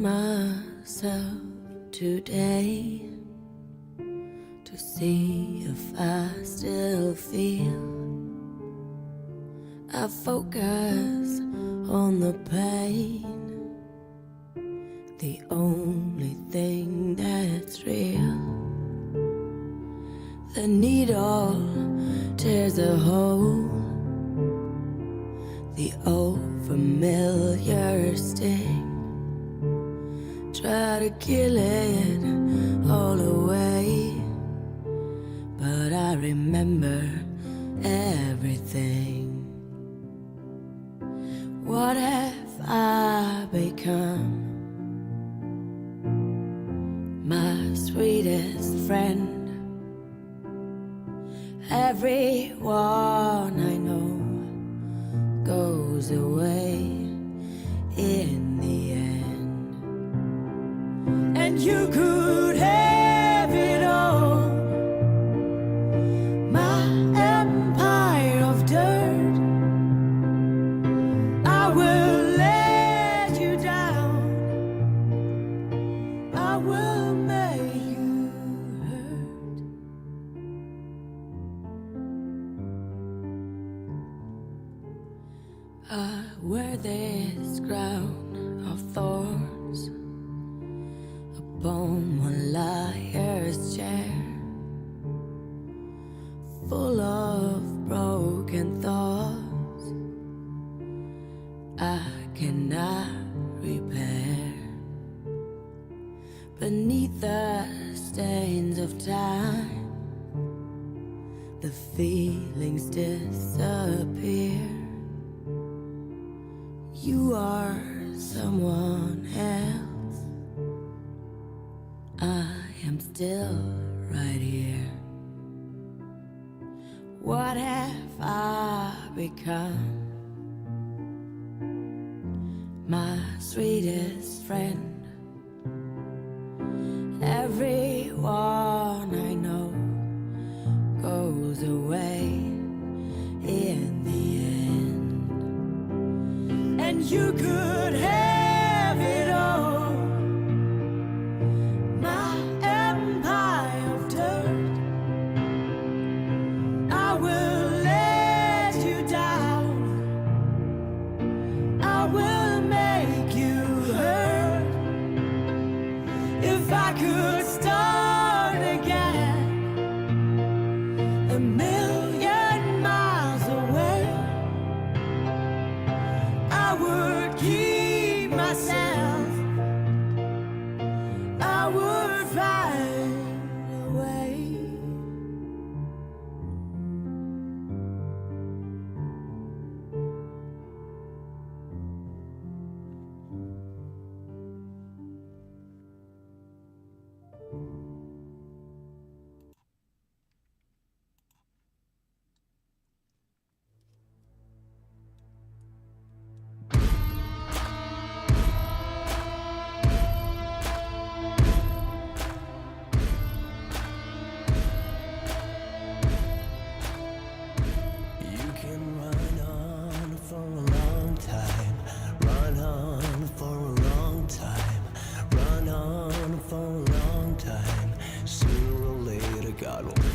myself today to see if I still feel. I focus on the pain, the only thing that's real. The needle tears a hole, the old familiar sting. Try to kill it all away, but I remember everything. What have I become? My sweetest friend. Everyone I know goes away in the end. And you could have it all, my empire of dirt. I will let you down, I will make you hurt. I wear this crown of thorns upon one liar's chair, full of broken thoughts I cannot repair. Beneath the stains of time, the feelings disappear. You are someone else, I am still right here. What have I become? My sweetest friend. Everyone I know goes away in the end. And you could have it all, my empire of dirt. I will let you down, I will make you hurt. If I could start again, a million miles away, I would keep myself, I would find a way.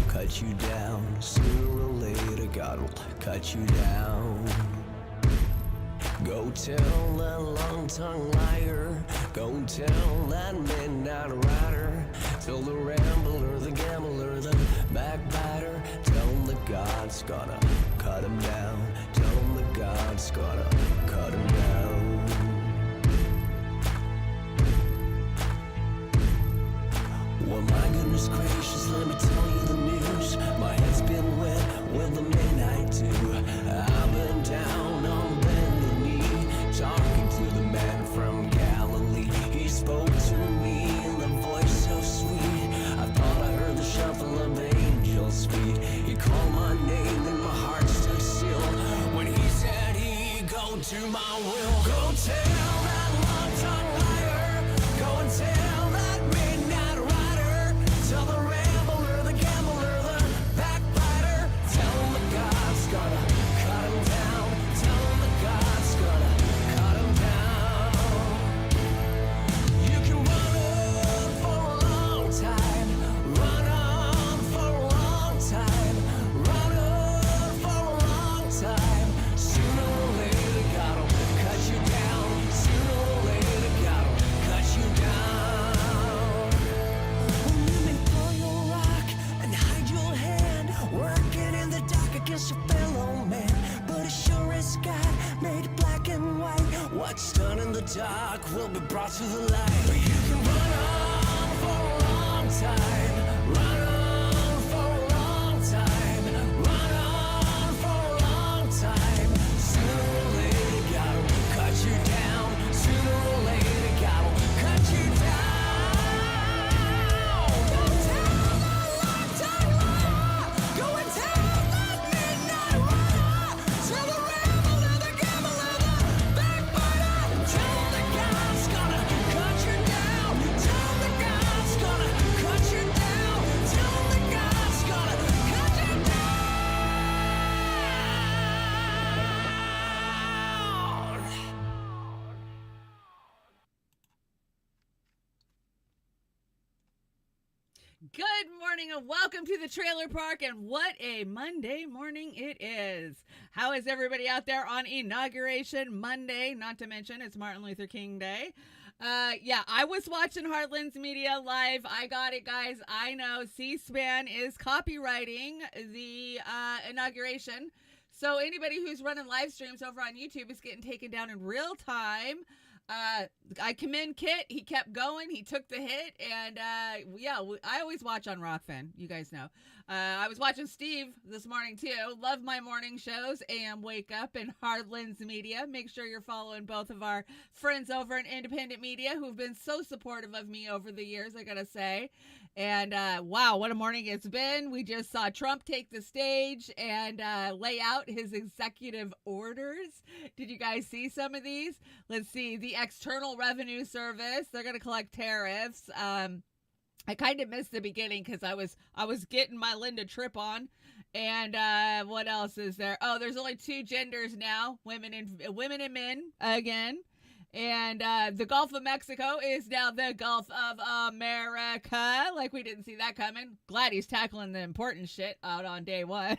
Cut you down, sooner or later God will cut you down. Go tell that long-tongued liar, go tell that midnight rider, tell the rambler, the gambler, the backbiter, tell him that God's gonna cut him down, tell him that God's gonna cut him down. Well, my goodness gracious, let me tell you the news. My head's been wet with the midnight dew. I've been down on bended knee, talking to the man from Galilee. He spoke to me in a voice so sweet, I thought I heard the shuffle of angels' feet. He called my name and my heart stood still when he said he'd go to my will. Go tell that long-tongued liar, go and tell that midnight rider, tell the rambler, the gambler, the backbiter, tell him that God's gonna brought to the light. But you can run on for a long time, run on for a long time, run on for a long time. Sooner or later, gotta cut you down. Sooner or later, gotta cut you down. Go tell the lifetime lie. Go and tell the midnight runner. Tell the rebel and the gambler, the backbiter. Tell the God's gonna cut you down. Tell the God's gonna cut you down. Tell the God's gonna cut you down. Good morning and welcome to the Trailer Park, and what a Monday morning it is. How is everybody out there on Inauguration Monday? Not to mention it's Martin Luther King Day. Yeah, I was watching Heartland's Media live. I got it, guys. I know C-SPAN is copywriting the inauguration. So anybody who's running live streams over on YouTube is getting taken down in real time. I commend Kit. He kept going. He took the hit. And, yeah, I always watch on Rockfin. You guys know. I was watching Steve this morning, too. Love my morning shows. AM Wake Up and Heartland's Media. Make sure you're following both of our friends over in Independent Media who've been so supportive of me over the years, I gotta say. And, wow, what a morning it's been. We just saw Trump take the stage and lay out his executive orders. Did you guys see some of these? Let's see. The External Revenue Service, they're going to collect tariffs. I kind of missed the beginning because I was getting my Linda Tripp on. And what else is there? Oh, there's only two genders now, women and men again. And the Gulf of Mexico is now the Gulf of America. Like we didn't see that coming. Glad he's tackling the important shit out on day one.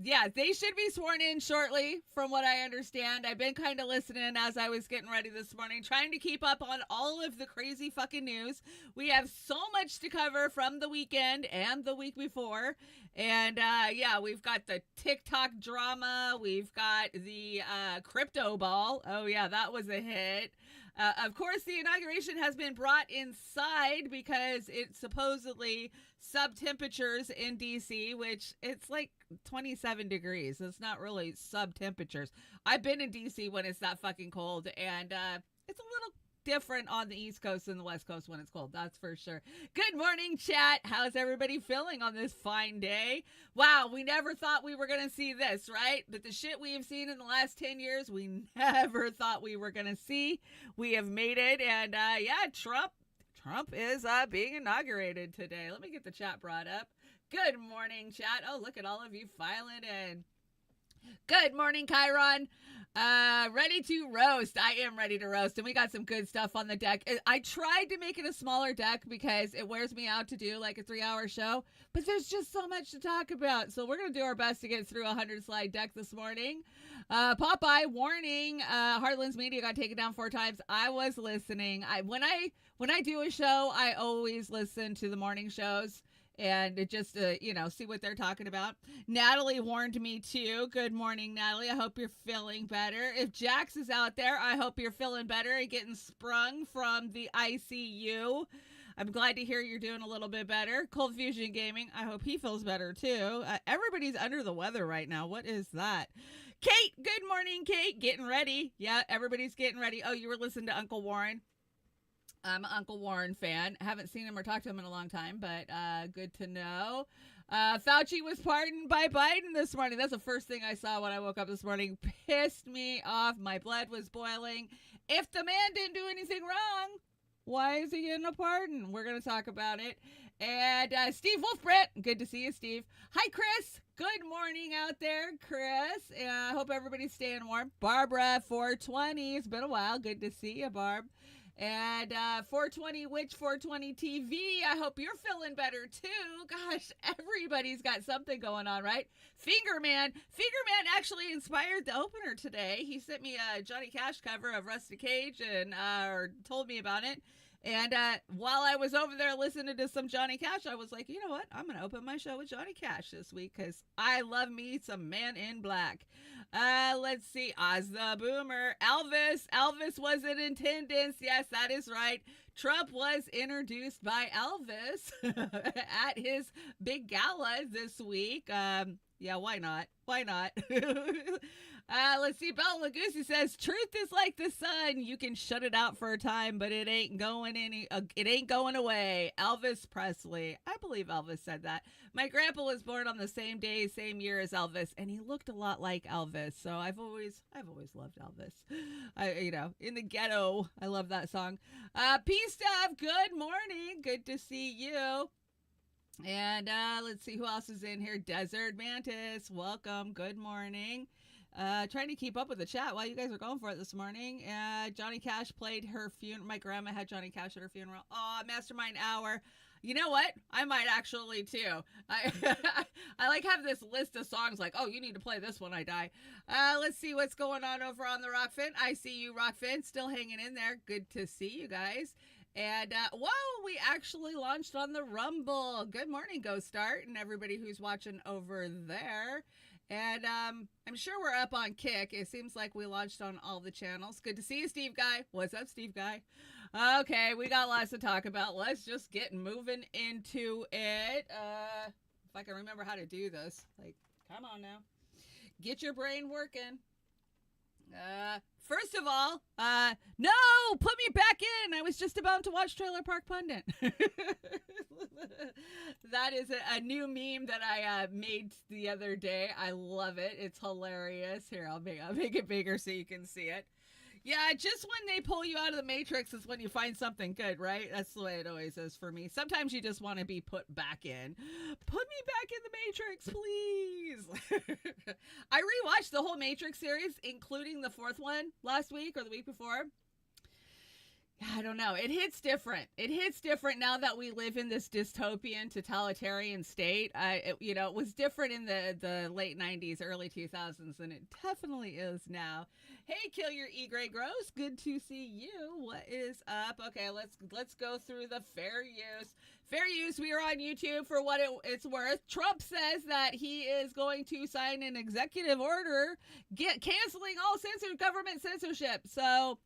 Yeah, they should be sworn in shortly, from what I understand. I've been kind of listening as I was getting ready this morning, trying to keep up on all of the crazy fucking news. We have so much to cover from the weekend and the week before. And yeah, we've got the TikTok drama. We've got the crypto ball. Oh yeah, that was a hit. Of course, the inauguration has been brought inside because it's supposedly sub-temperatures in D.C., which it's like 27 degrees. It's not really sub-temperatures. I've been in D.C. when it's that fucking cold, and it's a little different on the East Coast than the West Coast when it's cold. That's for sure. Good morning, chat. How's everybody feeling on this fine day? Wow, we never thought we were going to see this, right? But the shit we have seen in the last 10 years, we never thought we were going to see. We have made it. And yeah, Trump is being inaugurated today. Let me get the chat brought up. Good morning, chat. Oh, look at all of you filing in. Good morning, Chiron. Ready to roast. I am ready to roast, and we got some good stuff on the deck. I tried to make it a smaller deck because it wears me out to do like a 3-hour show, but there's just so much to talk about. So we're going to do our best to get through a 100-slide deck this morning. Popeye, warning, Heartland's Media got taken down 4 times. I was listening. When I do a show, I always listen to the morning shows. And it just, you know, see what they're talking about. Natalie warned me too. Good morning, Natalie. I hope you're feeling better. If Jax is out there, I hope you're feeling better and getting sprung from the ICU. I'm glad to hear you're doing a little bit better. Cold Fusion Gaming, I hope he feels better too. Everybody's under the weather right now. What is that? Kate, good morning, Kate. Getting ready. Yeah, everybody's getting ready. Oh, you were listening to Uncle Warren. I'm an Uncle Warren fan. Haven't seen him or talked to him in a long time, but good to know. Fauci was pardoned by Biden this morning. That's the first thing I saw when I woke up this morning. Pissed me off. My blood was boiling. If the man didn't do anything wrong, why is he getting a pardon? We're going to talk about it. And Steve Wolfbrett, good to see you, Steve. Hi, Chris. Good morning out there, Chris. I hope everybody's staying warm. Barbara, 420. It's been a while. Good to see you, Barb. And 420 Witch 420 TV, I hope you're feeling better too. Gosh, everybody's got something going on, right? Fingerman actually inspired the opener today. He sent me a Johnny Cash cover of Rusty Cage and or told me about it. And while I was over there listening to some Johnny Cash, I was like, you know what? I'm going to open my show with Johnny Cash this week because I love me some Man in Black. Let's see. Oz the Boomer. Elvis was in attendance. Yes, that is right. Trump was introduced by Elvis at his big gala this week. Yeah, why not? Why not? Let's see. Bella Lugosi says, truth is like the sun. You can shut it out for a time, but it ain't going away. Elvis Presley. I believe Elvis said that. My grandpa was born on the same day, same year as Elvis, and he looked a lot like Elvis. So I've always loved Elvis. In the ghetto. I love that song. Peace Stuff. Good morning. Good to see you. And let's see who else is in here. Desert Mantis, welcome. Good morning. Trying to keep up with the chat while you guys are going for it this morning. Johnny Cash played her funeral. My grandma had Johnny Cash at her funeral. Oh, Mastermind Hour. You know what? I might actually too. I have this list of songs like, oh, you need to play this when I die. Let's see what's going on over on the Rockfin. I see you, Rockfin, still hanging in there. Good to see you guys. And, we actually launched on the Rumble. Good morning, Go Start, and everybody who's watching over there. And I'm sure we're up on Kick. It seems like we launched on all the channels. Good to see you, Steve Guy. What's up, Steve Guy? Okay, we got lots to talk about. Let's just get moving into it. If I can remember how to do this. Come on now. Get your brain working. First of all, no, put me back in. I was just about to watch Trailer Park Pundit. That is a new meme that I made the other day. I love it. It's hilarious. Here, I'll make it bigger so you can see it. Yeah, just when they pull you out of the Matrix is when you find something good, right? That's the way it always is for me. Sometimes you just want to be put back in. Put me back in the Matrix, please. I rewatched the whole Matrix series, including the fourth one last week or the week before. I don't know. It hits different. It hits different now that we live in this dystopian, totalitarian state. It was different in the late 90s, early 2000s, and it definitely is now. Hey, Kill Your E. Gray Gross. Good to see you. What is up? Okay, let's go through the fair use. Fair use, we are on YouTube for what it's worth. Trump says that he is going to sign an executive order canceling all government censorship. So,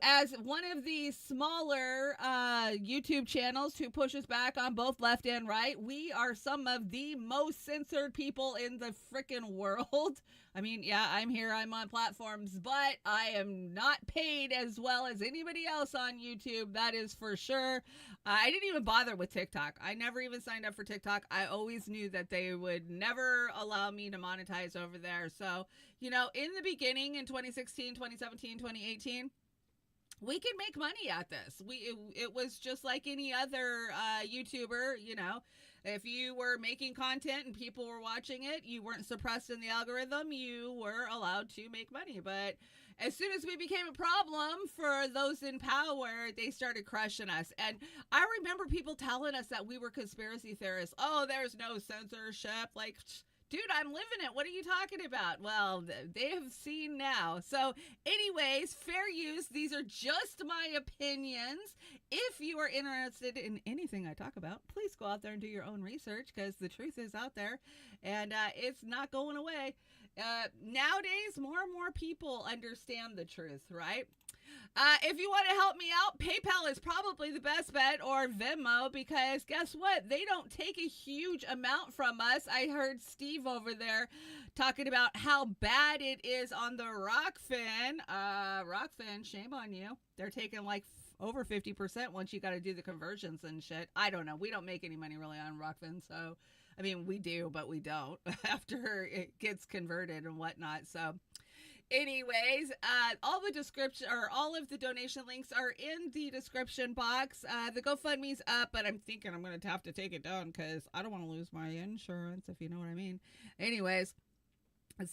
as one of the smaller YouTube channels who pushes back on both left and right, we are some of the most censored people in the freaking world. I mean, yeah, I'm here, I'm on platforms, but I am not paid as well as anybody else on YouTube. That is for sure. I didn't even bother with TikTok. I never even signed up for TikTok. I always knew that they would never allow me to monetize over there. So, in the beginning in 2016, 2017, 2018, we can make money at this. It was just like any other YouTuber, if you were making content and people were watching it, you weren't suppressed in the algorithm, you were allowed to make money. But as soon as we became a problem for those in power, they started crushing us. And I remember people telling us that we were conspiracy theorists. Oh, there's no censorship. Like, dude, I'm living it. What are you talking about? Well, they have seen now. So anyways, fair use. These are just my opinions. If you are interested in anything I talk about, please go out there and do your own research because the truth is out there and it's not going away. Nowadays, more and more people understand the truth, right? If you want to help me out, PayPal is probably the best bet, or Venmo, because guess what? They don't take a huge amount from us. I heard Steve over there talking about how bad it is on the Rockfin. Rockfin, shame on you. They're taking like over 50% once you got to do the conversions and shit. I don't know. We don't make any money really on Rockfin, so I mean, we do, but we don't after it gets converted and whatnot. So anyways, all the description or all of the donation links are in the description box. The GoFundMe's up, but I'm thinking I'm going to have to take it down because I don't want to lose my insurance, if you know what I mean. Anyways,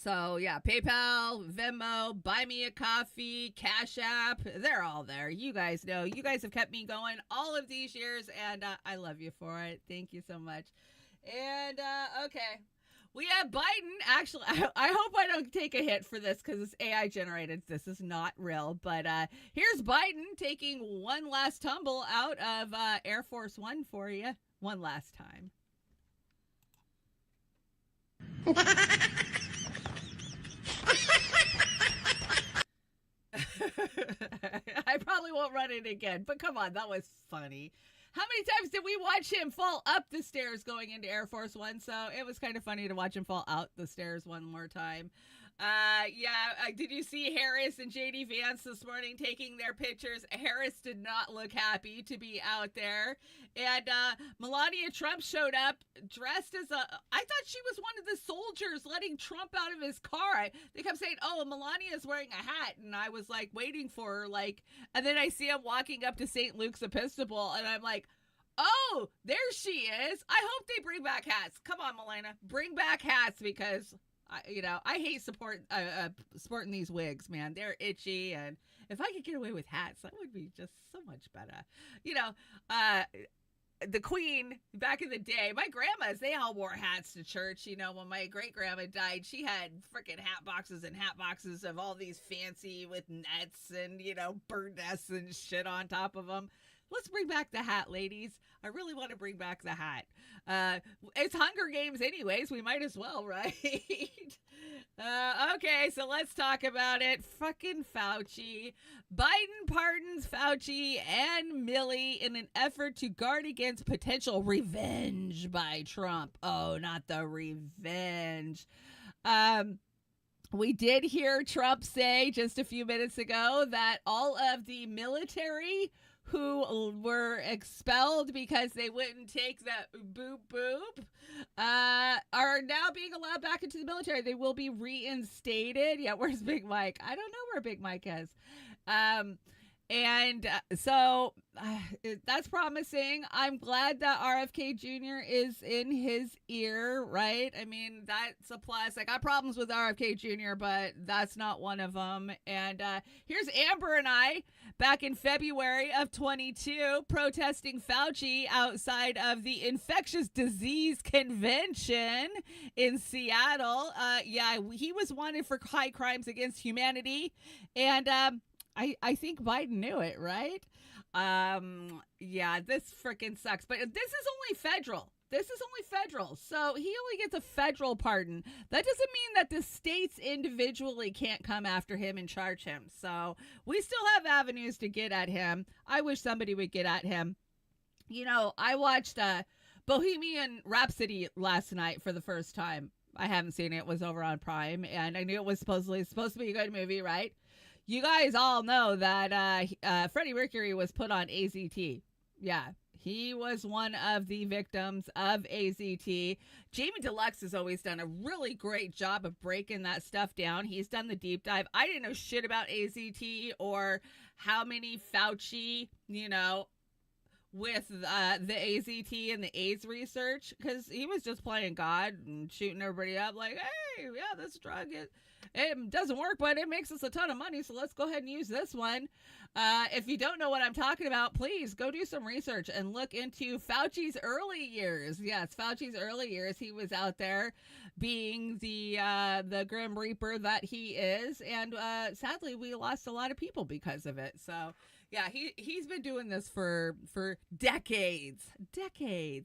so yeah, PayPal, Venmo, Buy Me a Coffee, Cash App, they're all there. You guys know. You guys have kept me going all of these years, and I love you for it. Thank you so much. And, okay. We have Biden. Actually, I hope I don't take a hit for this because it's AI generated. This is not real. But here's Biden taking one last tumble out of Air Force One for you. One last time. I probably won't run it again, but come on, that was funny. How many times did we watch him fall up the stairs going into Air Force One? So it was kind of funny to watch him fall out the stairs one more time. Did you see Harris and JD Vance this morning taking their pictures? Harris did not look happy to be out there. And Melania Trump showed up dressed as I thought she was one of the soldiers letting Trump out of his car. They kept saying, oh, Melania's wearing a hat. And I was like waiting for her, and then I see him walking up to St. Luke's Episcopal and I'm like, oh, there she is. I hope they bring back hats. Come on, Melania, bring back hats because I hate sporting these wigs, man. They're itchy, and if I could get away with hats, that would be just so much better. The Queen back in the day, my grandmas, they all wore hats to church. When my great grandma died, she had freaking hat boxes and hat boxes of all these fancy with nets and bird nests and shit on top of them. Let's bring back the hat, ladies. I really want to bring back the hat. It's Hunger Games anyways. We might as well, right? Okay, so let's talk about it. Fucking Fauci. Biden pardons Fauci and Milley in an effort to guard against potential revenge by Trump. Oh, not the revenge. We did hear Trump say just a few minutes ago that all of the military who were expelled because they wouldn't take the boop are now being allowed back into the military. They will be reinstated. Yeah, where's Big Mike? I don't know where Big Mike is. So that's promising. I'm glad that RFK Jr. is in his ear, right? I mean, that's a plus. I got problems with RFK Jr., but that's not one of them. And here's Amber and I back in February of 22 protesting Fauci outside of the infectious disease convention in Seattle. He was wanted for high crimes against humanity. And I think Biden knew it, right? This freaking sucks. But this is only federal. So he only gets a federal pardon. That doesn't mean that the states individually can't come after him and charge him. So we still have avenues to get at him. I wish somebody would get at him. I watched Bohemian Rhapsody last night for the first time. I haven't seen it. It was over on Prime, and I knew it was supposed to be a good movie, right? You guys all know that Freddie Mercury was put on AZT. Yeah, he was one of the victims of AZT. Jamie Deluxe has always done a really great job of breaking that stuff down. He's done the deep dive. I didn't know shit about AZT or how many Fauci, with the AZT and the AIDS research, because he was just playing God and shooting everybody up like, hey, yeah, this drug, it doesn't work, but it makes us a ton of money, so let's go ahead and use this one. If you don't know what I'm talking about, please go do some research and look into Fauci's early years. Yes, Fauci's early years. He was out there being the Grim Reaper that he is, and sadly, we lost a lot of people because of it. So yeah, he's been doing this for decades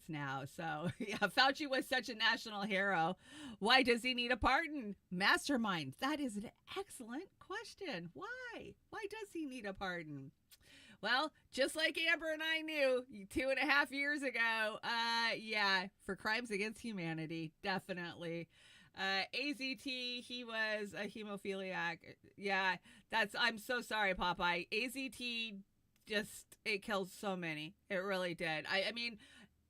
now. So yeah, Fauci was such a national hero. Why does he need a pardon? Mastermind. That is an excellent question. Why does he need a pardon? Well, just like Amber and I knew 2.5 years ago, for crimes against humanity, definitely. AZT, he was a hemophiliac. Yeah, I'm so sorry, Popeye. AZT it killed so many. It really did. I mean,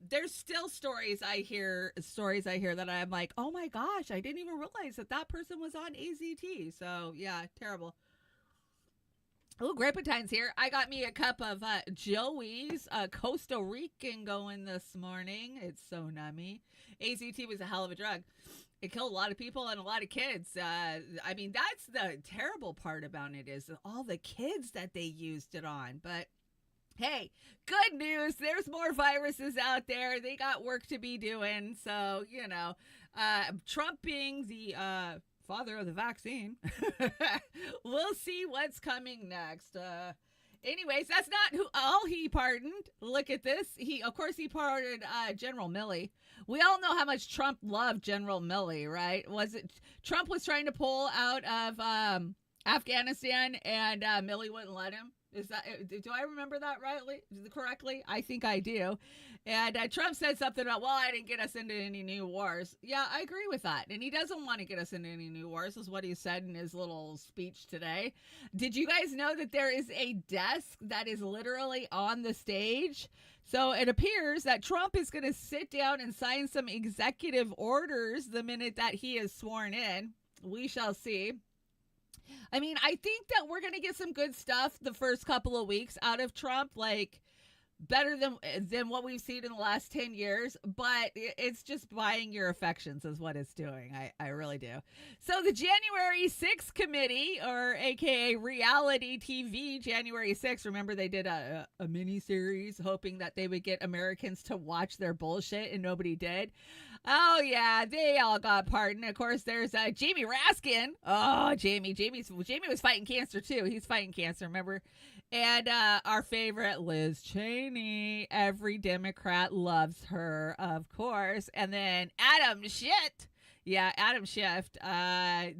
there's still stories I hear that I'm like, oh my gosh, I didn't even realize that person was on AZT. So yeah, terrible. Oh, Grapentine's here. I got me a cup of Joey's Costa Rican going this morning. It's so nummy. AZT was a hell of a drug. It killed a lot of people and a lot of kids. I mean, that's the terrible part about it is all the kids that they used it on. But Hey, good news. There's more viruses out there. They got work to be doing. So, Trump being the father of the vaccine, we'll see what's coming next. Anyways, that's not who all he pardoned. Look at this. Of course, he pardoned General Milley. We all know how much Trump loved General Milley, right? Trump was trying to pull out of Afghanistan, and Milley wouldn't let him? Do I remember that correctly? I think I do. And Trump said something about, well, I didn't get us into any new wars. Yeah, I agree with that. And he doesn't want to get us into any new wars, is what he said in his little speech today. Did you guys know that there is a desk that is literally on the stage? So it appears that Trump is going to sit down and sign some executive orders the minute that he is sworn in. We shall see. I mean, I think that we're going to get some good stuff the first couple of weeks out of Trump, like better than what we've seen in the last 10 years, but it's just buying your affections is what it's doing. I really do. So the January 6th committee, or AKA reality TV January 6th, remember they did a mini series hoping that they would get Americans to watch their bullshit, and nobody did. Oh, yeah, they all got pardoned. Of course, there's Jamie Raskin. Oh, Jamie was fighting cancer, too. He's fighting cancer, remember? And our favorite, Liz Cheney. Every Democrat loves her, of course. And then Adam Schiff. Yeah, Adam Schiff.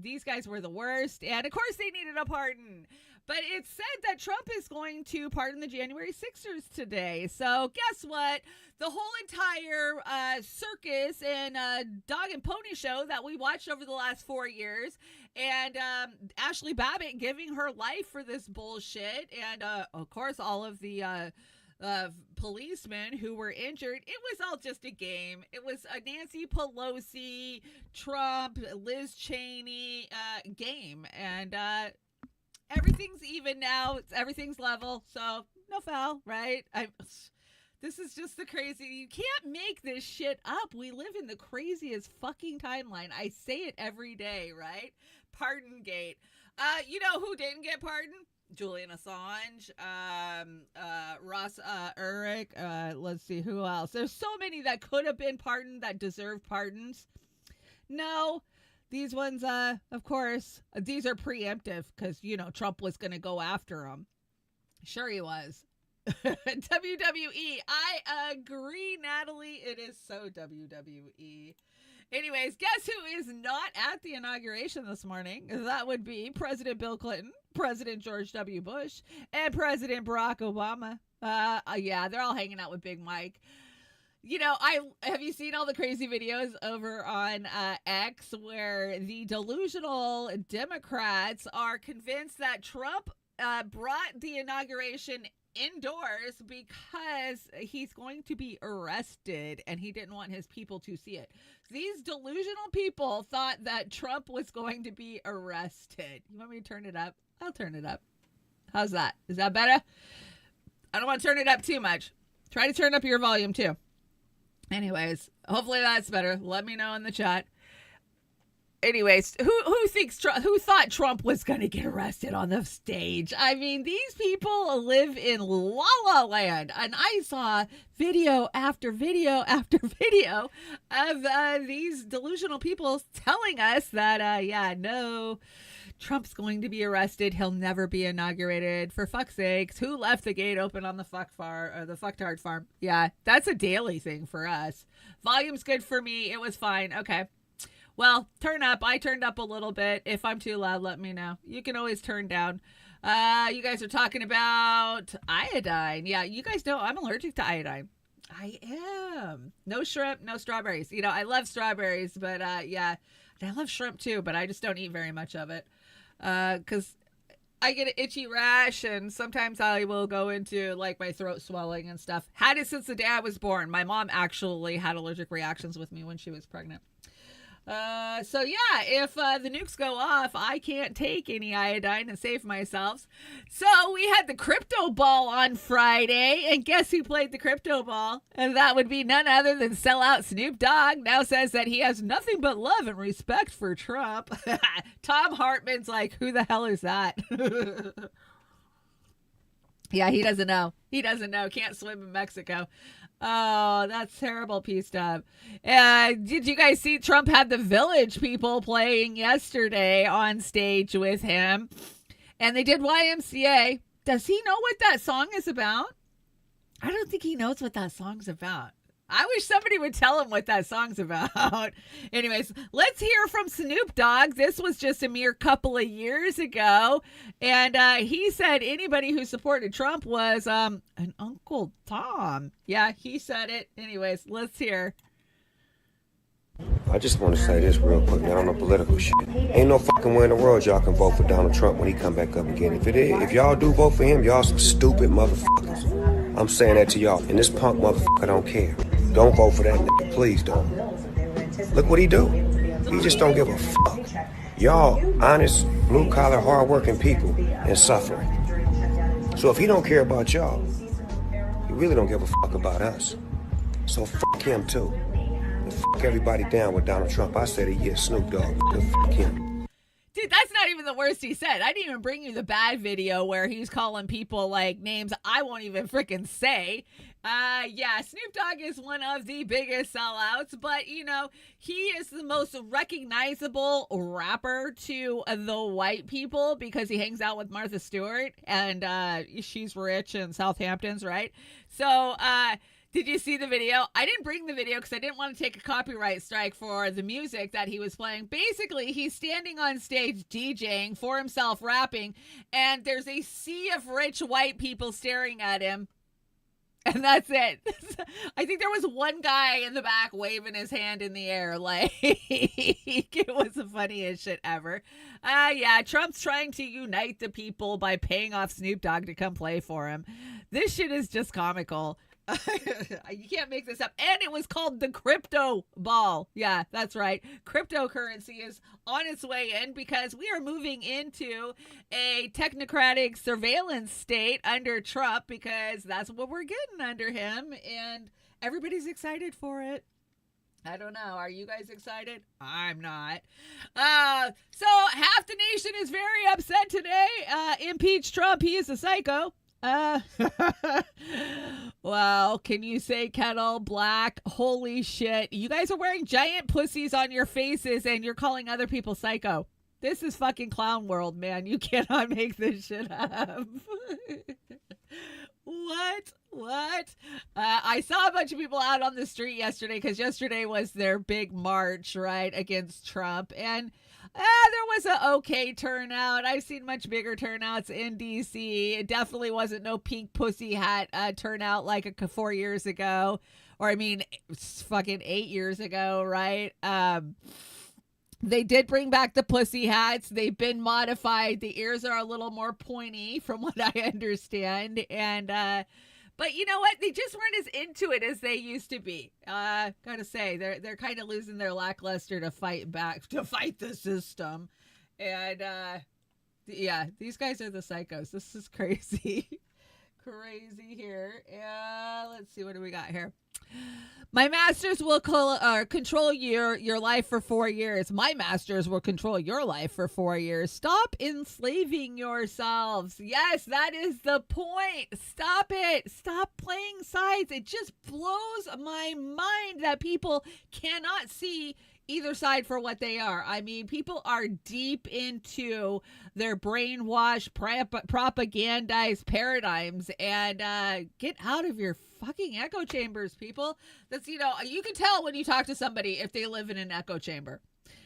These guys were the worst. And, of course, they needed a pardon. But it's said that Trump is going to pardon the January 6ers today. So guess what? The whole entire circus and dog and pony show that we watched over the last 4 years, and Ashley Babbitt giving her life for this bullshit, and of course all of the policemen who were injured, it was all just a game. It was a Nancy Pelosi, Trump, Liz Cheney game, and everything's even now. Everything's level, so no foul, right? This is just the crazy. You can't make this shit up. We live in the craziest fucking timeline. I say it every day, right? Pardon gate. You know who didn't get pardoned? Julian Assange, Ross Ulrich. Let's see who else. There's so many that could have been pardoned that deserve pardons. No. These ones, of course, these are preemptive because, Trump was going to go after them. Sure he was. WWE. I agree, Natalie. It is so WWE. Anyways, guess who is not at the inauguration this morning? That would be President Bill Clinton, President George W. Bush, and President Barack Obama. Yeah, they're all hanging out with Big Mike. Have you seen all the crazy videos over on X where the delusional Democrats are convinced that Trump brought the inauguration indoors because he's going to be arrested and he didn't want his people to see it. These delusional people thought that Trump was going to be arrested. You want me to turn it up? I'll turn it up. How's that? Is that better? I don't want to turn it up too much. Try to turn up your volume too. Anyways, hopefully that's better. Let me know in the chat. Anyways, who thought Trump was going to get arrested on the stage? I mean, these people live in la la land, and I saw video after video after video of these delusional people telling us that, no, Trump's going to be arrested. He'll never be inaugurated. For fuck's sakes, who left the gate open on the fucktard farm? Yeah, that's a daily thing for us. Volume's good for me. It was fine. Okay. Well, turn up. I turned up a little bit. If I'm too loud, let me know. You can always turn down. You guys are talking about iodine. Yeah, you guys know I'm allergic to iodine. I am. No shrimp, no strawberries. I love strawberries, but yeah. And I love shrimp too, but I just don't eat very much of it. Because I get an itchy rash, and sometimes I will go into like my throat swelling and stuff. Had it since the day I was born. My mom actually had allergic reactions with me when she was pregnant. So yeah, if the nukes go off, I can't take any iodine and save myself. So we had the crypto ball on Friday, and guess who played the crypto ball? And that would be none other than sellout Snoop Dogg. Now says that he has nothing but love and respect for Trump. Tom Hartman's like, who the hell is that? Yeah, he doesn't know. He doesn't know. Can't swim in Mexico. Oh, that's terrible, P-Stub. Did you guys see Trump had the Village people playing yesterday on stage with him? And they did YMCA. Does he know what that song is about? I don't think he knows what that song's about. I wish somebody would tell him what that song's about. Anyways, let's hear from Snoop Dogg. This was just a mere couple of years ago. And he said anybody who supported Trump was an Uncle Tom. Yeah, he said it. Anyways, let's hear. I just want to say this real quick, not on the political shit. Ain't no fucking way in the world y'all can vote for Donald Trump when he come back up again. If y'all do vote for him, y'all some stupid motherfuckers. I'm saying that to y'all. And this punk motherfucker don't care. Don't vote for that nigga. Please don't. Look what he do. He just don't give a fuck. Y'all honest, blue-collar, hard-working people and suffering. So if he don't care about y'all, he really don't give a fuck about us. So fuck him too. And fuck everybody down with Donald Trump. I said it, yeah, Snoop Dogg. Fuck him. Dude, that's not even the worst he said. I didn't even bring you the bad video where he's calling people like names I won't even freaking say. Yeah, Snoop Dogg is one of the biggest sellouts, but you know, he is the most recognizable rapper to the white people because he hangs out with Martha Stewart and she's rich in Southampton's, right? So, did you see the video? I didn't bring the video because I didn't want to take a copyright strike for the music that he was playing. Basically, he's standing on stage DJing for himself, rapping, and there's a sea of rich white people staring at him. And that's it. I think there was one guy in the back waving his hand in the air. Like, it was the funniest shit ever. Yeah, Trump's trying to unite the people by paying off Snoop Dogg to come play for him. This shit is just comical. You can't make this up. And it was called the crypto ball. Yeah, that's right. Cryptocurrency is on its way in because we are moving into a technocratic surveillance state under Trump because that's what we're getting under him. And everybody's excited for it. I don't know. Are you guys excited? I'm not. So half the nation is very upset today. Impeach Trump. He is a psycho. Well, can you say kettle black? Holy shit. You guys are wearing giant pussies on your faces and you're calling other people psycho. This is fucking clown world, man. You cannot make this shit up. What? I saw a bunch of people out on the street yesterday because yesterday was their big march, right, against Trump. And there was an okay turnout. I've seen much bigger turnouts in D.C. It definitely wasn't no pink pussy hat turnout like 4 years ago. Or, I mean, fucking 8 years ago, right? They did bring back the pussy hats. They've been modified. The ears are a little more pointy from what I understand. And, but you know what? They just weren't as into it as they used to be. Gotta say, they're kind of losing their lackluster to fight the system. And, yeah, these guys are the psychos. This is crazy. Crazy here. Let's see, what do we got here? My masters will control your life for 4 years. My masters will control your life for 4 years. Stop enslaving yourselves. Yes, that is the point. Stop it. Stop playing sides. It just blows my mind that people cannot see either side for what they are. I mean, people are deep into their brainwashed, propagandized paradigms and get out of your fucking echo chambers, people. That's, you know, you can tell when you talk to somebody if they live in an echo chamber.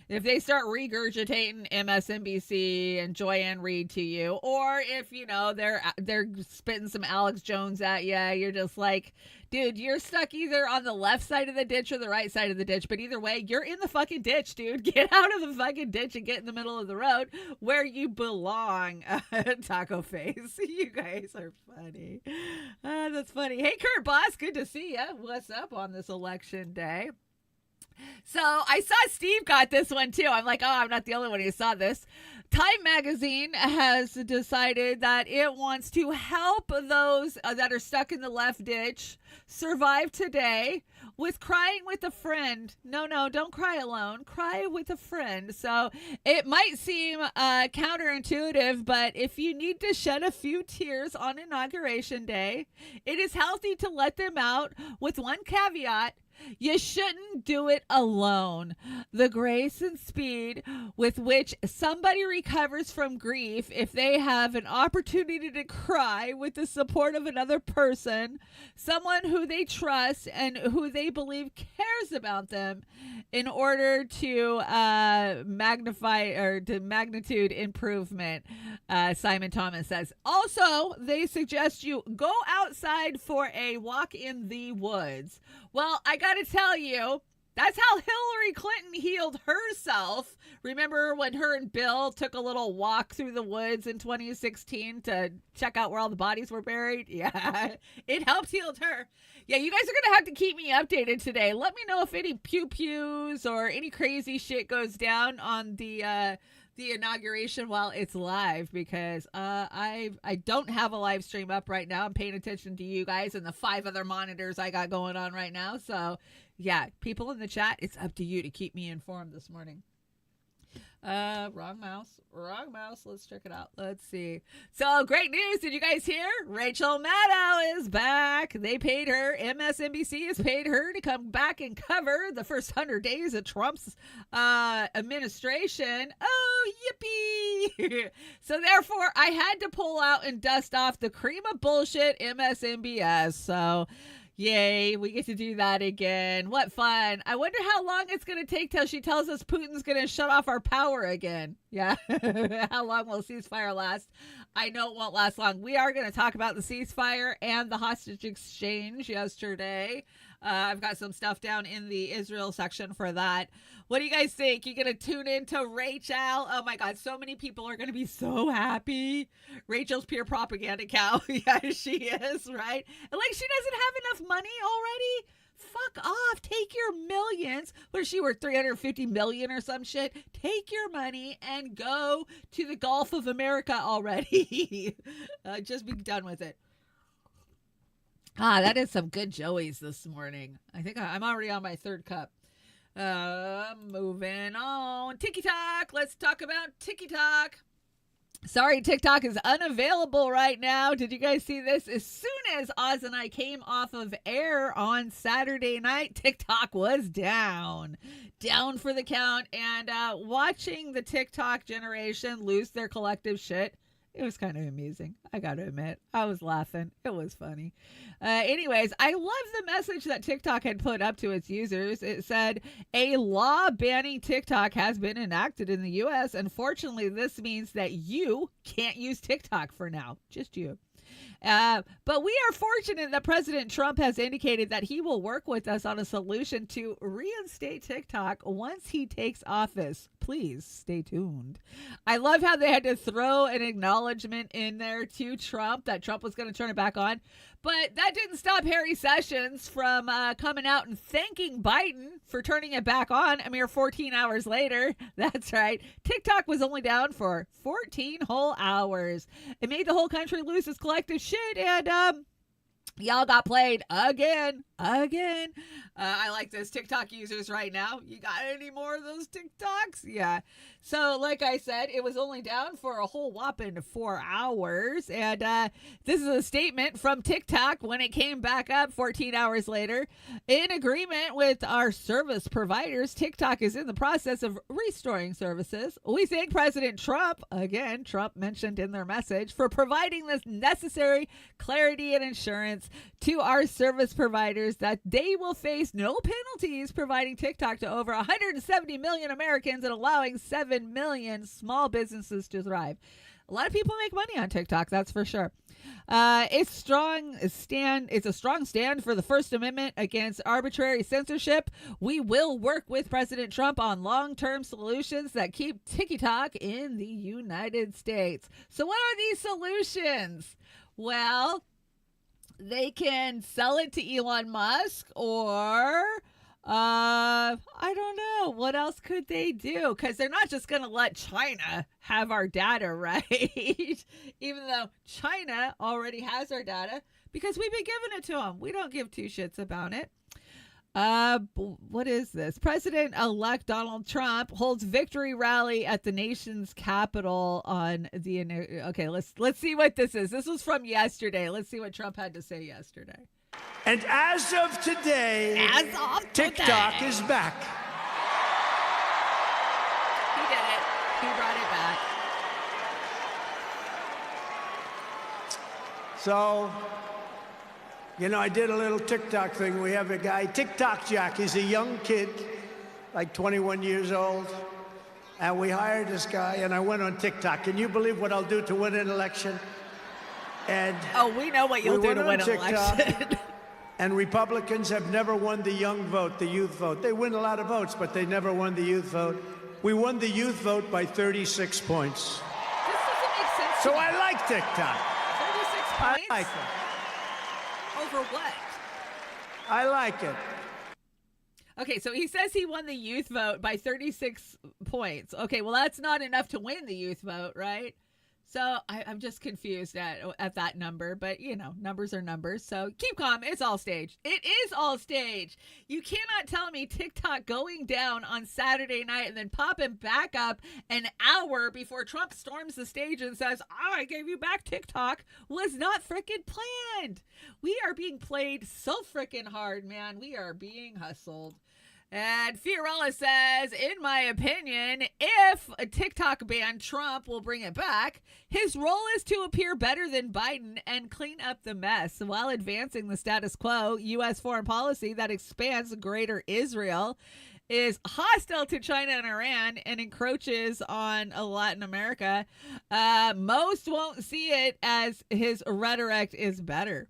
If they start regurgitating MSNBC and Joyanne Reid to you, or if, you know, they're spitting some Alex Jones at you, you're just like, dude, you're stuck either on the left side of the ditch or the right side of the ditch. But either way, you're in the fucking ditch, dude. Get out of the fucking ditch and get in the middle of the road where you belong. Taco face. You guys are funny. That's funny. Hey, Kurt Boss, good to see you. What's up on this election day? So I saw Steve got this one too. I'm like, oh, I'm not the only one who saw this. Time magazine has decided that it wants to help those that are stuck in the left ditch survive today with crying with a friend. No, don't cry alone. Cry with a friend. So it might seem counterintuitive, but if you need to shed a few tears on Inauguration Day, it is healthy to let them out with one caveat. You shouldn't do it alone. The grace and speed with which somebody recovers from grief if they have an opportunity to cry with the support of another person, someone who they trust and who they believe cares about them, in order to magnify or to magnitude improvement, Simon Thomas says. Also, they suggest you go outside for a walk in the woods. Well, I got to tell you, that's how Hillary Clinton healed herself. Remember when her and Bill took a little walk through the woods in 2016 to check out where all the bodies were buried? Yeah, it helped heal her. Yeah, you guys are going to have to keep me updated today. Let me know if any pew-pews or any crazy shit goes down on the inauguration while it's live, because I don't have a live stream up right now. I'm paying attention to you guys and the 5 other monitors I got going on right now. So yeah, people in the chat, it's up to you to keep me informed this morning. Wrong mouse. Let's check it out. Let's see. So great news. Did you guys hear? Rachel Maddow is back. They paid her. MSNBC has paid her to come back and cover the first 100 days of Trump's administration. Oh, yippee. So therefore, I had to pull out and dust off the cream of bullshit MSNBS. So yay, we get to do that again. What fun. I wonder how long it's going to take till she tells us Putin's going to shut off our power again. Yeah. How long will ceasefire last? I know it won't last long. We are going to talk about the ceasefire and the hostage exchange yesterday. I've got some stuff down in the Israel section for that. What do you guys think? You going to tune in to Rachel? Oh my God, so many people are going to be so happy. Rachel's pure propaganda cow. Yeah, she is, right? And like, she doesn't have enough money already. Fuck off. Take your millions. What is she worth? 350 million or some shit? Take your money and go to the Gulf of America already. Just be done with it. That is some good Joey's this morning. I think I'm already on my 3rd cup. Moving on. TikTok. Let's talk about TikTok. Sorry, TikTok is unavailable right now. Did you guys see this? As soon as Oz and I came off of air on Saturday night, TikTok was down for the count. And watching the TikTok generation lose their collective shit, it was kind of amusing. I got to admit, I was laughing. It was funny. Anyways, I love the message that TikTok had put up to its users. It said, a law banning TikTok has been enacted in the U.S. Unfortunately, this means that you can't use TikTok for now. Just you. But we are fortunate that President Trump has indicated that he will work with us on a solution to reinstate TikTok once he takes office. Please stay tuned. I love how they had to throw an acknowledgement in there to Trump that Trump was going to turn it back on. But that didn't stop Harry Sessions from coming out and thanking Biden for turning it back on a mere 14 hours later. That's right. TikTok was only down for 14 whole hours. It made the whole country lose its collective shit, and y'all got played again. I like those TikTok users right now. You got any more of those TikToks? Yeah. So like I said, it was only down for a whole whopping 4 hours. And this is a statement from TikTok when it came back up 14 hours later. In agreement with our service providers, TikTok is in the process of restoring services. We thank President Trump, again, Trump mentioned in their message, for providing this necessary clarity and insurance to our service providers that they will face no penalties providing TikTok to over 170 million Americans and allowing 7 million small businesses to thrive. A lot of people make money on TikTok, that's for sure. It's a strong stand for the First Amendment against arbitrary censorship. We will work with President Trump on long-term solutions that keep TikTok in the United States. So what are these solutions? Well, they can sell it to Elon Musk, or I don't know. What else could they do? Because they're not just going to let China have our data, right? Even though China already has our data, because we've been giving it to them. We don't give two shits about it. What is this? President-elect Donald Trump holds victory rally at the nation's capital on the. Okay, let's see what this is. This was from yesterday. Let's see what Trump had to say yesterday. And as of today, TikTok is back. He did it. He brought it back. So, you know, I did a little TikTok thing. We have a guy, TikTok Jack. He's a young kid, like 21 years old. And we hired this guy, and I went on TikTok. Can you believe what I'll do to win an election? And we know what you'll do to win an election. And Republicans have never won the young vote, the youth vote. They win a lot of votes, but they never won the youth vote. We won the youth vote by 36 points. This doesn't make sense. So I like TikTok. 36 points? I like it. Over what? I like it. Okay, so he says he won the youth vote by 36 points. Okay, well, that's not enough to win the youth vote, right? So I'm just confused at that number, but you know, numbers are numbers. So keep calm. It's all staged. It is all staged. You cannot tell me TikTok going down on Saturday night and then popping back up an hour before Trump storms the stage and says, "Oh, I gave you back TikTok," was not frickin' planned. We are being played so frickin' hard, man. We are being hustled. And Fiorella says, in my opinion, if a TikTok banned Trump will bring it back, his role is to appear better than Biden and clean up the mess while advancing the status quo. U.S. foreign policy that expands greater Israel is hostile to China and Iran and encroaches on Latin America. Most won't see it as his rhetoric is better.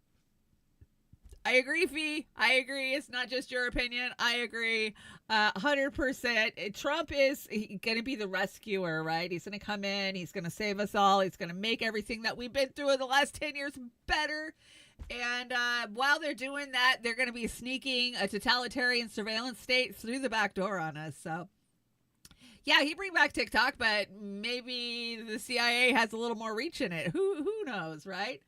I agree, Fee. I agree. It's not just your opinion. I agree 100%. Trump is going to be the rescuer, right? He's going to come in. He's going to save us all. He's going to make everything that we've been through in the last 10 years better. And while they're doing that, they're going to be sneaking a totalitarian surveillance state through the back door on us. So, yeah, he bring back TikTok, but maybe the CIA has a little more reach in it. Who knows, right?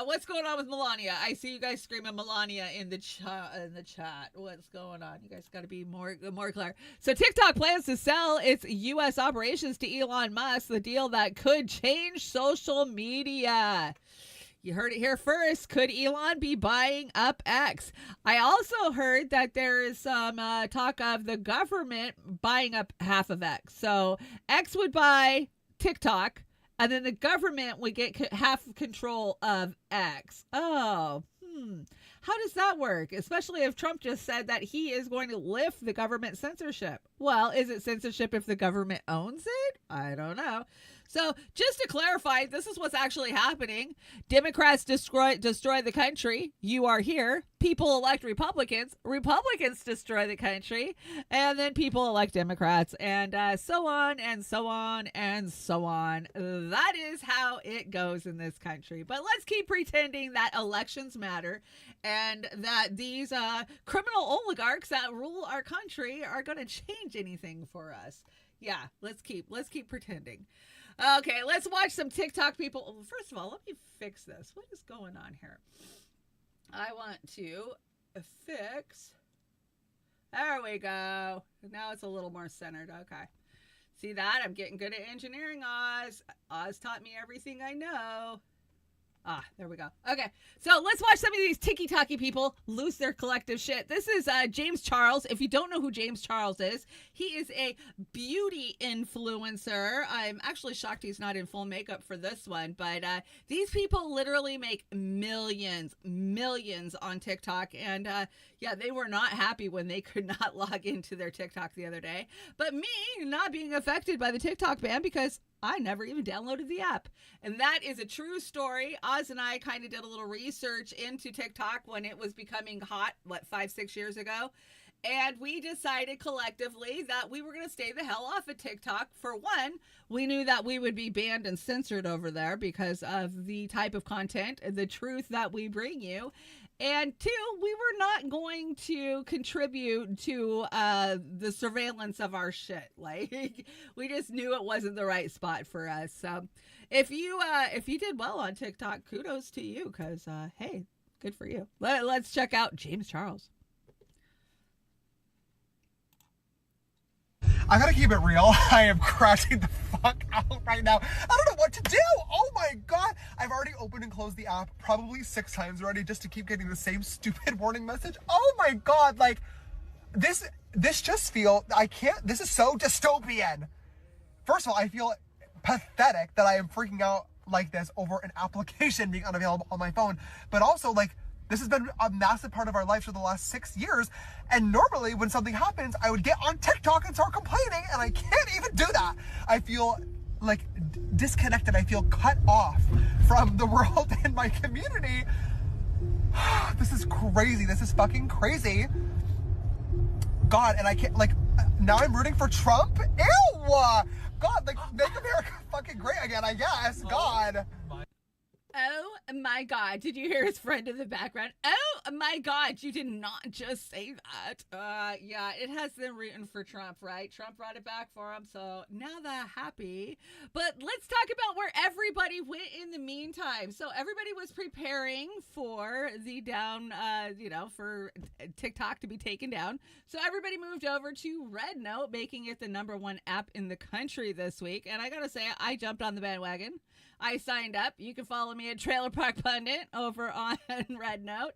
What's going on with Melania? I see you guys screaming Melania in the chat. What's going on? You guys got to be more clear. So TikTok plans to sell its U.S. operations to Elon Musk, the deal that could change social media. You heard it here first. Could Elon be buying up X? I also heard that there is some talk of the government buying up half of X. So X would buy TikTok, and then the government would get half control of X. Oh, how does that work? Especially if Trump just said that he is going to lift the government censorship. Well, is it censorship if the government owns it? I don't know. So just to clarify, this is what's actually happening. Democrats destroy the country. You are here. People elect Republicans. Republicans destroy the country. And then people elect Democrats. And so on and so on and so on. That is how it goes in this country. But let's keep pretending that elections matter and that these criminal oligarchs that rule our country are going to change anything for us. Yeah, let's keep pretending. Okay, let's watch some TikTok people. First of all, let me fix this. What is going on here? I want to fix. There we go. Now it's a little more centered. Okay. See that? I'm getting good at engineering, Oz. Oz taught me everything I know. There we go. Okay, so let's watch some of these tiki-taki people lose their collective shit. This is James Charles. If you don't know who James Charles is, he is a beauty influencer. I'm actually shocked he's not in full makeup for this one, but these people literally make millions on TikTok, and yeah, they were not happy when they could not log into their TikTok the other day. But me not being affected by the TikTok ban because I never even downloaded the app. And that is a true story. Oz and I kind of did a little research into TikTok when it was becoming hot, 5-6 years ago. And we decided collectively that we were going to stay the hell off of TikTok. For one, we knew that we would be banned and censored over there because of the type of content, the truth that we bring you. And two, we were not going to contribute to the surveillance of our shit. Like, we just knew it wasn't the right spot for us. So if you did well on TikTok, kudos to you, because hey, good for you. Let's check out James Charles. I gotta keep it real. I am crashing the fuck out right now. I don't know what to do. Oh my God. I've already opened and closed the app probably 6 times already just to keep getting the same stupid warning message. Oh my God. Like, this just this is so dystopian. First of all, I feel pathetic that I am freaking out like this over an application being unavailable on my phone. But also, like, this has been a massive part of our lives for the last 6 years. And normally when something happens, I would get on TikTok and start complaining, and I can't even do that. I feel like disconnected. I feel cut off from the world and my community. This is crazy. This is fucking crazy. God, and I can't, like, now I'm rooting for Trump? Ew! God, like, make America fucking great again, I guess. God. Oh my God. Did you hear his friend in the background? Oh my God. You did not just say that. Yeah, it has them rooting for Trump, right? Trump brought it back for him. So now they're happy. But let's talk about where everybody went in the meantime. So everybody was preparing for the for TikTok to be taken down. So everybody moved over to Red Note, making it the #1 app in the country this week. And I got to say, I jumped on the bandwagon. I signed up. You can follow me at Trailer Park Pundit over on Red Note.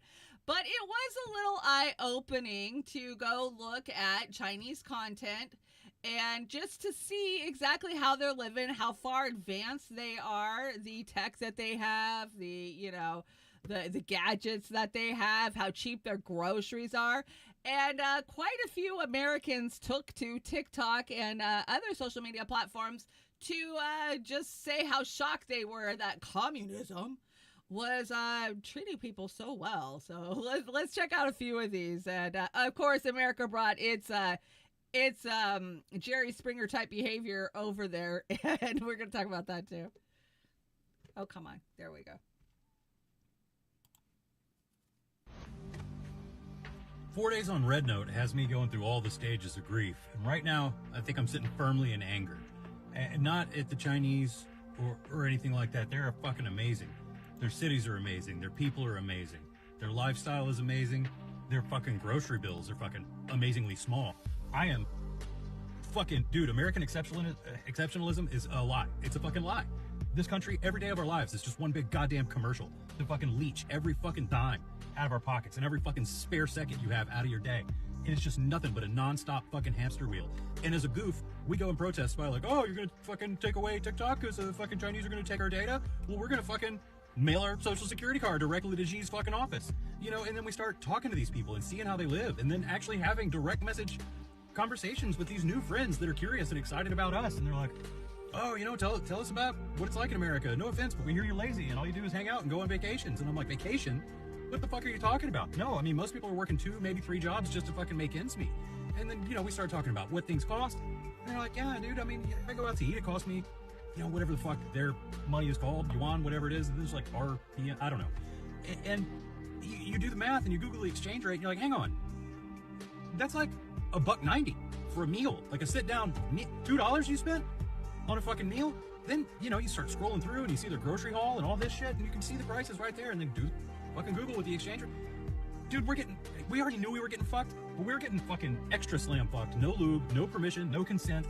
But it was a little eye-opening to go look at Chinese content and just to see exactly how they're living, how far advanced they are, the tech that they have, the gadgets that they have, how cheap their groceries are. And quite a few Americans took to TikTok and other social media platforms to just say how shocked they were that communism was treating people so well. So let's check out a few of these. And of course, America brought its Jerry Springer type behavior over there, and we're going to talk about that too. Oh, come on. There we go. 4 days on Red Note has me going through all the stages of grief. And right now, I think I'm sitting firmly in anger. And not at the Chinese or anything like that. They're fucking amazing. Their cities are amazing. Their people are amazing. Their lifestyle is amazing. Their fucking grocery bills are fucking amazingly small. I am fucking... Dude, American exceptionalism is a lie. It's a fucking lie. This country, every day of our lives, is just one big goddamn commercial to fucking leech every fucking dime out of our pockets and every fucking spare second you have out of your day. And it's just nothing but a non-stop fucking hamster wheel. And as a goof, we go and protest by like, oh, you're gonna fucking take away TikTok because the fucking Chinese are gonna take our data? Well, we're gonna fucking mail our social security card directly to Xi's fucking office. You know, and then we start talking to these people and seeing how they live, and then actually having direct message conversations with these new friends that are curious and excited about us. And they're like, oh, you know, tell us about what it's like in America. No offense, but we hear you're lazy and all you do is hang out and go on vacations. And I'm like, vacation? What the fuck are you talking about? No, I mean, most people are working 2, maybe 3 jobs just to fucking make ends meet. And then, you know, we start talking about what things cost. And they're like, yeah, dude, I mean, if I go out to eat, it costs me, you know, whatever the fuck their money is called, yuan, whatever it is. And there's like RP, I don't know. And you do the math and you Google the exchange rate and you're like, hang on. That's like $1.90 for a meal. Like a sit-down $2 you spent on a fucking meal. Then, you know, you start scrolling through and you see their grocery haul and all this shit, and you can see the prices right there. And then fucking Google with the exchange rate. Dude, we already knew we were getting fucked, but we were getting fucking extra slam fucked. No lube, no permission, no consent.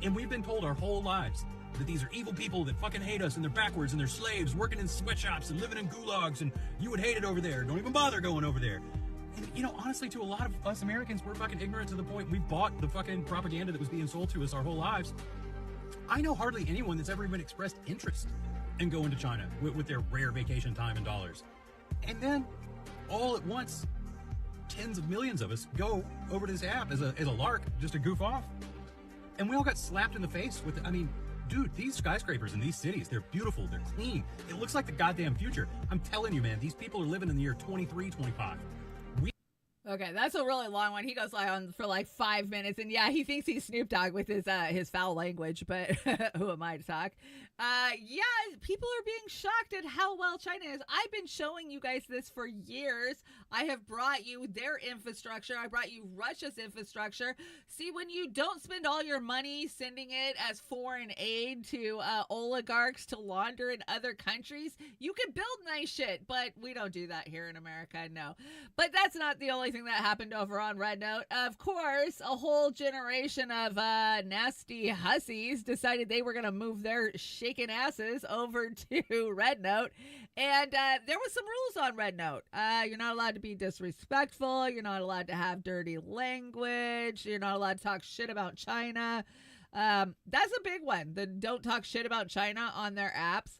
And we've been told our whole lives that these are evil people that fucking hate us and they're backwards and they're slaves working in sweatshops and living in gulags and you would hate it over there. Don't even bother going over there. And, you know, honestly, to a lot of us Americans, we're fucking ignorant to the point we've bought the fucking propaganda that was being sold to us our whole lives. I know hardly anyone that's ever even expressed interest in going to China with their rare vacation time and dollars. And then, all at once, tens of millions of us go over to this app as a lark, just to goof off. And we all got slapped in the face with, I mean, dude, these skyscrapers in these cities, they're beautiful, they're clean. It looks like the goddamn future. I'm telling you, man, these people are living in the year 2325. Okay, that's a really long one. He goes on for like 5 minutes, and yeah, he thinks he's Snoop Dogg with his foul language, but who am I to talk? Yeah, people are being shocked at how well China is. I've been showing you guys this for years. I have brought you their infrastructure. I brought you Russia's infrastructure. See, when you don't spend all your money sending it as foreign aid to oligarchs to launder in other countries, you can build nice shit, but we don't do that here in America, no. But that's not the only thing thing that happened over on Red Note. Of course, a whole generation of nasty hussies decided they were going to move their shaking asses over to Red Note. And there was some rules on Red Note. You're not allowed to be disrespectful. You're not allowed to have dirty language. You're not allowed to talk shit about China. That's a big one. The don't talk shit about China on their apps.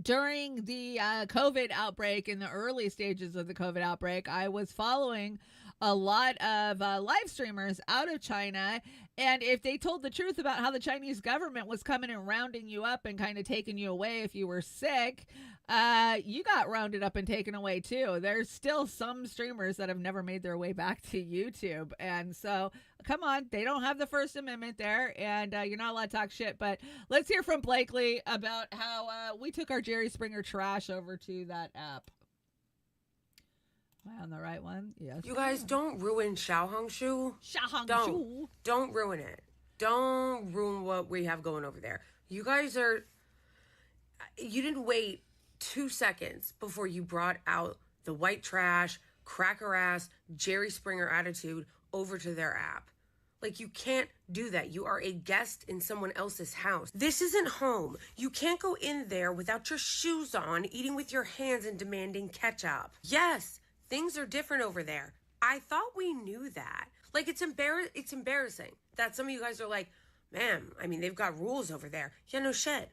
During the COVID outbreak, in the early stages of the COVID outbreak, I was following a lot of live streamers out of China. And if they told the truth about how the Chinese government was coming and rounding you up and kind of taking you away if you were sick, you got rounded up and taken away too. There's still some streamers that have never made their way back to YouTube. And so, come on, they don't have the First Amendment there, and you're not allowed to talk shit. But let's hear from Blakely about how we took our Jerry Springer trash over to that app. Am I on the right one? Yes. You guys don't ruin Xiaohongshu. Xiaohongshu. Don't ruin it. Don't ruin what we have going over there. You guys are... You didn't wait 2 seconds before you brought out the white trash, cracker ass, Jerry Springer attitude over to their app. Like, you can't do that. You are a guest in someone else's house. This isn't home. You can't go in there without your shoes on, eating with your hands and demanding ketchup. Yes, things are different over there. I thought we knew that. Like, it's embarrassing that some of you guys are like, man, I mean, they've got rules over there. Yeah, no shit.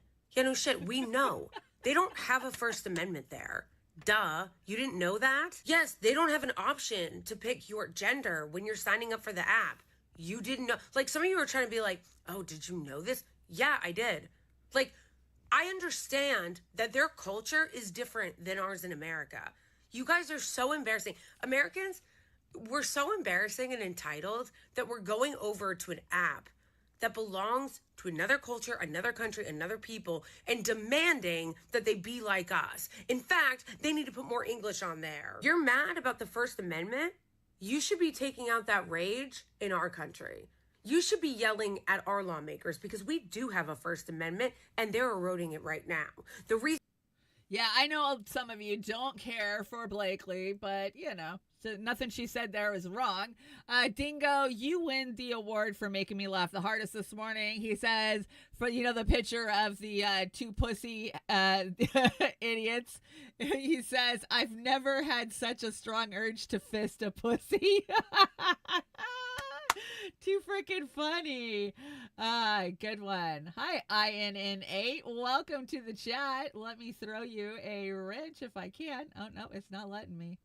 We know. They don't have a First Amendment there. Duh. You didn't know that? Yes, they don't have an option to pick your gender when you're signing up for the app. You didn't know. Like, some of you are trying to be like, oh, did you know this? Yeah, I did. Like, I understand that their culture is different than ours in America. You guys are so embarrassing. Americans, we're so embarrassing and entitled that we're going over to an app that belongs to another culture, another country, another people, and demanding that they be like us. In fact, they need to put more English on there. You're mad about the First Amendment? You should be taking out that rage in our country. You should be yelling at our lawmakers because we do have a First Amendment and they're eroding it right now. The reason... Yeah, I know some of you don't care for Blakely, but, you know, so nothing she said there was wrong. Dingo, you win the award for making me laugh the hardest this morning. He says, for, you know, the picture of the two pussy idiots, he says, I've never had such a strong urge to fist a pussy. Too freaking funny. Good one. Hi, INN8. Welcome to the chat. Let me throw you a wrench if I can. Oh, no, it's not letting me.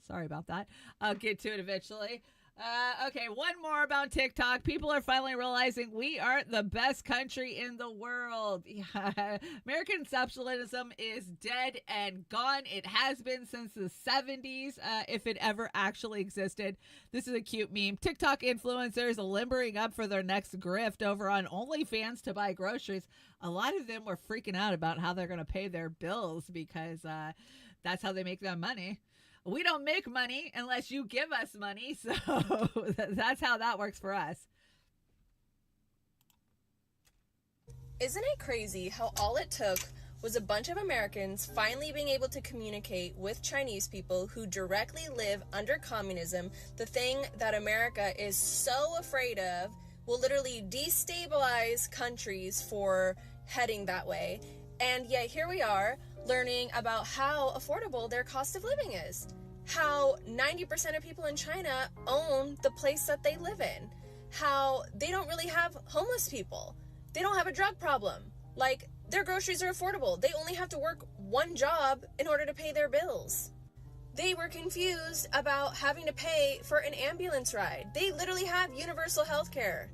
Sorry about that. I'll get to it eventually. Okay, one more about TikTok. People are finally realizing we aren't the best country in the world. Yeah. American exceptionalism is dead and gone. It has been since the 70s, if it ever actually existed. This is a cute meme. TikTok influencers limbering up for their next grift over on OnlyFans to buy groceries. A lot of them were freaking out about how they're going to pay their bills because that's how they make their money. We don't make money unless you give us money, so that's how that works for us. Isn't it crazy how all it took was a bunch of Americans finally being able to communicate with Chinese people who directly live under communism, the thing that America is so afraid of, will literally destabilize countries for heading that way. And yet here we are, learning about how affordable their cost of living is. How 90% of people in China own the place that they live in. How they don't really have homeless people. They don't have a drug problem. Like, their groceries are affordable. They only have to work one job in order to pay their bills. They were confused about having to pay for an ambulance ride. They literally have universal health care.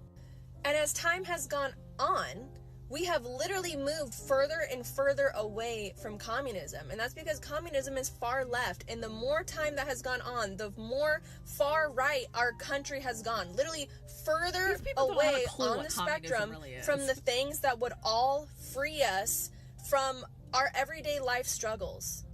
And as time has gone on, we have literally moved further and further away from communism. And that's because communism is far left. And the more time that has gone on, the more far right our country has gone. Literally further away on the spectrum really from the things that would all free us from our everyday life struggles.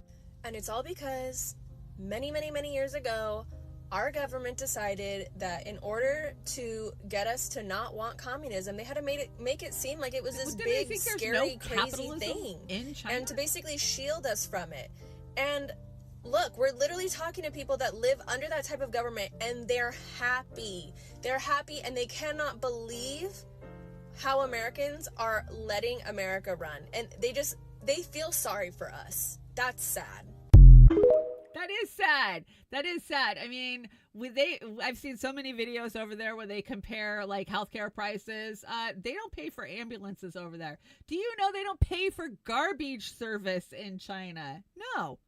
And it's all because many, many, many years ago, our government decided that in order to get us to not want communism, they had to make it seem like it was this big, scary, crazy thing. And to basically shield us from it. And Look, we're literally talking to people that live under that type of government, and they're happy. They're happy, and they cannot believe how Americans are letting America run. And they feel sorry for us. That's sad. That is sad. That is sad. I mean, I've seen so many videos over there where they compare like healthcare prices. They don't pay for ambulances over there. Do you know they don't pay for garbage service in China? No.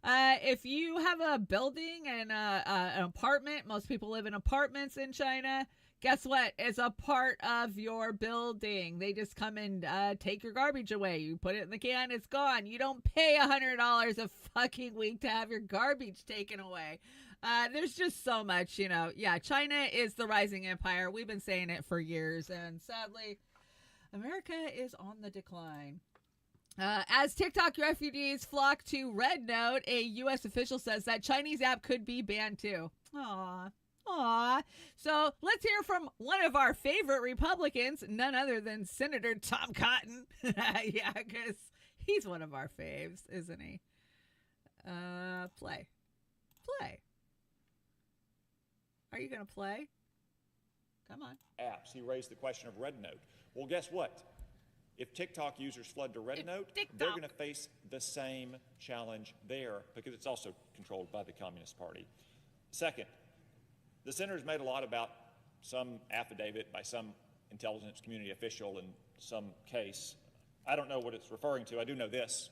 If you have a building and an apartment, most people live in apartments in China. Guess what? It's a part of your building. They just come and take your garbage away. You put it in the can, it's gone. You don't pay $100 a fucking week to have your garbage taken away. There's just so much, you know. Yeah, China is the rising empire. We've been saying it for years. And sadly, America is on the decline. As TikTok refugees flock to Red Note, a U.S. official says that Chinese app could be banned too. Aww. So let's hear from one of our favorite Republicans, none other than Senator Tom Cotton. Yeah, because he's one of our faves, isn't he? Play. Are you going to play? Come on. Apps. He raised the question of Red Note. Well, guess what? If TikTok users flood to Red Note, they're going to face the same challenge there because it's also controlled by the Communist Party. Second, the senator's made a lot about some affidavit by some intelligence community official in some case. I don't know what it's referring to. I do know this.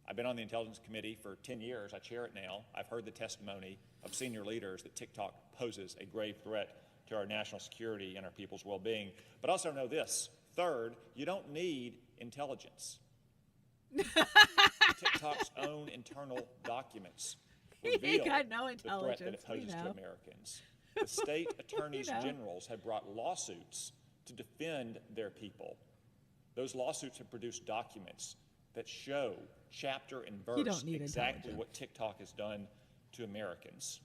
I've been on the Intelligence Committee for 10 years. I chair it now. I've heard the testimony of senior leaders that TikTok poses a grave threat to our national security and our people's well-being. But I also know this. Third, you don't need intelligence. TikTok's own internal documents reveal no the threat that it poses to Americans. The state attorneys generals have brought lawsuits to defend their people. Those lawsuits have produced documents that show chapter and verse exactly what TikTok has done to Americans.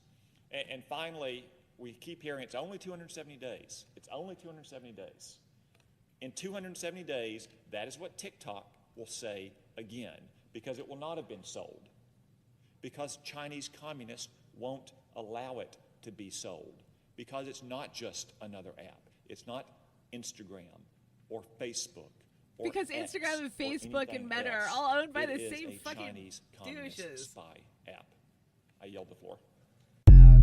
And finally, we keep hearing it's only 270 days. It's only 270 days. In 270 days, that is what TikTok will say again, because it will not have been sold. Because Chinese communists won't allow it to be sold. Because it's not just another app. It's not Instagram or Facebook or because X Instagram and Facebook and Meta are all owned by the same fucking Chinese communist douches. spy app. I yield the floor.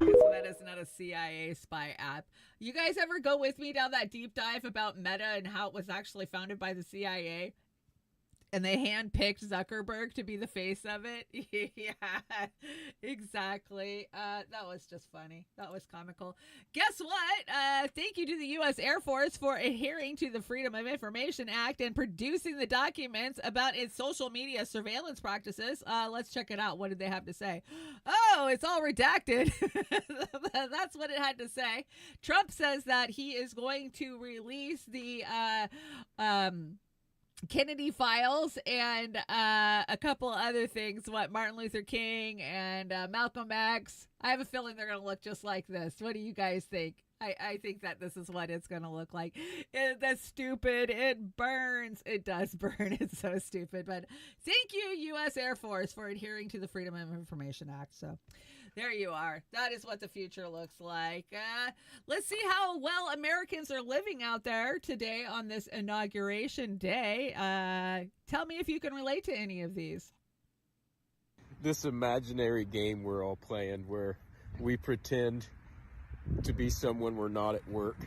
Okay, so that is not a CIA spy app. You guys ever go with me down that deep dive about Meta and how it was actually founded by the CIA? And they handpicked Zuckerberg to be the face of it? Yeah, exactly. That was just funny. That was comical. Guess what? Thank you to the U.S. Air Force for adhering to the Freedom of Information Act and producing the documents about its social media surveillance practices. Let's check it out. What did they have to say? Oh, it's all redacted. That's what it had to say. Trump says that he is going to release the Kennedy files and a couple other things, Martin Luther King and Malcolm X. I have a feeling they're going to look just like this. What do you guys think? I think that this is what it's going to look like. That's stupid. It burns. It does burn. It's so stupid. But thank you, U.S. Air Force, for adhering to the Freedom of Information Act. So there you are. That is what the future looks like. Let's see how well Americans are living out there today on this Inauguration Day. Tell me if you can relate to any of these. This imaginary game we're all playing where we pretend to be someone we're not at work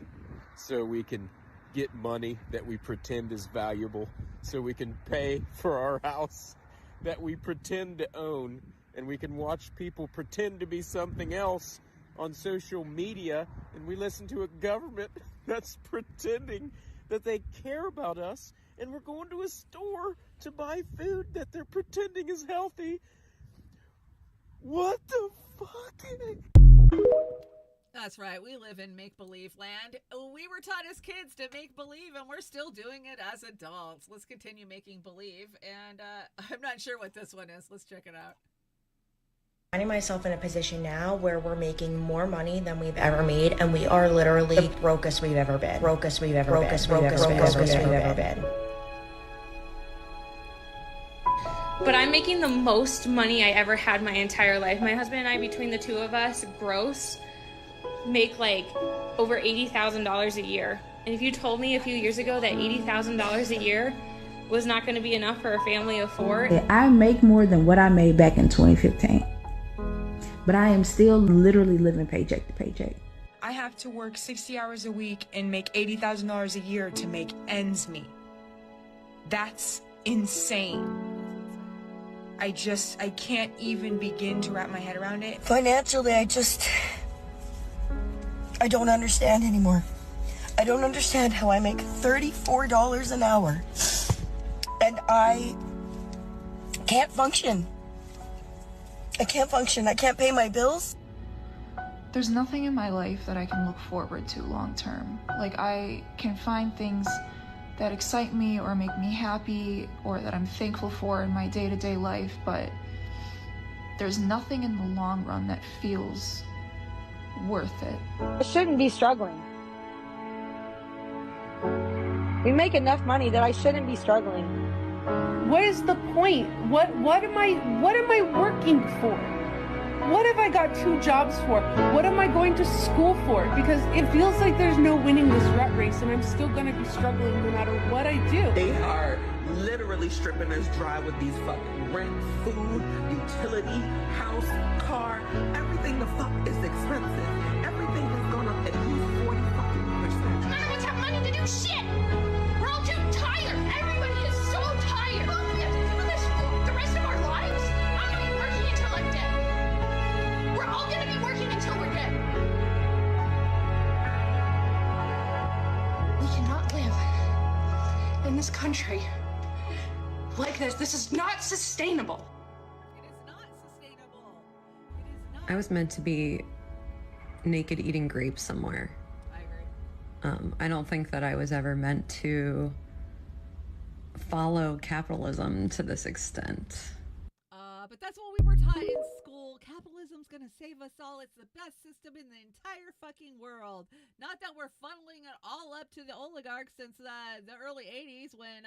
so we can get money that we pretend is valuable, so we can pay for our house that we pretend to own, and we can watch people pretend to be something else on social media, and we listen to a government that's pretending that they care about us, and we're going to a store to buy food that they're pretending is healthy. What the fuck? That's right. We live in make-believe land. We were taught as kids to make believe, and we're still doing it as adults. Let's continue making believe. And I'm not sure what this one is. Let's check it out. Finding myself in a position now where we're making more money than we've ever made, and we are literally the brokest we've ever been. Brokest we've ever been. but I'm making the most money I ever had my entire life. My husband and I, between the two of us, gross, make like over $80,000 a year. And if you told me a few years ago that $80,000 a year was not going to be enough for a family of four. I make more than what I made back in 2015. But I am still literally living paycheck to paycheck. I have to work 60 hours a week and make $80,000 a year to make ends meet. That's insane. I can't even begin to wrap my head around it. Financially, I don't understand anymore. I don't understand how I make $34 an hour and I can't function. I can't function. I can't pay my bills. There's nothing in my life that I can look forward to long term. Like, I can find things that excite me or make me happy or that I'm thankful for in my day-to-day life, but there's nothing in the long run that feels worth it. I shouldn't be struggling. We make enough money that I shouldn't be struggling. What is the point? What am I working for? What have I got 2 jobs for? What am I going to school for? Because it feels like there's no winning this rat race and I'm still gonna be struggling no matter what I do. They are literally stripping us dry with these fucking rent, food, utility, house, car, everything the fuck is expensive. Everything has gone up at least 40 fucking %. None of us have money to do shit. We're all too tired. Everybody is so tired. What do we have to do this for? The rest of our lives? I'm gonna be working until I'm dead. We're all gonna be working until we're dead. We cannot live in this country like this. This is not sustainable. It is not sustainable. I was meant to be naked eating grapes somewhere. I agree. I don't think that I was ever meant to follow capitalism to this extent. But that's what we were taught in school. Capitalism's gonna save us all. It's the best system in the entire fucking world. Not that we're funneling it all up to the oligarchs since the early 80s when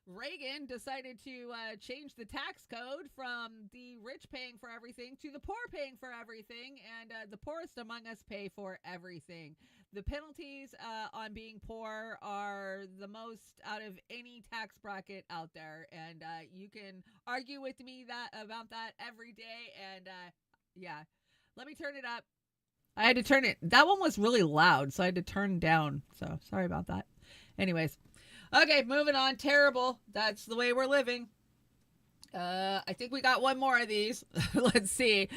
Reagan decided to change the tax code from the rich paying for everything to the poor paying for everything, and the poorest among us pay for everything. The penalties on being poor are the most out of any tax bracket out there, and you can argue with me about that every day, and yeah. Let me turn it up. I had to turn it. That one was really loud, so I had to turn down, so sorry about that. Anyways. Okay, moving on. Terrible. That's the way we're living. I think we got one more of these. Let's see.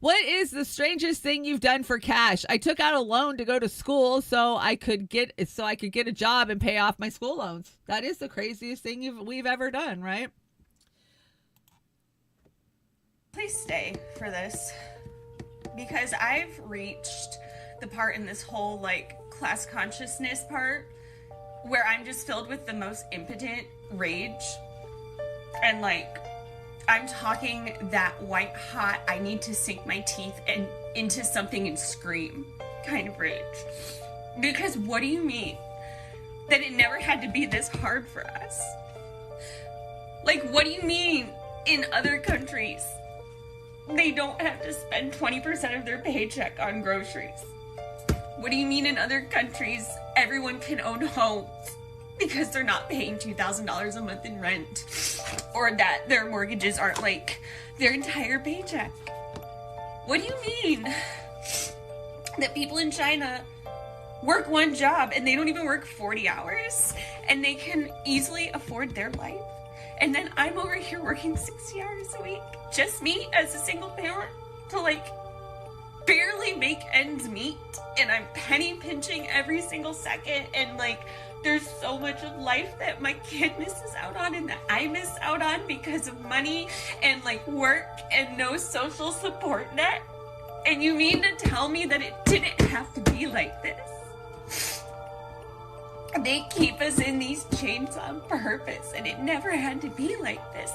What is the strangest thing you've done for cash? I took out a loan to go to school so I could get a job and pay off my school loans. That is the craziest thing we've ever done, right? Please stay for this, because I've reached the part in this whole class consciousness part where I'm just filled with the most impotent rage, and I'm talking that white hot, I need to sink my teeth into something and scream kind of rage. Because what do you mean that it never had to be this hard for us? What do you mean in other countries they don't have to spend 20% of their paycheck on groceries? What do you mean in other countries everyone can own homes because they're not paying $2,000 a month in rent, or that their mortgages aren't their entire paycheck? What do you mean that people in China work one job and they don't even work 40 hours and they can easily afford their life? And then I'm over here working 60 hours a week, just me as a single parent, to barely make ends meet, and I'm penny pinching every single second, and there's so much of life that my kid misses out on and that I miss out on because of money and work and no social support net. And you mean to tell me that it didn't have to be like this? They keep us in these chains on purpose, and it never had to be like this.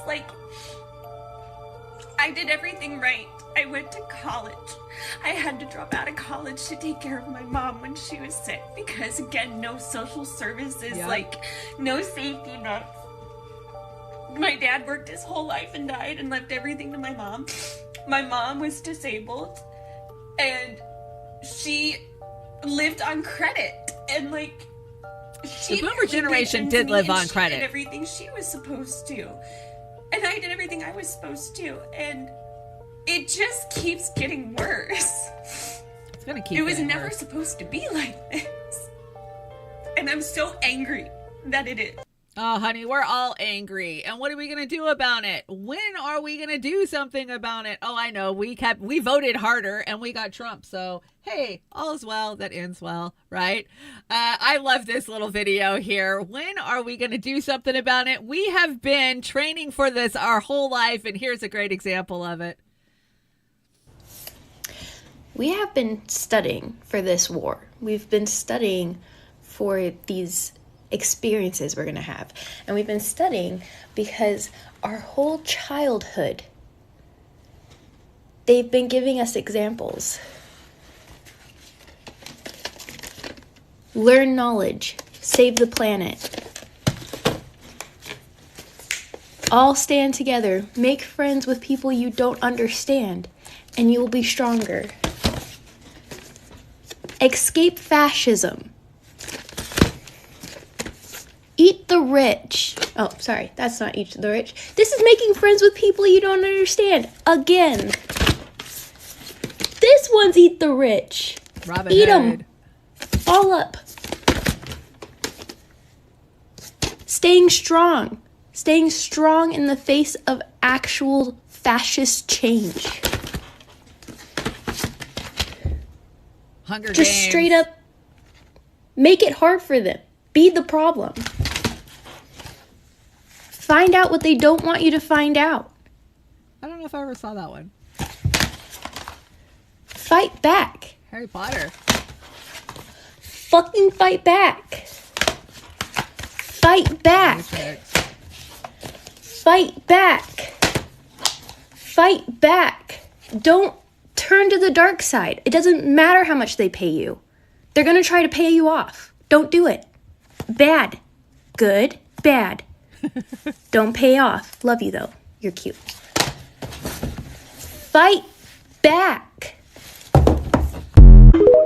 I did everything right. I went to college. I had to drop out of college to take care of my mom when she was sick because, again, no social services, no safety nets. My dad worked his whole life and died and left everything to my mom. My mom was disabled and she lived on credit, and like the boomer generation did live on credit. She did everything she was supposed to, and I did everything I was supposed to, and it just keeps getting worse. It's gonna keep. It was never worse. supposed to be like this, and I'm so angry that it is. Oh, honey, we're all angry. And what are we going to do about it? When are we going to do something about it? Oh, I know. We voted harder and we got Trump. So, hey, all is well that ends well, right? I love this little video here. When are we going to do something about it? We have been training for this our whole life, and here's a great example of it. We have been studying for this war. We've been studying for these experiences we're going to have. And we've been studying because our whole childhood, they've been giving us examples. Learn knowledge, save the planet. All stand together, make friends with people you don't understand, and you will be stronger. Escape fascism. Eat the rich. Oh, sorry, that's not eat the rich. This is making friends with people you don't understand. Again. This one's eat the rich. Robin Eat Hood. them. All up. Staying strong. Staying strong in the face of actual fascist change. Hunger Just Games. straight up make it hard for them. Be the problem. Find out what they don't want you to find out. I don't know if I ever saw that one. Fight back. Harry Potter. Fucking fight back. Fight back. Fight back. Fight back. Don't turn to the dark side. It doesn't matter how much they pay you. They're going to try to pay you off. Don't do it. Bad. Good. Bad. Don't pay off. Love you, though. You're cute. Fight back.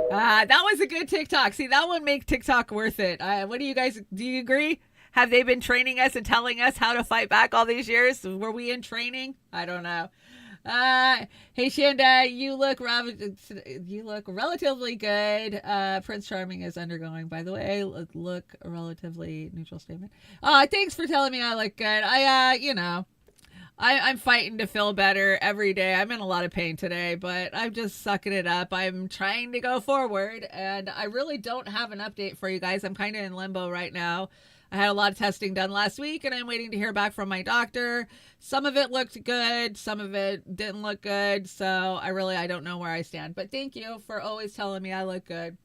That was a good TikTok. See, that one makes TikTok worth it. What do you guys, do you agree? Have they been training us and telling us how to fight back all these years? Were we in training? I don't know. Hey, Chanda, you look relatively good. Prince Charming is undergoing, by the way. Look a relatively neutral statement. Thanks for telling me I look good. I'm fighting to feel better every day. I'm in a lot of pain today, but I'm just sucking it up. I'm trying to go forward, and I really don't have an update for you guys. I'm kind of in limbo right now. I had a lot of testing done last week, and I'm waiting to hear back from my doctor. Some of it looked good. Some of it didn't look good. So I don't know where I stand. But thank you for always telling me I look good.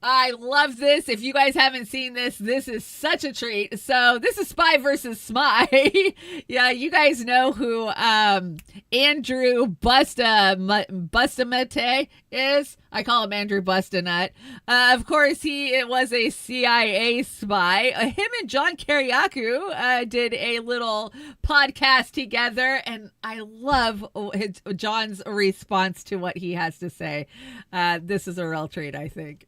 I love this. If you guys haven't seen this, this is such a treat. So this is Spy versus Smy. Yeah, you guys know who Andrew Bustamante is. I call him Andrew Bustanut. Of course, it was a CIA spy. Him and John Kiriakou did a little podcast together, and I love John's response to what he has to say. This is a real treat, I think.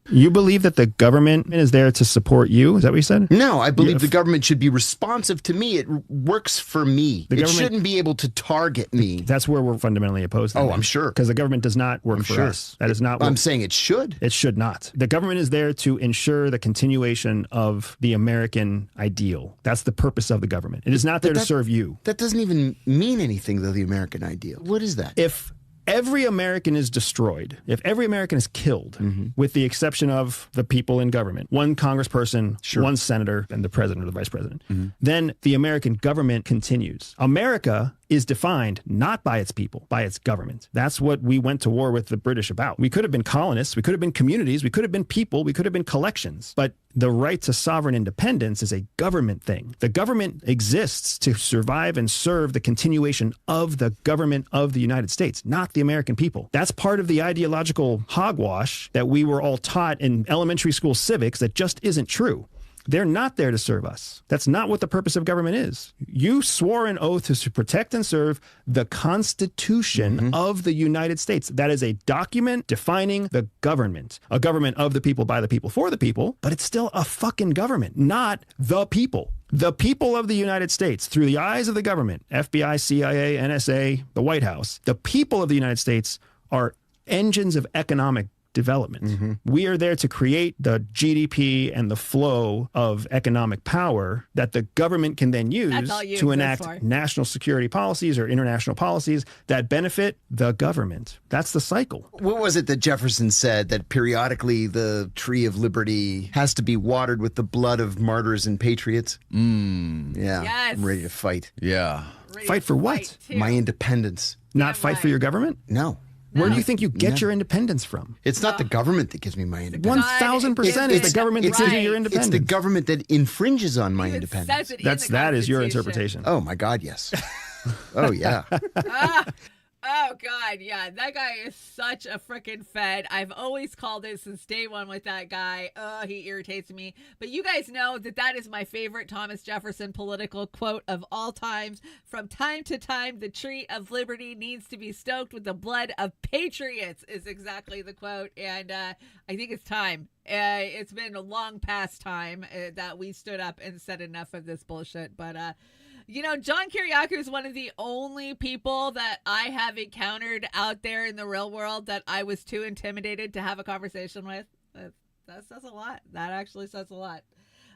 You believe that the government is there to support you? Is that what you said? No, I believe the government should be responsive to me. It works for me. The it shouldn't be able to target me. That's where we're fundamentally opposed to. Oh, I'm sure. Because the government does not work for us. That is not what I'm saying. It should. It should not. The government is there to ensure the continuation of the American ideal. That's the purpose of the government. It is not there to serve you. That doesn't even mean anything, though, the American ideal. What is that? If every American is destroyed, if every American is killed, with the exception of the people in government, one congressperson, one senator, and the president or the vice president, then the American government continues. America is defined not by its people, by its government. That's what we went to war with the British about. We could have been colonists, we could have been communities, we could have been people, we could have been collections. But the right to sovereign independence is a government thing. The government exists to survive and serve the continuation of the government of the United States, not the American people. That's part of the ideological hogwash that we were all taught in elementary school civics that just isn't true. They're not there to serve us. That's not what the purpose of government is. You swore an oath to protect and serve the Constitution of the United States. That is a document defining the government. A government of the people, by the people, for the people, but it's still a fucking government, not the people. The people of the United States, through the eyes of the government, FBI, CIA, NSA, the White House, the people of the United States are engines of economic development. We are there to create the GDP and the flow of economic power that the government can then use to enact national security policies or international policies that benefit the government. That's the cycle. What was it that Jefferson said, that periodically the tree of liberty has to be watered with the blood of martyrs and patriots? Yeah, Yes. I'm ready to fight. Yeah. Fight for what? My independence. Not fight for your government? No. Where do you think you get your independence from? It's not the government that gives me my independence. 1000% is the government that gives you your independence. It's the government that infringes on my independence. That is your interpretation. Oh my God, yes. Oh yeah. Oh God, yeah, that guy is such a freaking fed. I've always called it since day one with that guy. He irritates me. But you guys know that is my favorite Thomas Jefferson political quote of all times. From time to time, the tree of liberty needs to be stoked with the blood of patriots is exactly the quote. And I think it's time. It's been a long past time that we stood up and said enough of this bullshit. But you know, John Kiriakou is one of the only people that I have encountered out there in the real world that I was too intimidated to have a conversation with. That says a lot. That actually says a lot.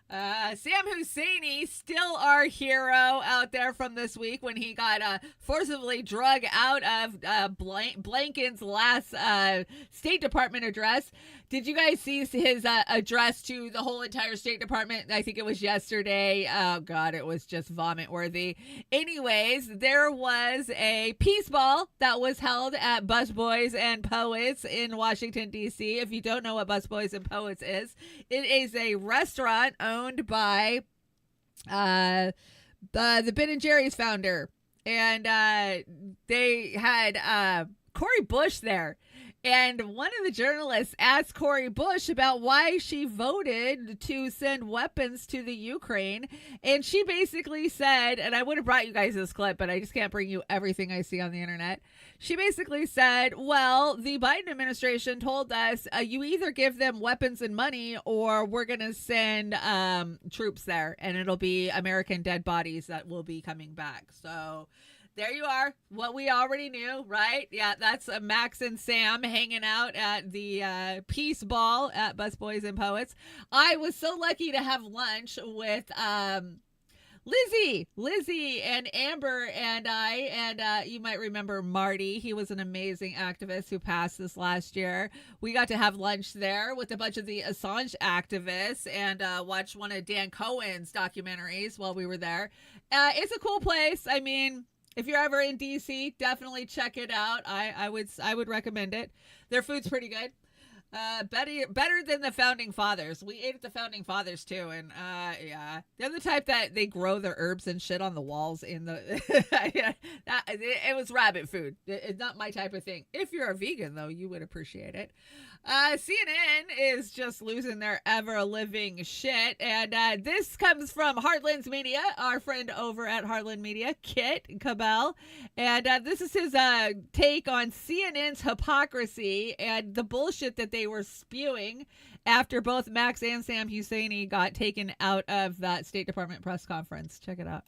Sam Husseini, still our hero out there from this week when he got forcibly drug out of Blinken's last State Department address. Did you guys see his address to the whole entire State Department? I think it was yesterday. Oh, God, it was just vomit-worthy. Anyways, there was a peace ball that was held at Busboys and Poets in Washington, D.C. If you don't know what Busboys and Poets is, it is a restaurant owned by the Ben & Jerry's founder. And they had Cori Bush there. And one of the journalists asked Cori Bush about why she voted to send weapons to the Ukraine. And she basically said, and I would have brought you guys this clip, but I just can't bring you everything I see on the internet. She basically said, well, the Biden administration told us you either give them weapons and money or we're going to send troops there. And it'll be American dead bodies that will be coming back. So there you are. What we already knew, right? Yeah, that's Max and Sam hanging out at the Peace Ball at Busboys and Poets. I was so lucky to have lunch with Lizzie and Amber and I, and you might remember Marty. He was an amazing activist who passed this last year. We got to have lunch there with a bunch of the Assange activists and watch one of Dan Cohen's documentaries while we were there. It's a cool place. I mean, if you're ever in DC, definitely check it out. I would recommend it. Their food's pretty good. Better than the Founding Fathers. We ate at the Founding Fathers too, and yeah, they're the type that they grow their herbs and shit on the walls in the. It was rabbit food. It's not my type of thing. If you're a vegan, though, you would appreciate it. CNN is just losing their ever-living shit, and this comes from Heartland's Media, our friend over at Heartland Media, Kit Cabell, and this is his take on CNN's hypocrisy and the bullshit that they were spewing after both Max and Sam Husseini got taken out of that State Department press conference. Check it out.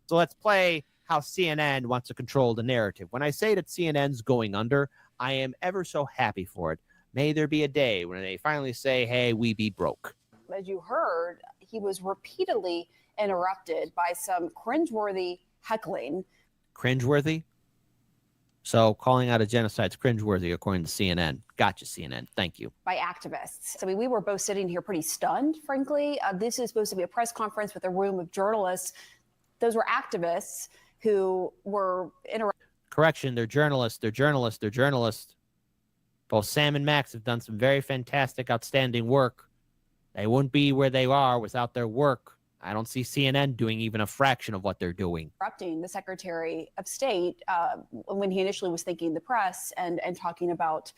So let's play how CNN wants to control the narrative. When I say that CNN's going under, I am ever so happy for it. May there be a day when they finally say, hey, we be broke. As you heard, he was repeatedly interrupted by some cringeworthy heckling. Cringeworthy? So calling out a genocide's cringeworthy, according to CNN. Gotcha, CNN. Thank you. By activists. I mean, we were both sitting here pretty stunned, frankly. This is supposed to be a press conference with a room of journalists. Those were activists who were interrupted. Correction, they're journalists. They're journalists. They're journalists. Both Sam and Max have done some very fantastic, outstanding work. They wouldn't be where they are without their work. I don't see CNN doing even a fraction of what they're doing. Interrupting the Secretary of State when he initially was thanking the press and talking about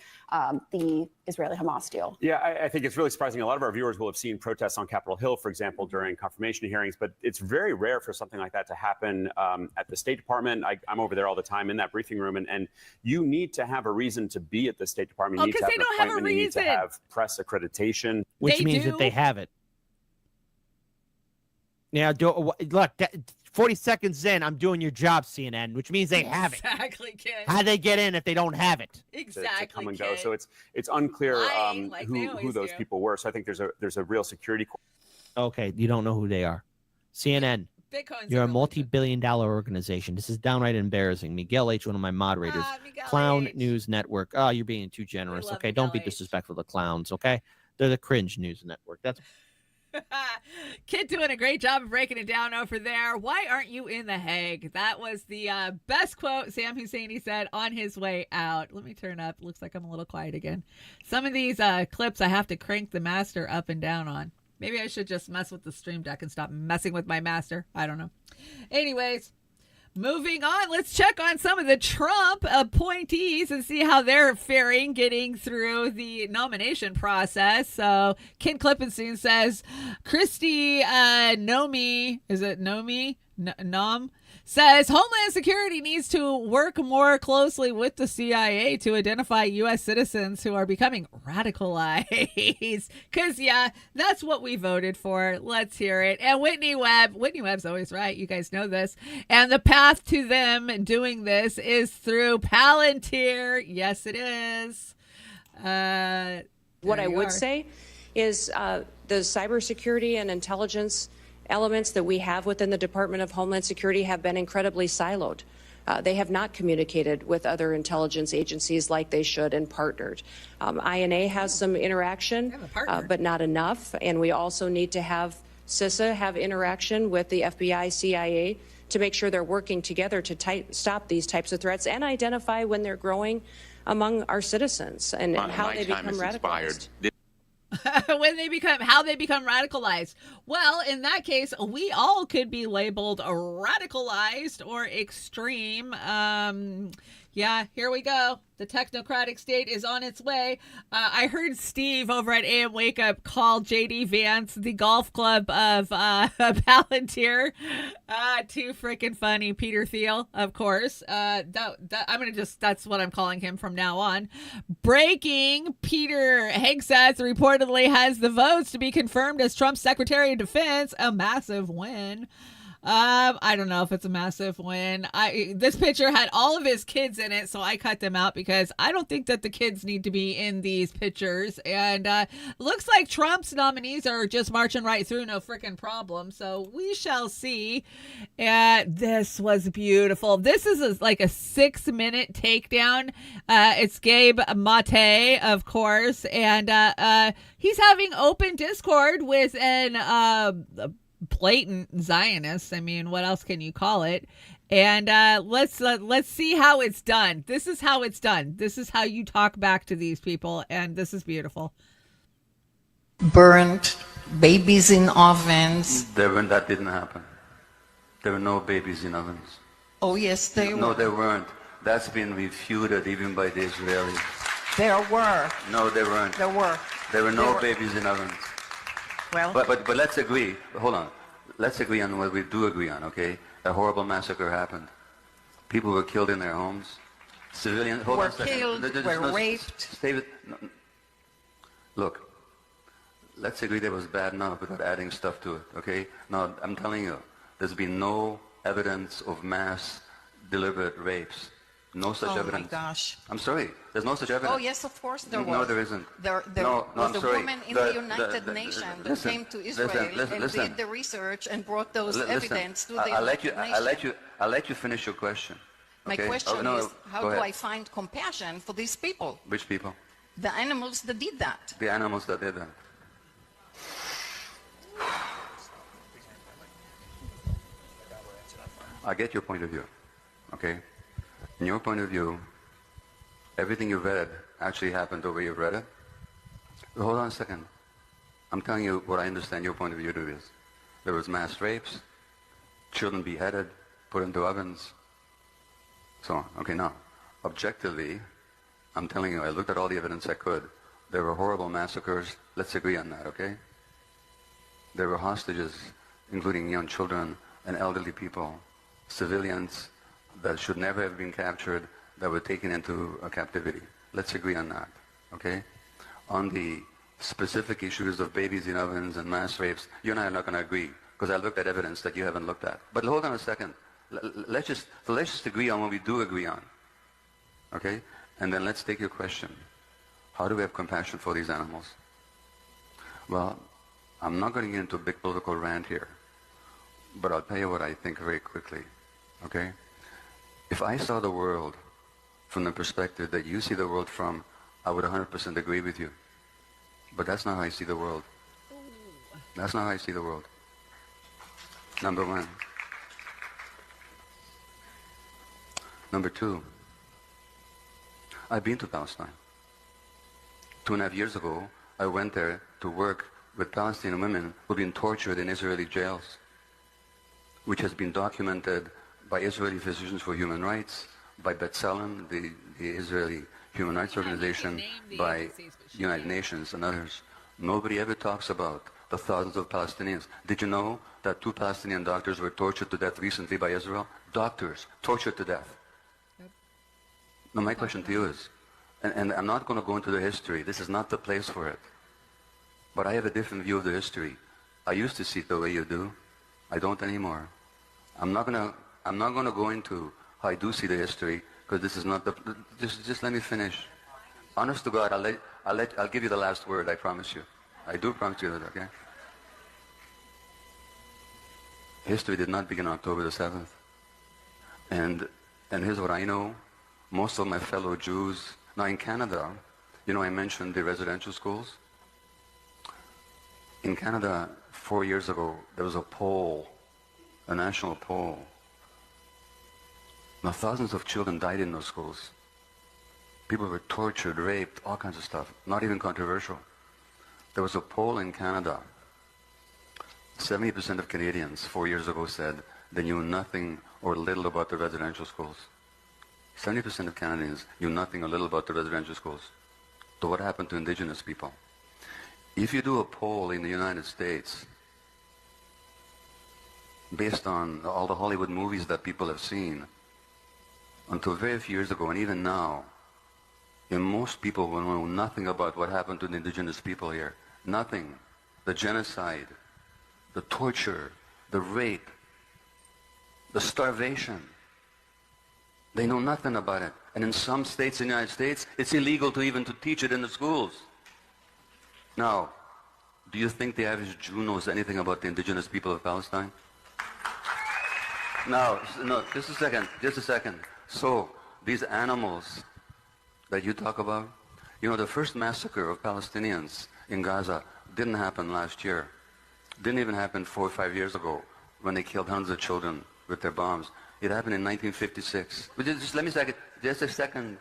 the Israeli-Hamas deal. Yeah, I think it's really surprising. A lot of our viewers will have seen protests on Capitol Hill, for example, during confirmation hearings, but it's very rare for something like that to happen at the State Department. I'm over there all the time in that briefing room, and you need to have a reason to be at the State Department. You need to have an appointment. You need to have press accreditation. Which means that they have it. Now, look, 40 seconds in, I'm doing your job, CNN, which means they have it. Exactly, kid. How do they get in if they don't have it? Exactly, to come and kid. go. So it's unclear Like who those people were. So I think there's a real security. Okay, you don't know who they are. CNN. Bitcoin's You're a multi-billion-dollar organization. This is downright embarrassing. Miguel H., one of my moderators. Clown News Network. Oh, you're being too generous. Okay, don't be disrespectful to clowns, okay? They're the cringe news network. That's Kid doing a great job of breaking it down over there. Why aren't you in The Hague? That was the best quote Sam Husseini said on his way out. Let me turn up. Looks like I'm a little quiet again. Some of these clips I have to crank the master up and down on. Maybe I should just mess with the Stream Deck and stop messing with my master. I don't know. Anyways, moving on, let's check on some of the Trump appointees and see how they're faring getting through the nomination process. So Ken Klippenstein says, Christy Nomi, is it Nomi? Nom? Says Homeland Security needs to work more closely with the CIA to identify U.S. citizens who are becoming radicalized. Because, yeah, that's what we voted for. Let's hear it. And Whitney Webb's always right. You guys know this. And the path to them doing this is through Palantir. Yes, it is. What I would say is the cybersecurity and intelligence elements that we have within the Department of Homeland Security have been incredibly siloed. They have not communicated with other intelligence agencies like they should and partnered. INA has some interaction, but not enough. And we also need to have CISA have interaction with the FBI, CIA to make sure they're working together to stop these types of threats and identify when they're growing among our citizens and how they become radicalized. How they become radicalized. Well, in that case, we all could be labeled radicalized or extreme. Yeah, here we go. The technocratic state is on its way. I heard Steve over at AM Wake Up call JD Vance the golf club of Palantir. Too freaking funny. Peter Thiel, of course. That's what I'm calling him from now on. Breaking: Peter Hegseth reportedly has the votes to be confirmed as Trump's Secretary of Defense. A massive win. I don't know if it's a massive win. This picture had all of his kids in it, so I cut them out because I don't think that the kids need to be in these pictures. And looks like Trump's nominees are just marching right through, no freaking problem. So we shall see. This was beautiful. This is like a 6-minute takedown. It's Gabe Mate, of course, and he's having open Discord with an blatant Zionist. I mean, what else can you call it? And let's see how it's done. This is how it's done. This is how you talk back to these people, and this is beautiful. Burnt babies in ovens. That didn't happen. There were no babies in ovens. Oh yes, they were. No, there weren't. That's been refuted even by the Israelis. There were. No, there weren't. There were. There were no babies in ovens. Well, but let's agree. Hold on. Let's agree on what we do agree on, okay? A horrible massacre happened. People were killed in their homes. Civilians were killed, were raped. David, look, let's agree that was bad enough without adding stuff to it, okay? Now, I'm telling you, there's been no evidence of mass deliberate rapes. No such evidence. Oh my gosh. I'm sorry. There's no such evidence. Oh yes, of course there was. No, there isn't. There was a woman in the United Nations that came to Israel and did the research and brought those evidence to the United Nations. I'll let you finish your question. Okay? My question is, how do I find compassion for these people? Which people? The animals that did that. The animals that did that. I get your point of view, okay? In your point of view, everything you've read actually happened the way you've read it. But hold on a second. I'm telling you what I understand your point of view to is. There was mass rapes, children beheaded, put into ovens, so on. Okay, now, objectively, I'm telling you, I looked at all the evidence I could. There were horrible massacres. Let's agree on that, okay? There were hostages, including young children and elderly people, civilians that should never have been captured, that were taken into captivity. Let's agree on that, okay? On the specific issues of babies in ovens and mass rapes, you and I are not going to agree, because I looked at evidence that you haven't looked at. But hold on a second. Let's just agree on what we do agree on, okay? And then let's take your question. How do we have compassion for these animals? Well, I'm not going to get into a big political rant here, but I'll tell you what I think very quickly, okay? If I saw the world from the perspective that you see the world from, I would 100% agree with you. But that's not how I see the world. That's not how I see the world. Number one. Number two, I've been to Palestine. 2.5 years ago, I went there to work with Palestinian women who've been tortured in Israeli jails, which has been documented by Israeli Physicians for Human Rights, by B'Tselem, the Israeli human rights organization, by United Nations and others. Nobody ever talks about the thousands of Palestinians. Did you know that 2 Palestinian doctors were tortured to death recently by Israel? Doctors tortured to death. Yep. Now my question to you is, and I'm not going to go into the history, this is not the place for it, but I have a different view of the history. I used to see it the way you do. I don't anymore. I'm not going to go into how I do see the history, because this is not the, just let me finish. Honest to God, I'll give you the last word, I promise you. I do promise you that, okay? History did not begin on October the 7th. And here's what I know. Most of my fellow Jews, now in Canada, you know, I mentioned the residential schools. In Canada, 4 years ago, there was a poll, a national poll. Now, thousands of children died in those schools. People were tortured, raped, all kinds of stuff, not even controversial. There was a poll in Canada. 70% of Canadians 4 years ago said they knew nothing or little about the residential schools. 70% of Canadians knew nothing or little about the residential schools. So what happened to indigenous people? If you do a poll in the United States, based on all the Hollywood movies that people have seen, until very few years ago, and even now, most people will know nothing about what happened to the indigenous people here. Nothing. The genocide, the torture, the rape, the starvation. They know nothing about it. And in some states in the United States, it's illegal to even to teach it in the schools. Now, do you think the average Jew knows anything about the indigenous people of Palestine? No, just a second. So, these animals that you talk about, you know, the first massacre of Palestinians in Gaza didn't happen last year. Didn't even happen 4 or 5 years ago when they killed hundreds of children with their bombs. It happened in 1956. But just let me just a second.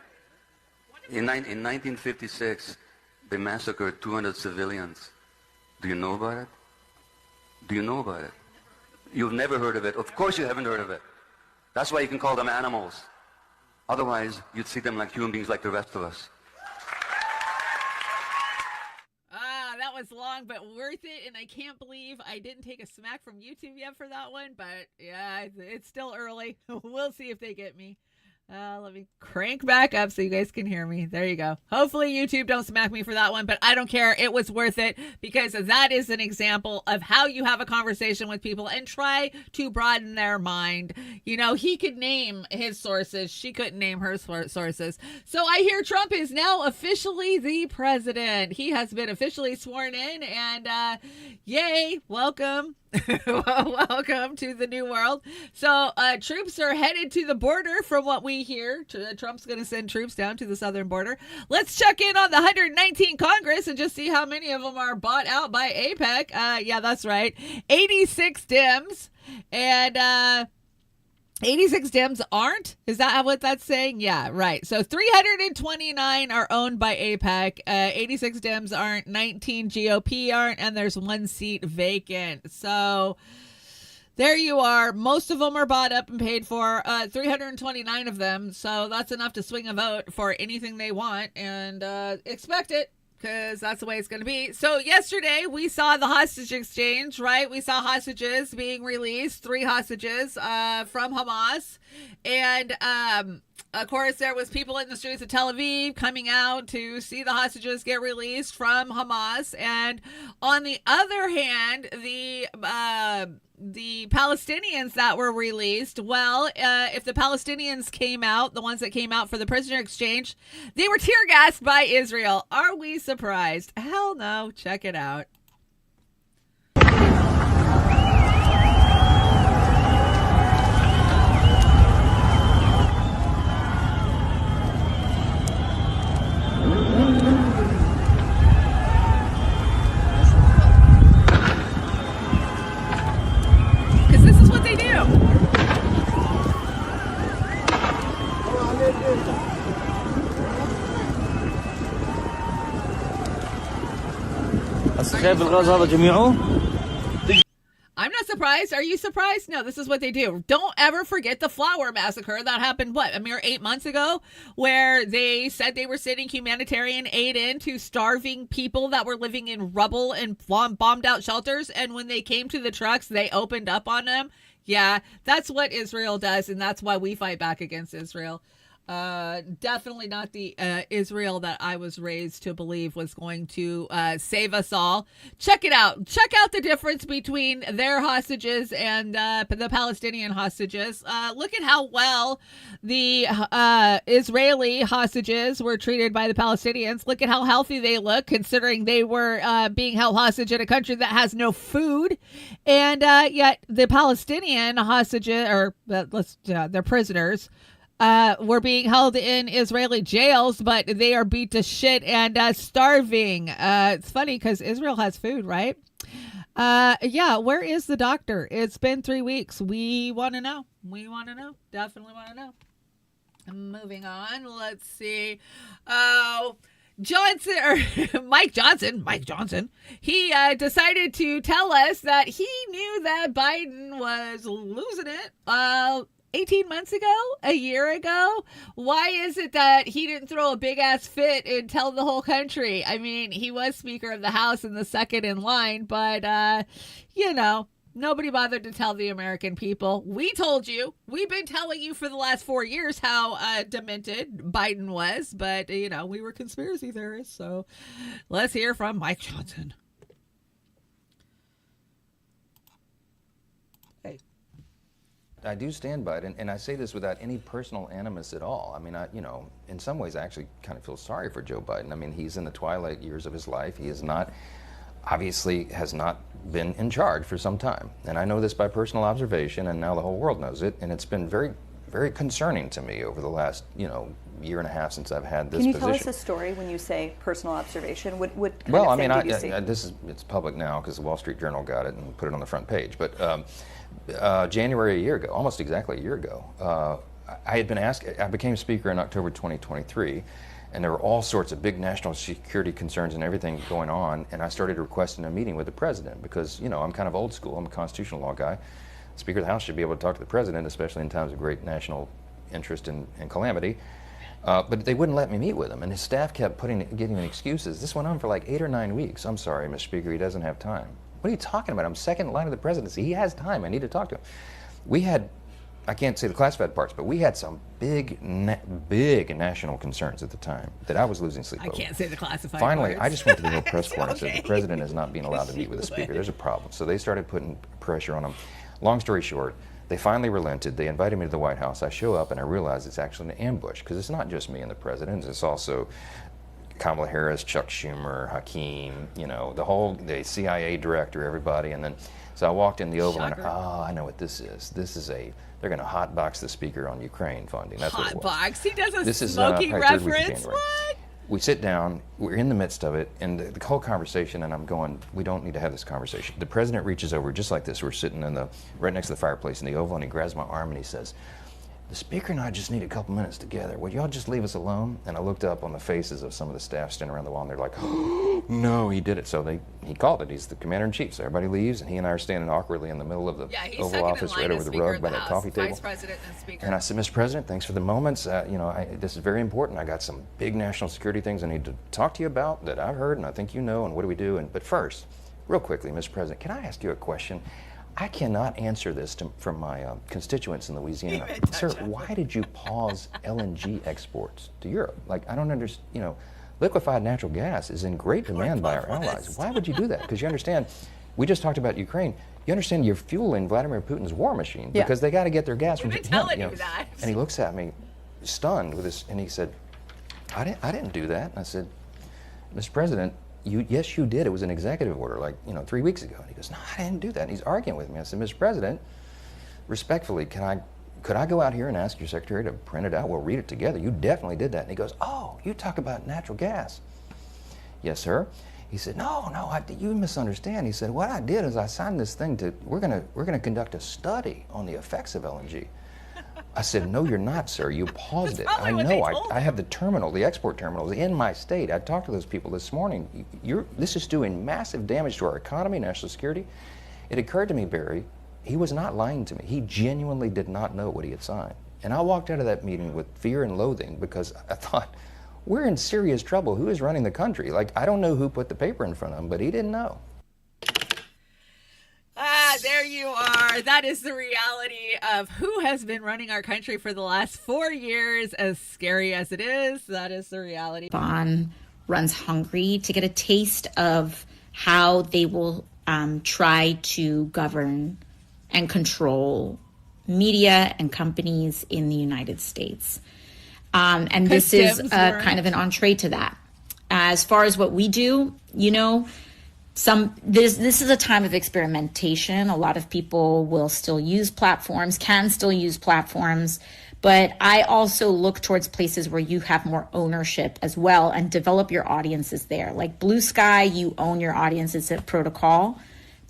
In 1956, they massacred 200 civilians. Do you know about it? Do you know about it? You've never heard of it. Of course you haven't heard of it. That's why you can call them animals. Otherwise, you'd see them like human beings like the rest of us. That was long, but worth it, and I can't believe I didn't take a smack from YouTube yet for that one, but yeah, it's still early. We'll see if they get me. Let me crank back up so you guys can hear me. There you go. Hopefully YouTube don't smack me for that one, but I don't care. It was worth it because that is an example of how you have a conversation with people and try to broaden their mind. You know, he could name his sources. She couldn't name her sources. So I hear Trump is now officially the president. He has been officially sworn in, and yay, welcome. Welcome to the new world. So troops are headed to the border from what we hear. Trump's going to send troops down to the southern border. Let's check in on the 119 Congress and just see how many of them are bought out by AIPAC. Yeah, that's right. 86 Dems. And 86 Dems aren't? Is that what that's saying? Yeah, right. So 329 are owned by AIPAC. 86 Dems aren't. 19 GOP aren't. And there's 1 seat vacant. So there you are. Most of them are bought up and paid for. 329 of them. So that's enough to swing a vote for anything they want. And expect it, because that's the way it's going to be. So yesterday we saw the hostage exchange, right? We saw hostages being released, 3 hostages from Hamas. And of course, there was people in the streets of Tel Aviv coming out to see the hostages get released from Hamas. And on the other hand, the Palestinians that were released, well, if the Palestinians came out, the ones that came out for the prisoner exchange, they were tear gassed by Israel. Are we surprised? Hell no. Check it out. This is what they do. I'm not surprised. Are you surprised? No, this is what they do. Don't ever forget the flower massacre that happened, a mere 8 months ago, where they said they were sending humanitarian aid in to starving people that were living in rubble and bombed out shelters. And when they came to the trucks, they opened up on them. Yeah, that's what Israel does, and that's why we fight back against Israel. Definitely not the Israel that I was raised to believe was going to save us all. Check it out. Check out the difference between their hostages and the Palestinian hostages. Look at how well the Israeli hostages were treated by the Palestinians. Look at how healthy they look, considering they were being held hostage in a country that has no food. And yet the Palestinian hostages, or they're prisoners, were being held in Israeli jails, but they are beat to shit and starving. It's funny because Israel has food, right? Yeah, where is the doctor? It's been 3 weeks. We want to know. We want to know. Definitely want to know. Moving on. Let's see. Mike Johnson, he decided to tell us that he knew that Biden was losing it 18 months ago, a year ago. Why is it that he didn't throw a big ass fit and tell the whole country? I mean, he was Speaker of the House and the second in line, but, nobody bothered to tell the American people. We told you. We've been telling you for the last 4 years how demented Biden was, but, we were conspiracy theorists. So let's hear from Mike Johnson. I do stand by it, and I say this without any personal animus at all. I mean, in some ways, I actually kind of feel sorry for Joe Biden. I mean, he's in the twilight years of his life. He is not, obviously, has not been in charge for some time. And I know this by personal observation, and now the whole world knows it. And it's been very, very concerning to me over the last, year and a half since I've had this position. Can you tell us a story when you say personal observation? What kind well, of I mean, thing did you see? it's public now because the Wall Street Journal got it and put it on the front page. But January a year ago, almost exactly a year ago, I had been asked, I became Speaker in October 2023, and there were all sorts of big national security concerns and everything going on, and I started requesting a meeting with the President because, I'm kind of old school. I'm a constitutional law guy. The Speaker of the House should be able to talk to the President, especially in times of great national interest and calamity. But they wouldn't let me meet with him, and his staff kept giving me excuses. This went on for like 8 or 9 weeks. I'm sorry, Mr. Speaker, he doesn't have time. What are you talking about? I'm second in line of the presidency. He has time. I need to talk to him. We had, I can't say the classified parts, but we had some big national concerns at the time that I was losing sleep over. I can't say the classified Finally, parts. I just went to the Hill press corps and Okay. said the president is not being allowed to meet with the Speaker. There's a problem. So they started putting pressure on him. Long story short, they finally relented. They invited me to the White House. I show up and I realize it's actually an ambush because it's not just me and the president. It's also Kamala Harris, Chuck Schumer, Hakeem, the CIA director, everybody. And then, so I walked in the Oval and, I know what this is. They're going to hotbox the Speaker on Ukraine funding. That's what it was. Hotbox? He does a This is, smoking probably third week of reference? January. What? We sit down, we're in the midst of it, and the whole conversation, and I'm going, we don't need to have this conversation. The president reaches over just like this. We're sitting right next to the fireplace in the Oval, and he grabs my arm and he says, the speaker and I just need a couple minutes together. Would y'all just leave us alone? And I looked up on the faces of some of the staff standing around the wall, and they're like, oh, no, he did it. So he called it. He's the commander-in-chief. So everybody leaves, and he and I are standing awkwardly in the middle of the Oval Office right over the rug by that coffee table. Vice President and Speaker. And I said, Mr. President, thanks for the moments. This is very important. I got some big national security things I need to talk to you about that I've heard, and I think you know, and what do we do? But first, real quickly, Mr. President, can I ask you a question? I cannot answer this from my constituents in Louisiana. Sir, why did you pause LNG exports to Europe? Like, I don't understand, liquefied natural gas is in great demand by our allies. Why would you do that? Because you understand, we just talked about Ukraine. You understand you're fueling Vladimir Putin's war machine because they got to get their gas from him. That. And he looks at me stunned with this, and he said, I didn't do that. And I said, Mr. President, yes, you did. It was an executive order, 3 weeks ago. And he goes, no, I didn't do that. And he's arguing with me. I said, Mr. President, respectfully, could I go out here and ask your secretary to print it out? We'll read it together. You definitely did that. And he goes, oh, you talk about natural gas. Yes, sir. He said, no, you misunderstand. He said, what I did is I signed this thing we're gonna conduct a study on the effects of LNG. I said, no, you're not, sir. You paused it. I know. I have the export terminals in my state. I talked to those people this morning. This is doing massive damage to our economy, national security. It occurred to me, Barry, he was not lying to me. He genuinely did not know what he had signed. And I walked out of that meeting with fear and loathing because I thought, we're in serious trouble. Who is running the country? I don't know who put the paper in front of him, but he didn't know. There you are. That is the reality of who has been running our country for the last 4 years. As scary as it is, that is the reality. Bonn runs hungry to get a taste of how they will try to govern and control media and companies in the United States. And this is kind of an entree to that. As far as what we do, this is a time of experimentation. A lot of people will still use platforms, can still use platforms, but I also look towards places where you have more ownership as well and develop your audiences there. Like Blue Sky, you own your audience. It's a protocol,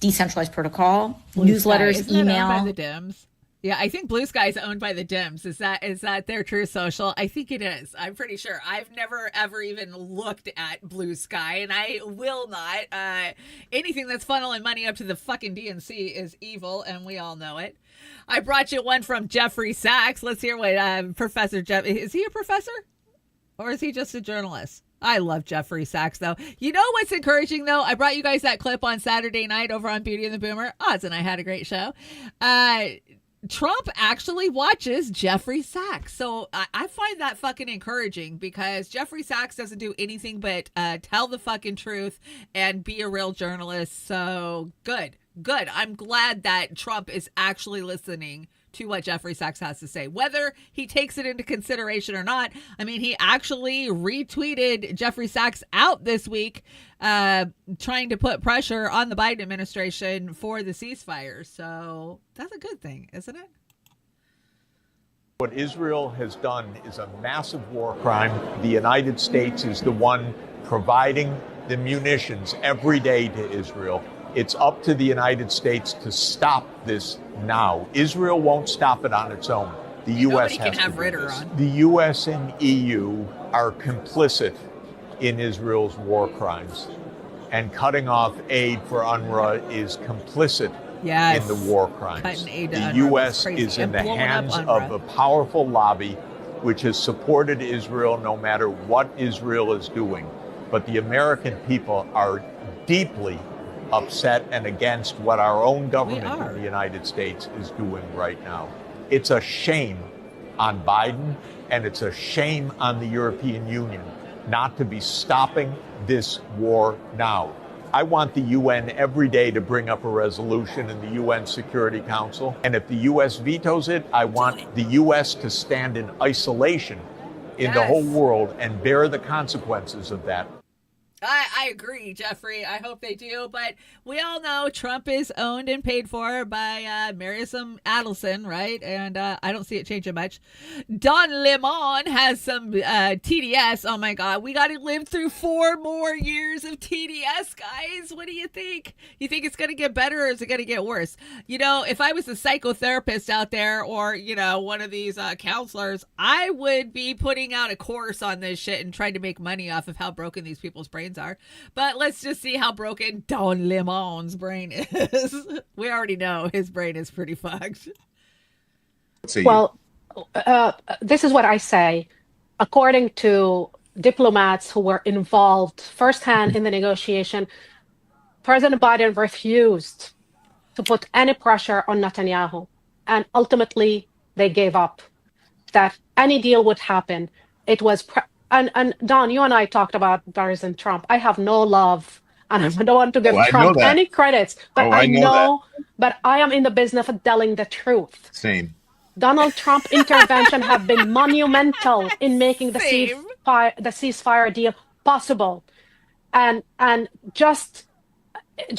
decentralized protocol, newsletters, email. By the Dems? Yeah, I think Blue Sky is owned by the Dems. Is that their True Social? I think it is. I'm pretty sure. I've never ever even looked at Blue Sky, and I will not. Anything that's funneling money up to the fucking DNC is evil, and we all know it. I brought you one from Jeffrey Sachs. Let's hear what Professor Jeff. Is he a professor, or is he just a journalist? I love Jeffrey Sachs, though. You know what's encouraging, though? I brought you guys that clip on Saturday night over on Beauty and the Boomer. Oz and I had a great show. Trump actually watches Jeffrey Sachs. So I find that fucking encouraging because Jeffrey Sachs doesn't do anything but tell the fucking truth and be a real journalist. So good. I'm glad that Trump is actually listening to what Jeffrey Sachs has to say, whether he takes it into consideration or not. I mean, he actually retweeted Jeffrey Sachs out this week, trying to put pressure on the Biden administration for the ceasefire. So that's a good thing, isn't it? What Israel has done is a massive war crime. The United States is the one providing the munitions every day to Israel. It's up to the United States to stop this now. Israel won't stop it on its own. The U.S. has to do this. The U.S. and EU are complicit in Israel's war crimes. And cutting off aid for UNRWA is complicit in the war crimes. The U.S. is in the hands of a powerful lobby which has supported Israel no matter what Israel is doing. But the American people are deeply upset and against what our own government in the United States is doing right now. It's a shame on Biden, and it's a shame on the European Union not to be stopping this war now. I want the UN every day to bring up a resolution in the UN Security Council, and if the U.S. vetoes it, I want the U.S. to stand in isolation in the whole world and bear the consequences of that. I agree, Jeffrey. I hope they do. But we all know Trump is owned and paid for by Marius Adelson, right? And I don't see it changing much. Don Lemon has some TDS. Oh, my God. We got to live through 4 more years of TDS, guys. What do you think? You think it's going to get better or is it going to get worse? You know, if I was a psychotherapist out there or, you know, one of these counselors, I would be putting out a course on this shit and trying to make money off of how broken these people's brains are. But let's just see how broken Don Lemon's brain is. We already know his brain is pretty fucked. Well, this is what I say. According to diplomats who were involved firsthand in the negotiation, President Biden refused to put any pressure on Netanyahu. And ultimately, they gave up that any deal would happen. It was, and Don, you and I talked about President Trump. I have no love, and I don't want to give Trump any credits, but I know but I am in the business of telling the truth. Same. Donald Trump intervention have been monumental in making the ceasefire deal possible. And just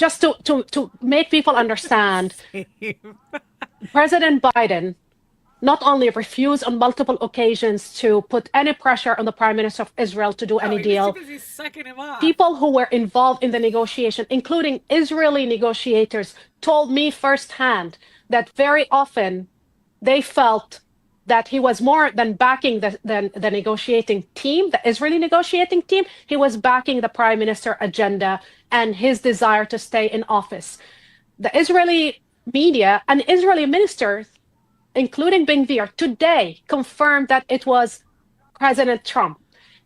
to make people understand, President Biden not only refused on multiple occasions to put any pressure on the Prime Minister of Israel to do any deal. People who were involved in the negotiation, including Israeli negotiators, told me firsthand that very often they felt that he was more than backing the negotiating team, the Israeli negotiating team. He was backing the Prime Minister agenda and his desire to stay in office. The Israeli media and Israeli ministers, including Ben-Gvir, today confirmed that it was President Trump.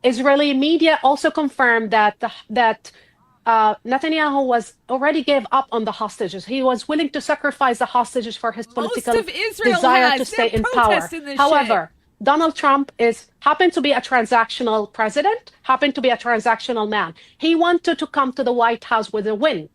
Israeli media also confirmed that Netanyahu was already gave up on the hostages. He was willing to sacrifice the hostages for his political desire to stay in power. However, Donald Trump happened to be a transactional president, happened to be a transactional man. He wanted to come to the White House with a win.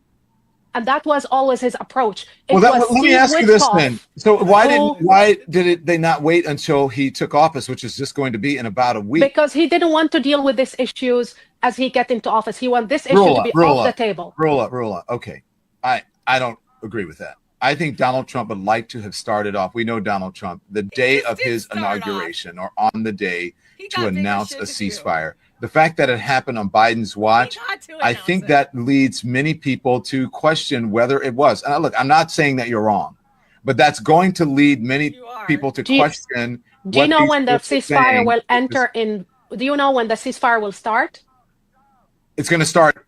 And that was always his approach. Let me ask you this then. So why did they not wait until he took office, which is just going to be in about a week? Because he didn't want to deal with these issues as he get into office. He wanted this issue to be off the table. Roll up. Okay. I don't agree with that. I think Donald Trump would like to have started off. We know Donald Trump, the day of his inauguration or on the day to announce a ceasefire. The fact that it happened on Biden's watch, I think that leads many people to question whether it was. And look, I'm not saying that you're wrong, but that's going to lead many people to question. Do you know when the ceasefire will enter in? Do you know when the ceasefire will start? It's going to start.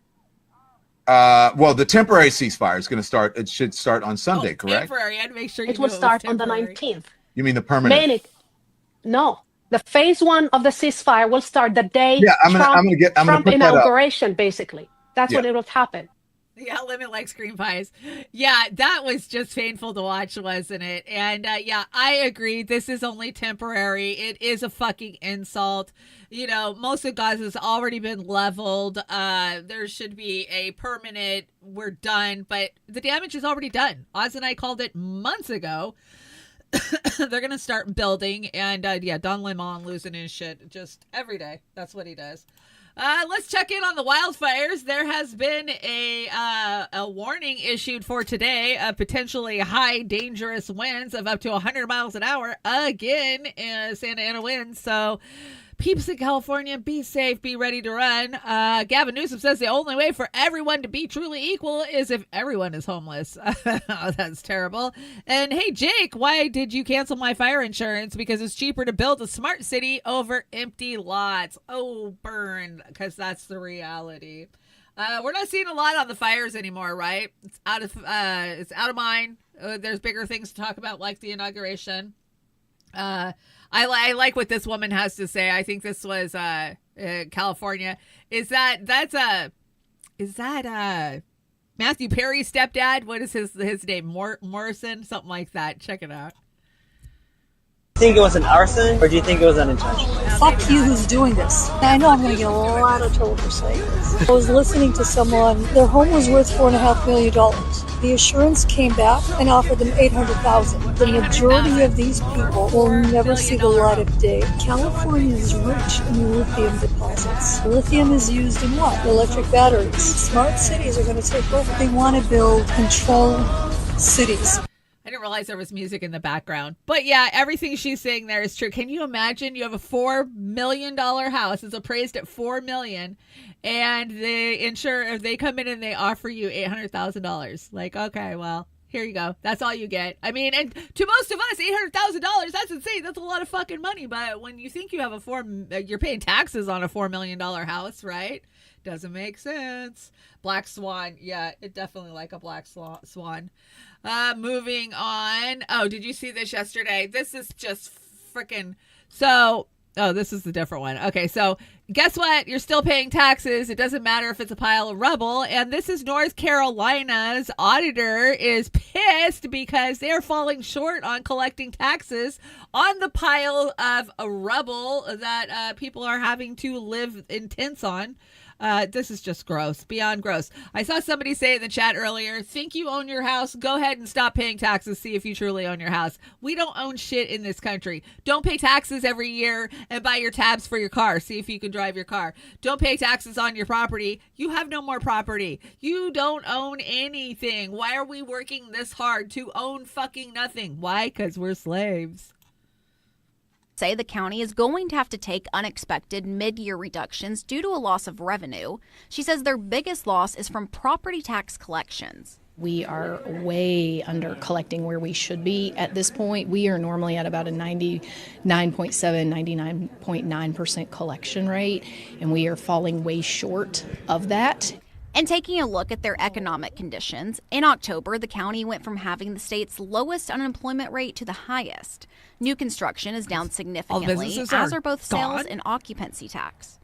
Well, the temporary ceasefire is going to start. It should start on Sunday, correct? Temporary. I'd make sure it will start on the 19th. You mean the permanent? No. The phase 1 of the ceasefire will start the day Trump inauguration, basically. That's when it will happen. Yeah, Lemon likes green pies. Yeah, that was just painful to watch, wasn't it? And yeah, I agree. This is only temporary. It is a fucking insult. You know, most of Gaza has already been leveled. There should be a permanent, we're done. But the damage is already done. Oz and I called it months ago. They're going to start building. And Don Lemon losing his shit just every day. That's what he does. Let's check in on the wildfires. There has been a warning issued for today of potentially high dangerous winds of up to 100 miles an hour again in Santa Ana winds. So peeps in California, be safe, be ready to run. Gavin Newsom says the only way for everyone to be truly equal is if everyone is homeless. Oh, that's terrible. And hey, Jake, why did you cancel my fire insurance? Because it's cheaper to build a smart city over empty lots. Oh, burn, because that's the reality. We're not seeing a lot on the fires anymore, right? It's out of mind. There's bigger things to talk about, like the inauguration. I like what this woman has to say. I think this was California. Is that Matthew Perry's stepdad? What is his name? Morrison, something like that. Check it out. Do you think it was an arson, or do you think it was unintentional? Fuck you, who's doing this? I know I'm going to get a lot of trouble for saying this. I was listening to someone, their home was worth $4.5 million. The assurance came back and offered them $800,000. The majority of these people will never see the light of day. California is rich in lithium deposits. deposits. Lithium is used in what? Electric batteries. Smart cities are going to take over. They want to build controlled cities. I didn't realize there was music in the background. But yeah, everything she's saying there is true. Can you imagine you have a $4 million house. It's appraised at $4 million. And if they come in and they offer you $800,000. Like, okay, well, here you go. That's all you get. I mean, and to most of us, $800,000, that's insane. That's a lot of fucking money. But when you think you have you're paying taxes on a $4 million house, right? Doesn't make sense. Black Swan. Yeah, it definitely like a black swan. Moving on. Oh, did you see this yesterday? This is just freaking this is the different one. Okay, so guess what? You're still paying taxes. It doesn't matter if it's a pile of rubble. And this is North Carolina's auditor is pissed because they're falling short on collecting taxes on the pile of rubble that people are having to live in tents on. This is just gross, beyond gross. I saw somebody say in the chat earlier, think you own your house? Go ahead and stop paying taxes. See if you truly own your house. We don't own shit in this country. Don't pay taxes every year and buy your tabs for your car. See if you can drive your car. Don't pay taxes on your property. You have no more property. You don't own anything. Why are we working this hard to own fucking nothing? Why? Because we're slaves. Say the county is going to have to take unexpected mid-year reductions due to a loss of revenue. She says their biggest loss is from property tax collections. We are way under collecting where we should be at this point. We are normally at about a 99.7, 99.9% collection rate, and we are falling way short of that. And taking a look at their economic conditions, in October, the county went from having the state's lowest unemployment rate to the highest. New construction is down significantly, as are both sales and occupancy tax.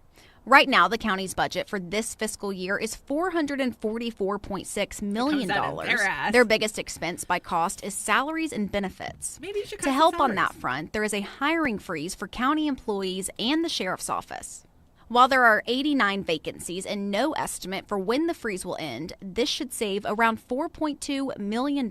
Right now, the county's budget for this fiscal year is $444.6 million. Their biggest expense by cost is salaries and benefits. Maybe you should cut to help salaries. On that front, there is a hiring freeze for county employees and the sheriff's office. While there are 89 vacancies and no estimate for when the freeze will end, this should save around $4.2 million.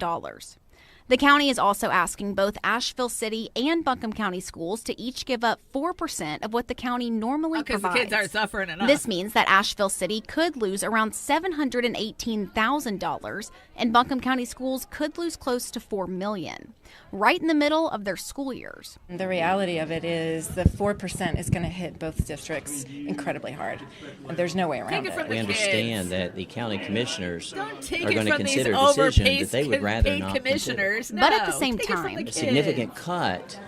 The county is also asking both Asheville City and Buncombe County schools to each give up 4% of what the county normally provides. Because the kids aren't suffering enough. This means that Asheville City could lose around $718,000, and Buncombe County schools could lose close to $4 million, right in the middle of their school years. The reality of it is the 4% is going to hit both districts incredibly hard. There's no way around it. We understand that the county commissioners are going to from consider these a decision that they would overpaid rather not commissioners. consider. But at the same time, A significant cut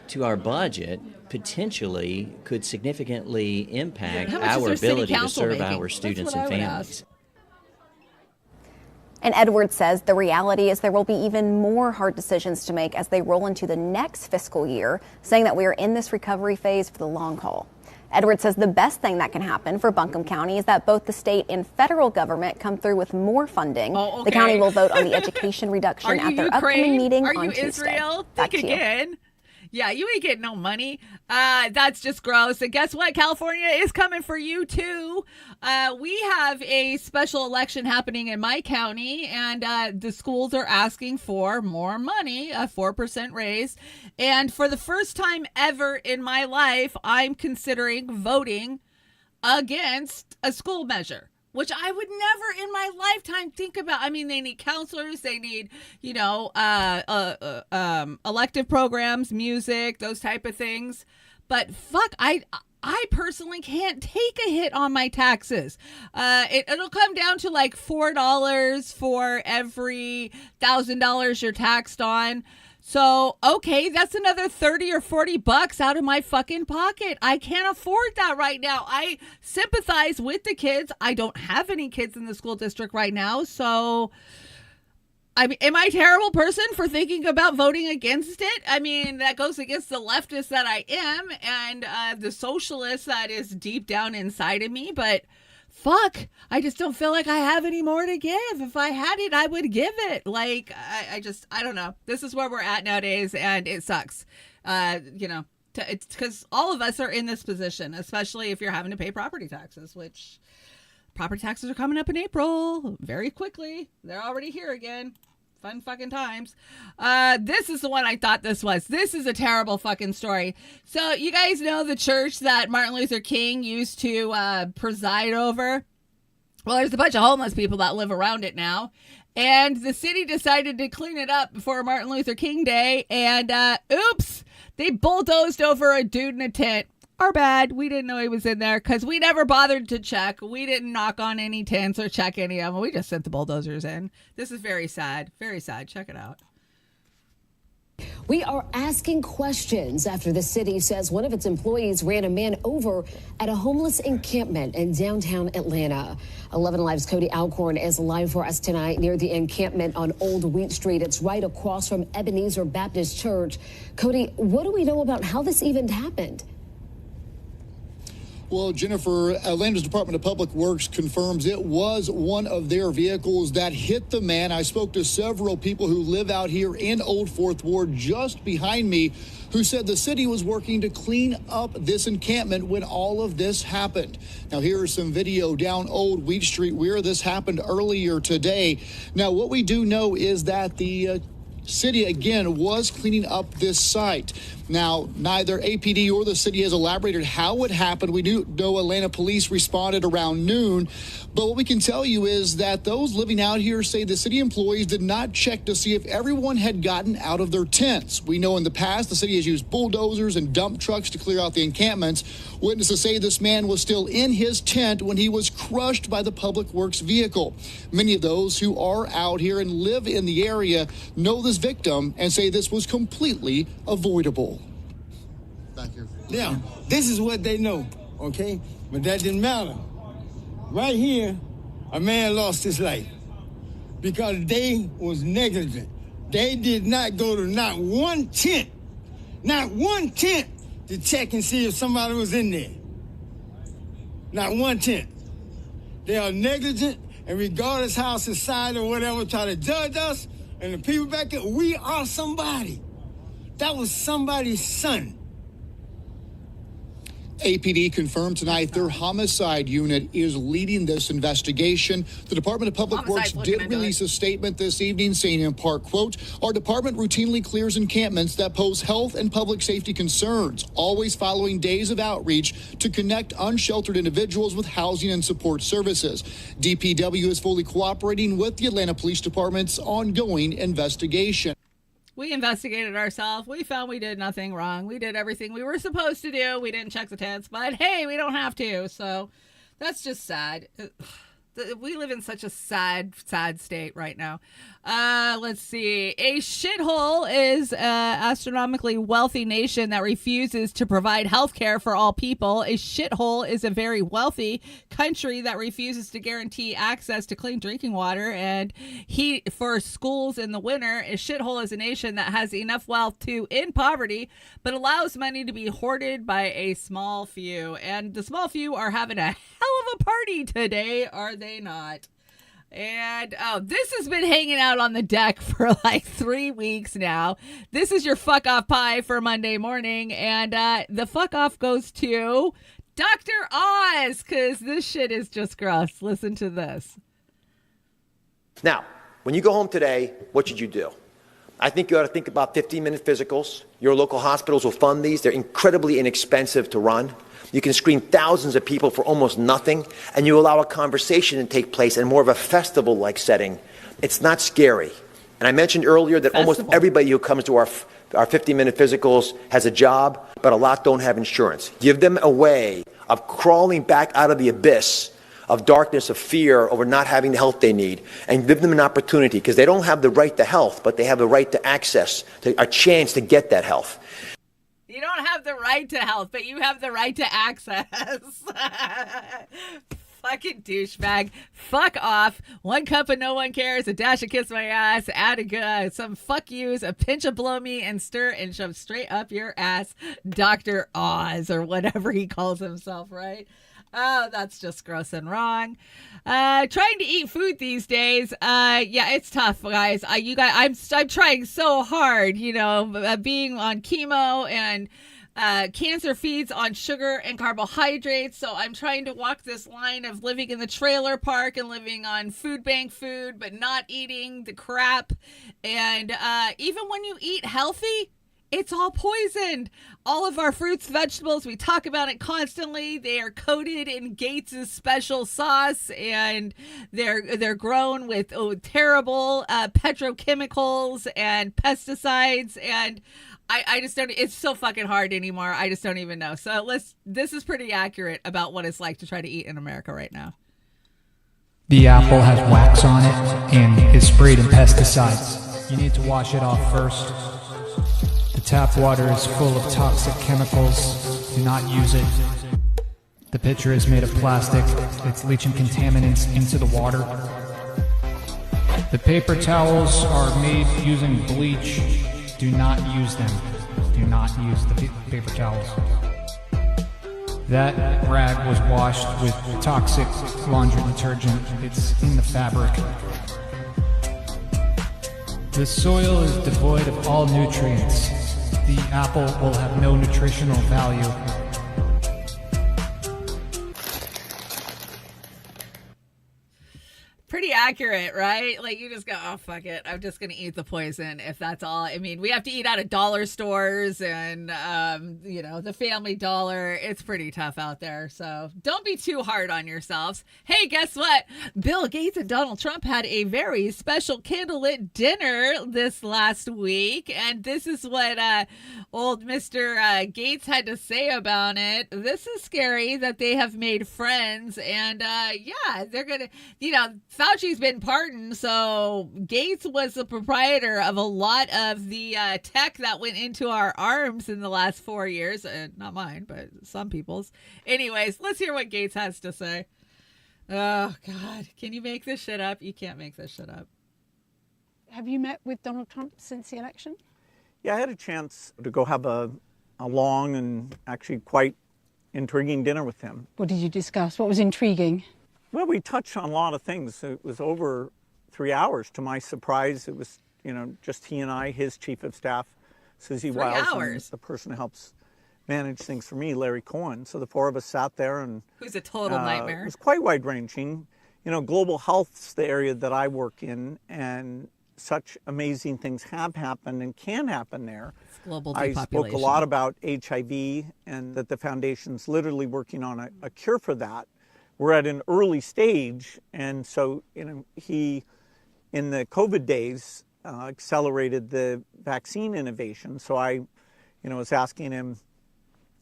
to our budget potentially could significantly impact our ability to serve our students and families. And Edwards says the reality is there will be even more hard decisions to make as they roll into the next fiscal year, saying that we are in this recovery phase for the long haul. Edwards says the best thing that can happen for Buncombe County is that both the state and federal government come through with more funding. Oh, okay. The county will vote on the education reduction at their upcoming meeting on Tuesday. Israel? Back Think to you. again. Yeah, you ain't getting no money. That's just gross. And guess what? California is coming for you, too. We have a special election happening in my county, and the schools are asking for more money, a 4% raise. And for the first time ever in my life, I'm considering voting against a school measure, which I would never in my lifetime think about. I mean, they need counselors, they need, elective programs, music, those type of things. But fuck, I personally can't take a hit on my taxes. It'll come down to like $4 for every $1,000 you're taxed on. So, okay, that's another $30 or $40 out of my fucking pocket. I can't afford that right now. I sympathize with the kids. I don't have any kids in the school district right now. So, I mean, am I a terrible person for thinking about voting against it? I mean, that goes against the leftist that I am and the socialist that is deep down inside of me. But fuck, I just don't feel like I have any more to give. If I had it, I would give it. Like, I don't know. This is where we're at nowadays, and it sucks. It's because all of us are in this position, especially if you're having to pay property taxes, which property taxes are coming up in April very quickly. They're already here again. Fun fucking times. This is the one I thought this was. This is a terrible fucking story. So you guys know the church that Martin Luther King used to preside over? Well, there's a bunch of homeless people that live around it now. And the city decided to clean it up before Martin Luther King Day. And oops, they bulldozed over a dude in a tent. Our bad. We didn't know he was in there because we never bothered to check. We didn't knock on any tents or check any of them. We just sent the bulldozers in. This is very sad. Very sad. Check it out. We are asking questions after the city says one of its employees ran a man over at a homeless encampment in downtown Atlanta. 11 Alive's Cody Alcorn is live for us tonight near the encampment on Old Wheat Street. It's right across from Ebenezer Baptist Church. Cody, what do we know about how this event happened? Well, Jennifer, Atlanta's Department of Public Works confirms it was one of their vehicles that hit the man. I spoke to several people who live out here in Old Fourth Ward just behind me who said the city was working to clean up this encampment when all of this happened. Now, here is some video down Old Wheat Street where this happened earlier today. Now, what we do know is that the city, again, was cleaning up this site. Now, neither APD or the city has elaborated how it happened. We do know Atlanta police responded around noon. But what we can tell you is that those living out here say the city employees did not check to see if everyone had gotten out of their tents. We know in the past the city has used bulldozers and dump trucks to clear out the encampments. Witnesses say this man was still in his tent when he was crushed by the Public Works vehicle. Many of those who are out here and live in the area know this victim and say this was completely avoidable. Thank you. Yeah, this is what they know, okay? But that didn't matter. Right here, a man lost his life because they was negligent. They did not go to not one tent to check and see if somebody was in there. Not one tent. They are negligent, and regardless how society or whatever try to judge us and the people back there, we are somebody. That was somebody's son. APD confirmed tonight their homicide unit is leading this investigation. The Department of Public Works did release a statement this evening saying in part, quote, our department routinely clears encampments that pose health and public safety concerns, always following days of outreach to connect unsheltered individuals with housing and support services. DPW is fully cooperating with the Atlanta Police Department's ongoing investigation. We investigated ourselves. We found we did nothing wrong. We did everything we were supposed to do. We didn't check the tents, but hey, we don't have to. So that's just sad. We live in such a sad state right now. Let's see. A shithole is an astronomically wealthy nation that refuses to provide health care for all people. A shithole is a very wealthy country that refuses to guarantee access to clean drinking water and heat for schools in the winter. A shithole is a nation that has enough wealth to end poverty, but allows money to be hoarded by a small few. And the small few are having a hell of a party today, are they not? And this has been hanging out on the deck for like 3 weeks now. This is your fuck off pie for Monday morning, and the fuck off goes to Dr. Oz, because this shit is just gross. Listen to this. Now, when you go home today, what should you do? I think you ought to think about 15-minute physicals. Your local hospitals will fund these. They're incredibly inexpensive to run. You can screen thousands of people for almost nothing, and you allow a conversation to take place in more of a festival-like setting. It's not scary. And I mentioned earlier that almost everybody who comes to our 15-minute physicals has a job, but a lot don't have insurance. Give them a way of crawling back out of the abyss of darkness, of fear over not having the help they need, and give them an opportunity, because they don't have the right to health, but they have the right to access, a chance to get that health. You don't have the right to health, but you have the right to access. Fucking douchebag. Fuck off. 1 cup of no one cares, a dash of kiss my ass, add some fuck yous, a pinch of blow me, and stir and shove straight up your ass. Dr. Oz, or whatever he calls himself, right? Oh, that's just gross and wrong. Trying to eat food these days. Yeah, it's tough, guys. I'm trying so hard, being on chemo and Cancer feeds on sugar and carbohydrates. So I'm trying to walk this line of living in the trailer park and living on food bank food, but not eating the crap. And even when you eat healthy, it's all poisoned. All of our fruits, vegetables, we talk about it constantly. They are coated in Gates' special sauce, and they're grown with terrible petrochemicals and pesticides. And I just don't, it's so fucking hard anymore. I just don't even know. So this is pretty accurate about what it's like to try to eat in America right now. The apple has wax on it and is sprayed in pesticides. You need to wash it off first. The tap water is full of toxic chemicals. Do not use it. The pitcher is made of plastic. It's leaching contaminants into the water. The paper towels are made using bleach. Do not use them. Do not use the paper towels. That rag was washed with toxic laundry detergent. It's in the fabric. The soil is devoid of all nutrients. The apple will have no nutritional value. Pretty accurate, right? Like, you just go, oh, fuck it. I'm just going to eat the poison if that's all. I mean, we have to eat out of dollar stores and, the Family Dollar. It's pretty tough out there. So don't be too hard on yourselves. Hey, guess what? Bill Gates and Donald Trump had a very special candlelit dinner this last week. And this is what old Mr. Gates had to say about it. This is scary that they have made friends. And, they're going to, Fauci's been pardoned, so Gates was the proprietor of a lot of the tech that went into our arms in the last 4 years. Not mine, but some people's. Anyways, let's hear what Gates has to say. Oh, God. Can you make this shit up? You can't make this shit up. Have you met with Donald Trump since the election? Yeah, I had a chance to go have a long and actually quite intriguing dinner with him. What did you discuss? What was intriguing? Well, we touched on a lot of things. It was over 3 hours. To my surprise, it was, just he and I, his chief of staff, Susie Wiles, and the person who helps manage things for me, Larry Cohen. So the four of us sat there and... Who's a total nightmare. It was quite wide-ranging. Global health's the area that I work in, and such amazing things have happened and can happen there. It's global I depopulation. spoke a lot about HIV and that the foundation's literally working on a cure for that. We're at an early stage, and so he, in the COVID days, accelerated the vaccine innovation. So I, was asking him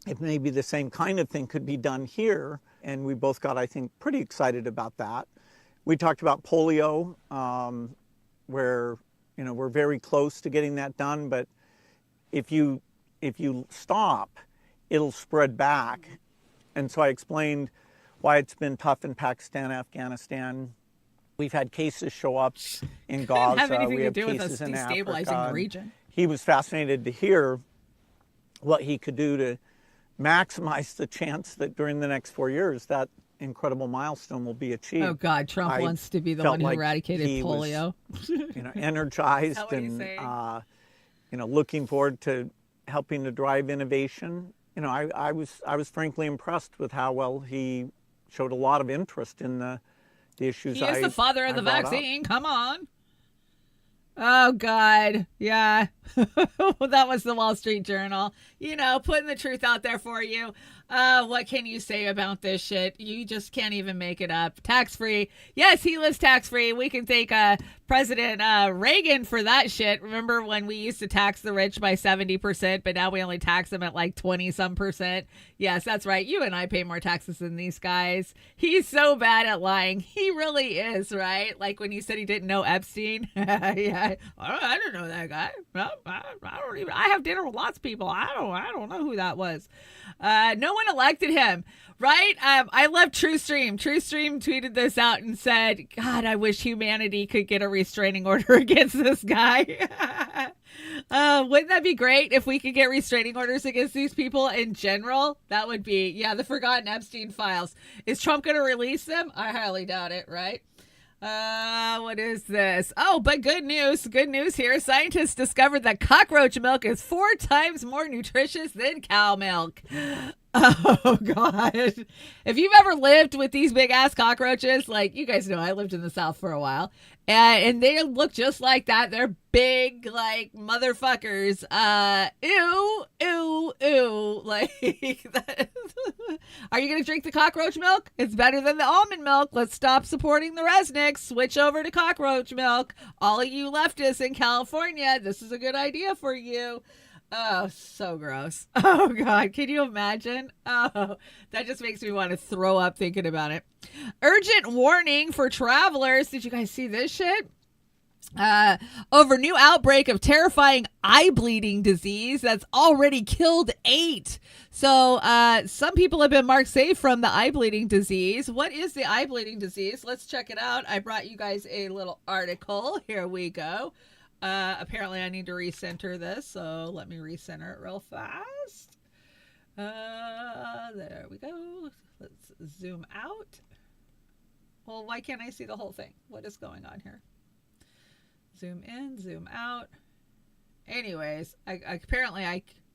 if maybe the same kind of thing could be done here, and we both got, I think, pretty excited about that. We talked about polio, where we're very close to getting that done, but if you stop, it'll spread back, and so I explained why it's been tough in Pakistan, Afghanistan. We've had cases show up in Gaza. We have cases in Africa. The region. He was fascinated to hear what he could do to maximize the chance that during the next 4 years that incredible milestone will be achieved. Oh God, Trump wants to be the one who eradicated polio. Energized and looking forward to helping to drive innovation. I was frankly impressed with how well he showed a lot of interest in the issues. He is the father of the vaccine. Come on. Oh, God. Yeah. That was the Wall Street Journal. Putting the truth out there for you. What can you say about this shit? You just can't even make it up. Tax-free. Yes, he lives tax-free. We can thank President Reagan for that shit. Remember when we used to tax the rich by 70%, but now we only tax them at like 20-some%? Yes, that's right. You and I pay more taxes than these guys. He's so bad at lying. He really is, right? Like when you said he didn't know Epstein. Yeah, I don't know that guy. No, I don't even. I have dinner with lots of people. I don't know who that was. No one elected him, right? I love TrueStream. TrueStream tweeted this out and said, God, I wish humanity could get a restraining order against this guy. Wouldn't that be great if we could get restraining orders against these people in general? That would be, the forgotten Epstein files. Is Trump going to release them? I highly doubt it, right? What is this? Oh, but good news. Good news here. Scientists discovered that cockroach milk is 4 times more nutritious than cow milk. Oh, God. If you've ever lived with these big ass cockroaches, like you guys know, I lived in the South for a while, and they look just like that. They're big, like motherfuckers. Ew, ew, ew. Like, are you going to drink the cockroach milk? It's better than the almond milk. Let's stop supporting the Resnicks. Switch over to cockroach milk. All of you leftists in California, this is a good idea for you. Oh, so gross. Oh, God. Can you imagine? Oh, that just makes me want to throw up thinking about it. Urgent warning for travelers. Did you guys see this shit? Over new outbreak of terrifying eye bleeding disease that's already killed 8. So some people have been marked safe from the eye bleeding disease. What is the eye bleeding disease? Let's check it out. I brought you guys a little article. Here we go. Apparently I need to recenter this, so let me recenter it real fast. There we go. Let's zoom out. Well, why can't I see the whole thing? What is going on here? Zoom in, zoom out. Anyways, I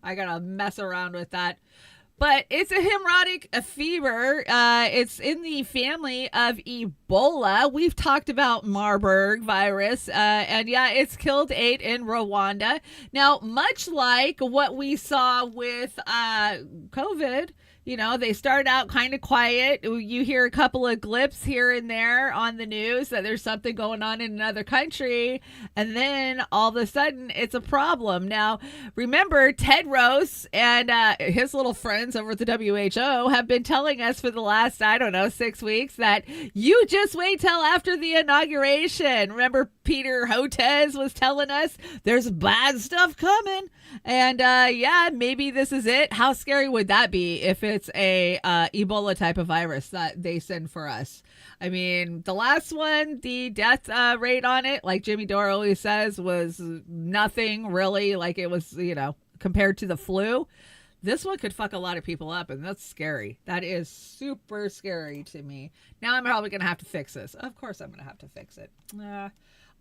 gotta mess around with that. But it's a hemorrhagic fever. It's in the family of Ebola. We've talked about Marburg virus. And yeah, it's killed 8 in Rwanda. Now, much like what we saw with COVID, you know, they start out kind of quiet. You hear a couple of blips here and there on the news that there's something going on in another country. And then all of a sudden it's a problem. Now, remember, Tedros and his little friends over at the WHO have been telling us for the last, 6 weeks that you just wait till after the inauguration. Remember, Peter Hotez was telling us there's bad stuff coming. And yeah, maybe this is it. How scary would that be if it's a Ebola type of virus that they send for us? I mean, the last one, the death rate on it, like Jimmy Dore always says, was nothing really. Like it was, you know, compared to the flu. This one could fuck a lot of people up, and that's scary. That is super scary to me. Now I'm probably going to have to fix this. Of course I'm going to have to fix it.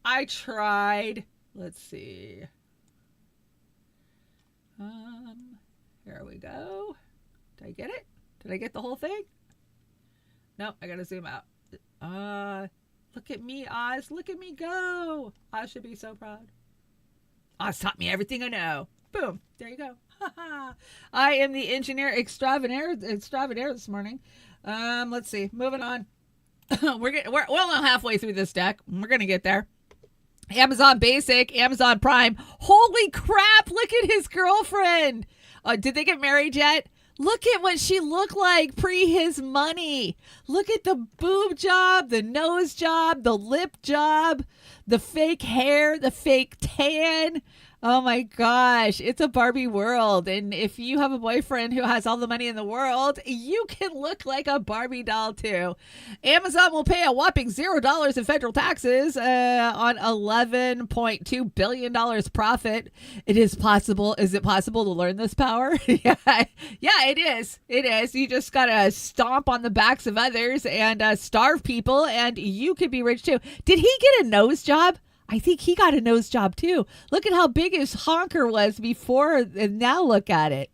I tried. Let's see. Here we go. Did I get it? Did I get the whole thing? Nope, I gotta zoom out. Look at me, Oz. Look at me go. Oz should be so proud. Oz taught me everything I know. Boom. There you go. I am the engineer extraordinaire this morning. Let's see. Moving on. We're only halfway through this deck. We're gonna get there. Amazon Basic, Amazon Prime. Holy crap, look at his girlfriend. Did they get married yet? Look at what she looked like pre his money. Look at the boob job, the nose job, the lip job, the fake hair, the fake tan. Oh my gosh, it's a Barbie world. And if you have a boyfriend who has all the money in the world, you can look like a Barbie doll too. Amazon will pay a whopping $0 in federal taxes on $11.2 billion profit. It is possible. Is it possible to learn this power? Yeah, it is. It is. You just got to stomp on the backs of others and starve people, and you could be rich too. Did he get a nose job? I think he got a nose job too. Look at how big his honker was before, and now look at it.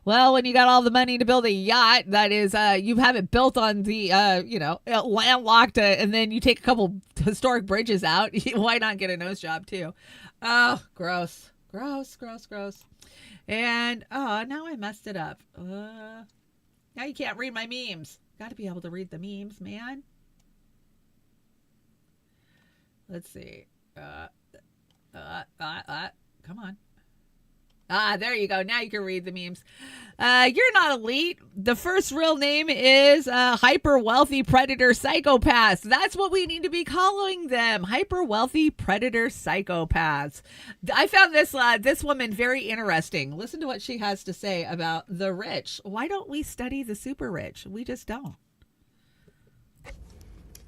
Well, when you got all the money to build a yacht, that is, you have it built on the, landlocked, and then you take a couple historic bridges out. Why not get a nose job too? Oh, gross. And, now I messed it up. Now you can't read my memes. Got to be able to read the memes, man. Let's see. Come on. There you go. Now you can read the memes. You're not elite. The first real name is hyper wealthy predator psychopaths. That's what we need to be calling them. Hyper wealthy predator psychopaths. I found this woman very interesting. Listen to what she has to say about the rich. Why don't we study the super rich? We just don't.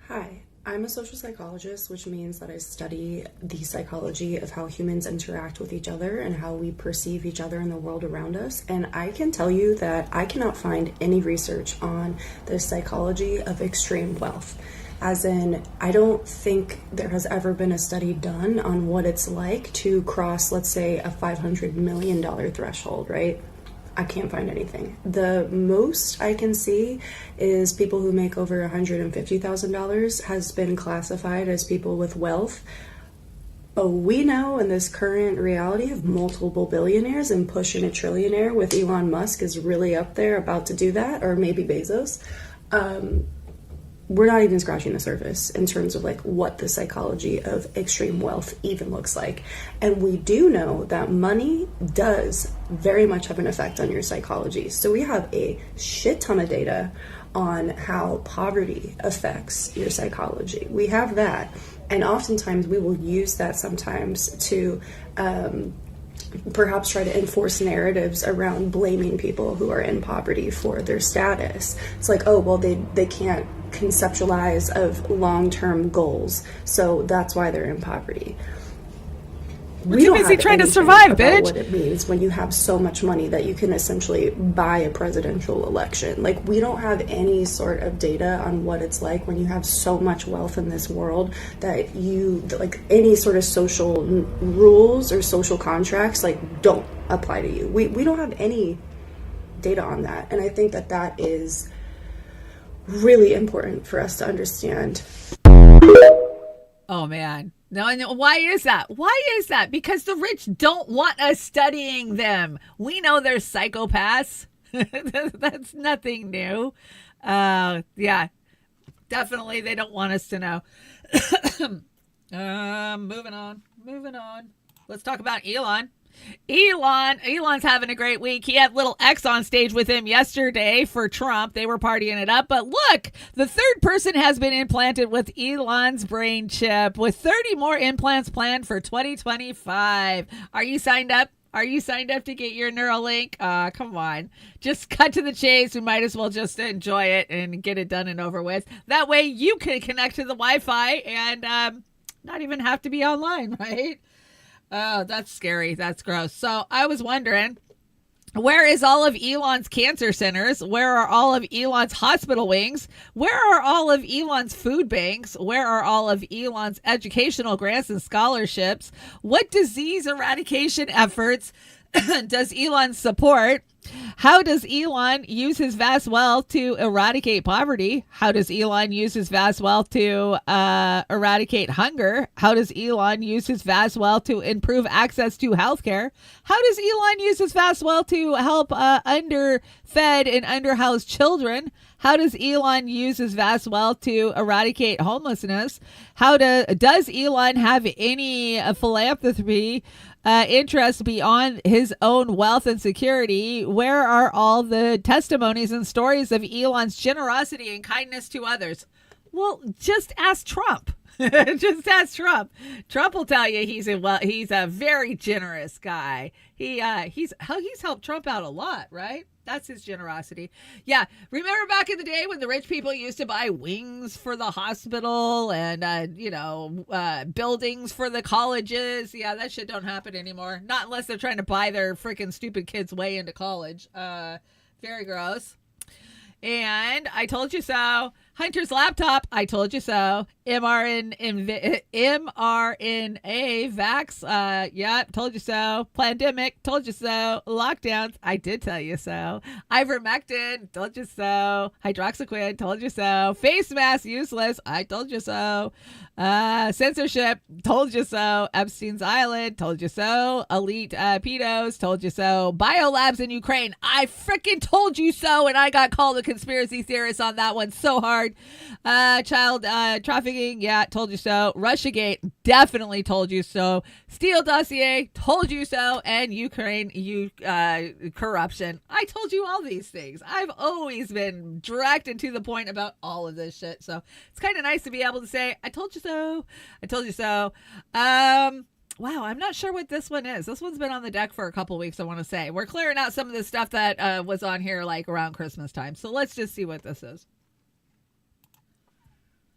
Hi. I'm a social psychologist, which means that I study the psychology of how humans interact with each other and how we perceive each other in the world around us. And I can tell you that I cannot find any research on the psychology of extreme wealth. As in, I don't think there has ever been a study done on what it's like to cross, let's say, a $500 million threshold, right? I can't find anything. The most I can see is people who make over $150,000 has been classified as people with wealth. But we know in this current reality of multiple billionaires and pushing a trillionaire with Elon Musk is really up there about to do that, or maybe Bezos. We're not even scratching the surface in terms of like what the psychology of extreme wealth even looks like. And we do know that money does very much have an effect on your psychology. So we have a shit ton of data on how poverty affects your psychology. We have that. And oftentimes we will use that sometimes to perhaps try to enforce narratives around blaming people who are in poverty for their status. It's like, oh, well, they can't conceptualize of long-term goals, so that's why they're in poverty. We're too busy trying to survive, bitch. What it means when you have so much money that you can essentially buy a presidential election. Like, we don't have any sort of data on what it's like when you have so much wealth in this world that you, like, any sort of social rules or social contracts, like, don't apply to you. We don't have any data on that. And I think that that is really important for us to understand. Oh, man. No, and why is that? Why is that? Because the rich don't want us studying them. We know they're psychopaths. That's nothing new. Yeah, definitely they don't want us to know. Moving on. Let's talk about Elon. Elon's having a great week. He had little X on stage with him yesterday for Trump. They were partying it up. But look, the third person has been implanted with Elon's brain chip, with 30 more implants planned for 2025. Are you signed up? Are you signed up to get your Neuralink? Come on. Just cut to the chase. We might as well just enjoy it and get it done and over with. That way you can connect to the Wi-Fi and not even have to be online, right? Oh, that's scary. That's gross. So I was wondering, where is all of Elon's cancer centers? Where are all of Elon's hospital wings? Where are all of Elon's food banks? Where are all of Elon's educational grants and scholarships? What disease eradication efforts does Elon support? How does Elon use his vast wealth to eradicate poverty? How does Elon use his vast wealth to eradicate hunger? How does Elon use his vast wealth to improve access to healthcare? How does Elon use his vast wealth to help underfed and underhoused children? How does Elon use his vast wealth to eradicate homelessness? Does Elon have any philanthropy interest beyond his own wealth and security? Where are all the testimonies and stories of Elon's generosity and kindness to others? Well, just ask Trump. Just ask Trump. Trump will tell you he's a very generous guy. He's helped Trump out a lot, right? That's his generosity. Yeah. Remember back in the day when the rich people used to buy wings for the hospital and, buildings for the colleges? Yeah, that shit don't happen anymore. Not unless they're trying to buy their freaking stupid kids way into college. Very gross. And I told you so. Hunter's laptop, I told you so. mRNA vax, yeah, told you so. Pandemic, told you so. Lockdowns, I did tell you so. Ivermectin, told you so. Hydroxyquin, told you so. Face mask, useless, I told you so. Censorship, told you so. Epstein's Island, told you so. Elite pedos, told you so. Biolabs in Ukraine, I freaking told you so, and I got called a conspiracy theorist on that one so hard. Child trafficking, yeah, told you so. Russiagate, definitely told you so. Steele dossier, told you so. And Ukraine corruption, I told you all these things. I've always been direct and to the point about all of this shit, so it's kind of nice to be able to say I told you so. I told you so. Wow, I'm not sure what this one is. This one's been on the deck for a couple weeks, I want to say. We're clearing out some of the stuff that was on here like around Christmas time, so let's just see what this is.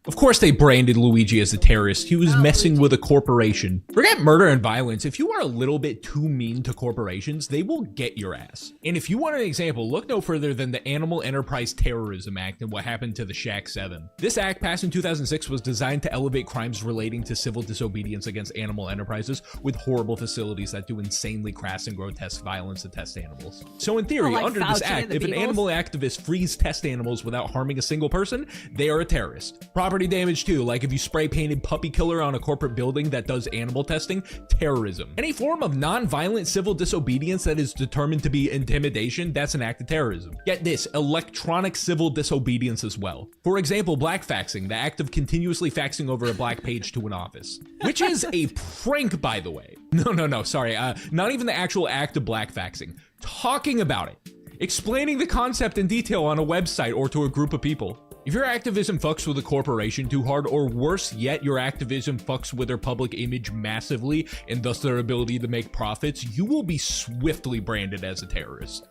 Of course they branded Luigi as a terrorist. He was messing with a corporation. Forget murder and violence. If you are a little bit too mean to corporations, they will get your ass. And if you want an example, look no further than the Animal Enterprise Terrorism Act and what happened to the Shack 7. This act, passed in 2006, was designed to elevate crimes relating to civil disobedience against animal enterprises with horrible facilities that do insanely crass and grotesque violence to test animals. So in theory, under this act, if an animal activist frees test animals without harming a single person, they are a terrorist. Property damage too, like if you spray painted puppy killer on a corporate building that does animal testing, terrorism. Any form of non-violent civil disobedience that is determined to be intimidation, that's an act of terrorism. Get this, electronic civil disobedience as well. For example, black faxing, the act of continuously faxing over a black page to an office. Which is a prank, by the way. No, sorry, not even the actual act of black faxing. Talking about it. Explaining the concept in detail on a website or to a group of people. If your activism fucks with a corporation too hard, or worse yet, your activism fucks with their public image massively and thus their ability to make profits, you will be swiftly branded as a terrorist.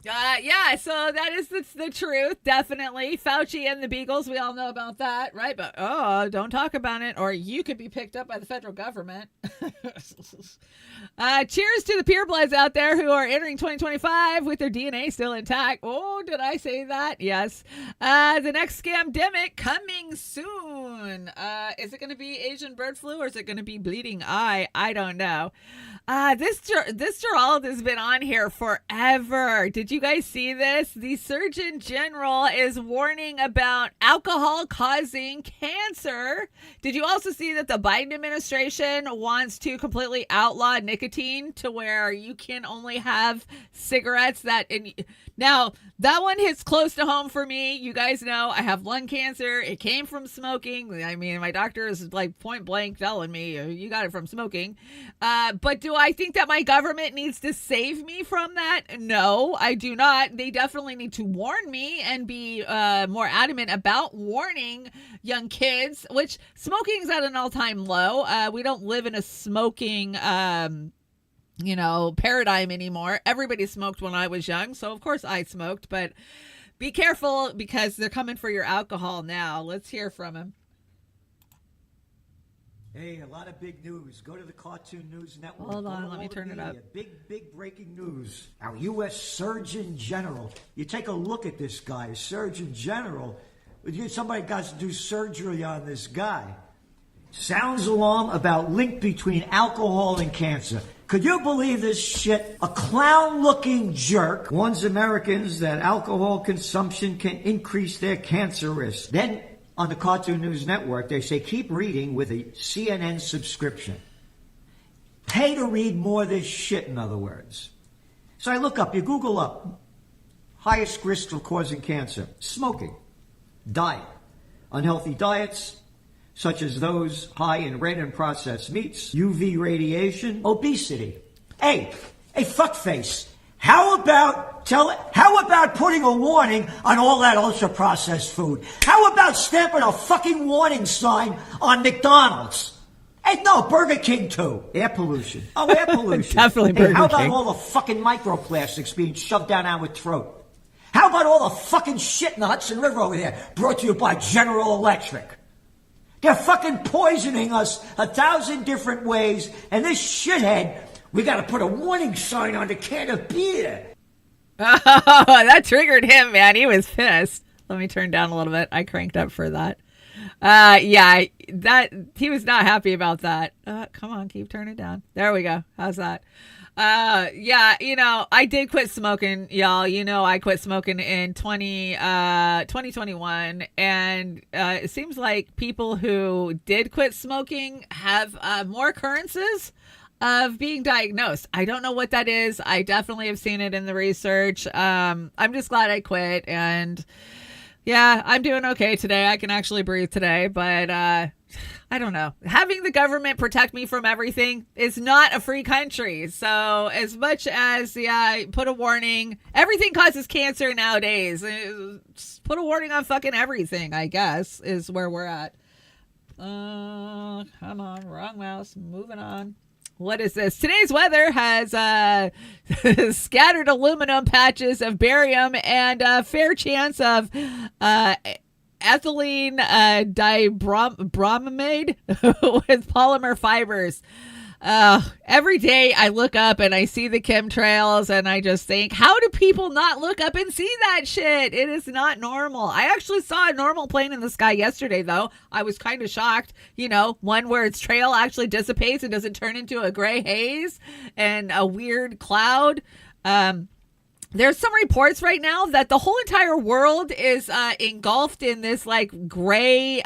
Yeah, so that is the truth, definitely. Fauci and the Beagles, we all know about that, right? But, don't talk about it, or you could be picked up by the federal government. Cheers to the purebloods out there who are entering 2025 with their DNA still intact. Oh, did I say that? Yes. The next scamdemic coming soon. Is it going to be Asian bird flu, or is it going to be bleeding eye? I don't know. This Gerald has been on here forever. Did you guys see this? The Surgeon General is warning about alcohol causing cancer. Did you also see that the Biden administration wants to completely outlaw nicotine to where you can only have cigarettes now that one hits close to home for me. You guys know I have lung cancer. It came from smoking. I mean, my doctor is like point blank telling me you got it from smoking. But do I think that my government needs to save me from that? No, I do not. They definitely need to warn me and be more adamant about warning young kids, which smoking is at an all-time low. We don't live in a smoking paradigm anymore. Everybody smoked when I was young, so of course I smoked, but be careful because they're coming for your alcohol now. Let's hear from him. Hey, a lot of big news. Go to the Cartoon News Network. Hold on, let me turn it up. Big breaking news. Our U.S. Surgeon General. You take a look at this guy, Surgeon General. Somebody got to do surgery on this guy. Sounds alarm about link between alcohol and cancer. Could you believe this shit? A clown-looking jerk warns Americans that alcohol consumption can increase their cancer risk. Then, on the Cartoon News Network, they say keep reading with a CNN subscription. Pay to read more of this shit, in other words. So I look up, you Google up, highest risk for causing cancer, smoking, diet, unhealthy diets, such as those high in red and processed meats, UV radiation, obesity. Hey, fuckface. How about putting a warning on all that ultra-processed food? How about stamping a fucking warning sign on McDonald's? Hey, no, Burger King too. Air pollution. Oh, air pollution. Definitely Burger King. How about all the fucking microplastics being shoved down our throat? How about all the fucking shit in the Hudson River over there, brought to you by General Electric? They're fucking poisoning us 1,000 different ways, and this shithead, we gotta put a warning sign on the can of beer. Oh, that triggered him, man. He was pissed. Let me turn down a little bit. I cranked up for that. He was not happy about that. Come on, keep turning it down. There we go. How's that? I did quit smoking, y'all. I quit smoking in 2021, and it seems like people who did quit smoking have more occurrences of being diagnosed. I don't know what that is. I definitely have seen it in the research. I'm just glad I quit, and yeah, I'm doing okay today. I can actually breathe today, but I don't know. Having the government protect me from everything is not a free country. So as much as, put a warning, everything causes cancer nowadays. Just put a warning on fucking everything, I guess, is where we're at. Come on, wrong mouse, moving on. What is this? Today's weather has scattered aluminum patches of barium and a fair chance of ethylene dibromide with polymer fibers. Every day I look up and I see the chemtrails and I just think, how do people not look up and see that shit? It is not normal. I actually saw a normal plane in the sky yesterday, though. I was kind of shocked. You know, one where its trail actually dissipates and doesn't turn into a gray haze and a weird cloud. There's some reports right now that the whole entire world is engulfed in this like gray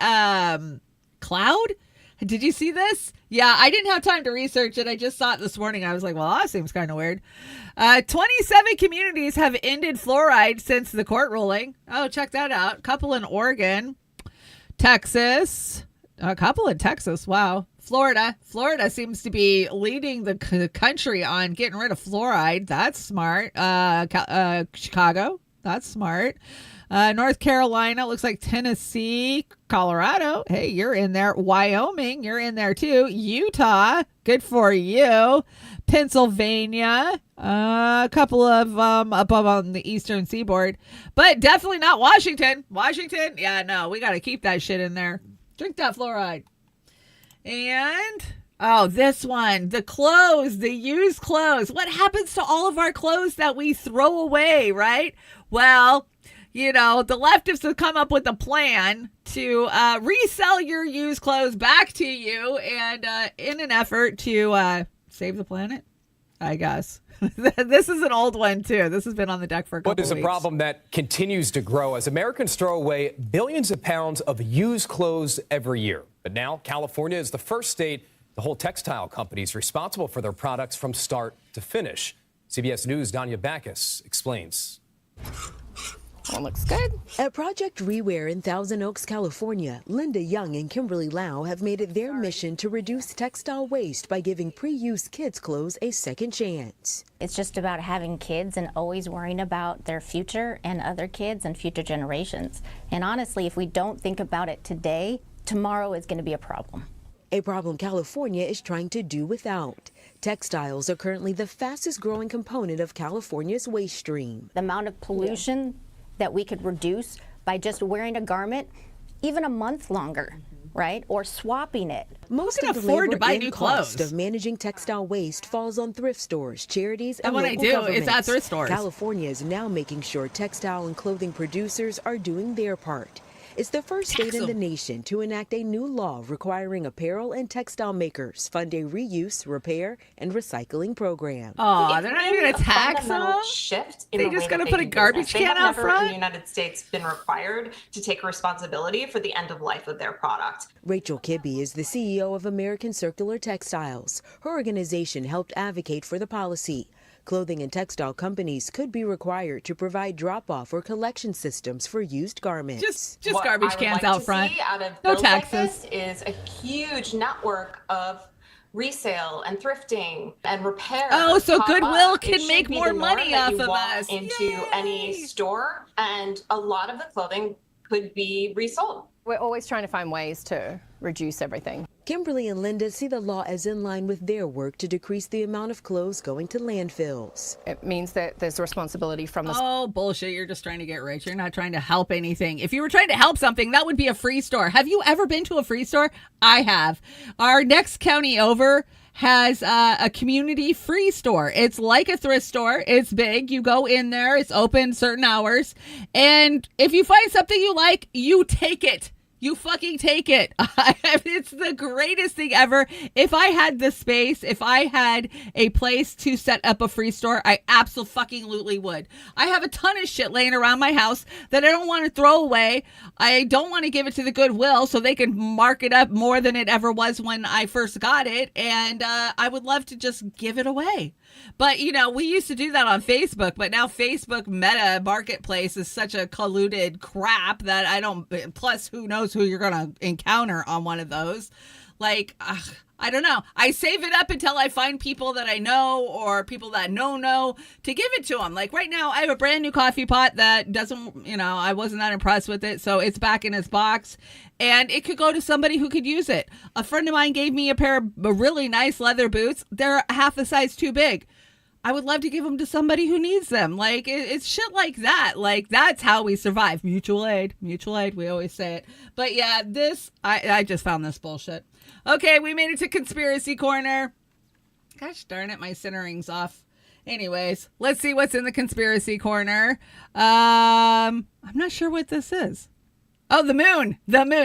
cloud. Did you see this? Yeah, I didn't have time to research it. I just saw it this morning. I was like, well, that seems kind of weird. 27 communities have ended fluoride since the court ruling. Oh, check that out. A couple in Oregon, Texas, a couple in Texas. Wow. Florida seems to be leading the country on getting rid of fluoride. That's smart. Chicago, that's smart. North Carolina, looks like Tennessee, Colorado. Hey, you're in there. Wyoming, you're in there too. Utah, good for you. Pennsylvania, a couple of above on the eastern seaboard, but definitely not Washington. Washington, yeah, no, we got to keep that shit in there. Drink that fluoride. And oh, this one, the clothes, the used clothes. What happens to all of our clothes that we throw away, right? Well, you know, the leftists have come up with a plan to resell your used clothes back to you and in an effort to save the planet, I guess. This is an old one, too. This has been on the deck for a couple weeks. What is a problem that continues to grow as Americans throw away billions of pounds of used clothes every year. But now California is the first state to hold textile companies responsible for their products from start to finish. CBS News' Danya Backus explains. One looks good. At Project Rewear in Thousand Oaks, California, Linda Young and Kimberly Lau have made it their mission to reduce textile waste by giving pre-used kids' clothes a second chance. It's just about having kids and always worrying about their future and other kids and future generations. And honestly, if we don't think about it today, tomorrow is going to be a problem. A problem California is trying to do without. Textiles are currently the fastest growing component of California's waste stream. The amount of pollution that we could reduce by just wearing a garment even a month longer, right? Or swapping it. Most of the labor and cost of managing textile waste falls on thrift stores, charities, and local governments. It's at thrift stores. California is now making sure textile and clothing producers are doing their part. It's the first state in the nation to enact a new law requiring apparel and textile makers fund a reuse, repair, and recycling program. Oh, they're not even going to tax them? They just going to put a garbage can out front? In the United States been required to take responsibility for the end of life of their product. Rachel Kibbe is the CEO of American Circular Textiles. Her organization helped advocate for the policy. Clothing and textile companies could be required to provide drop-off or collection systems for used garments. Just garbage cans out front. Out of no taxes. taxes. Like this is a huge network of resale and thrifting and repair. Oh, so Goodwill can make more money off of us. Into any store, and a lot of the clothing could be resold. We're always trying to find ways to reduce everything. Kimberly and Linda see the law as in line with their work to decrease the amount of clothes going to landfills. It means that there's responsibility from the... Oh, bullshit. You're just trying to get rich. You're not trying to help anything. If you were trying to help something, that would be a free store. Have you ever been to a free store? I have. Our next county over has a community free store. It's like a thrift store. It's big. You go in there. It's open certain hours. And if you find something you like, you take it. You fucking take it. It's the greatest thing ever. If I had the space, if I had a place to set up a free store, I absolutely would. I have a ton of shit laying around my house that I don't want to throw away. I don't want to give it to the Goodwill so they can mark it up more than it ever was when I first got it. And I would love to just give it away. But, you know, we used to do that on Facebook, but now Facebook Meta Marketplace is such a colluded crap that I don't, plus who knows who you're going to encounter on one of those. Like, I don't know. I save it up until I find people that I know or people that know to give it to them. Like right now, I have a brand new coffee pot that doesn't, you know, I wasn't that impressed with it. So it's back in its box and it could go to somebody who could use it. A friend of mine gave me a pair of really nice leather boots. They're half a size too big. I would love to give them to somebody who needs them. Like, it's shit like that. Like, that's how we survive. Mutual aid. We always say it. But yeah, I just found this bullshit. Okay, we made it to Conspiracy Corner. Gosh darn it, my centering's off. Anyways, let's see what's in the Conspiracy Corner. I'm not sure what this is. Oh, the moon.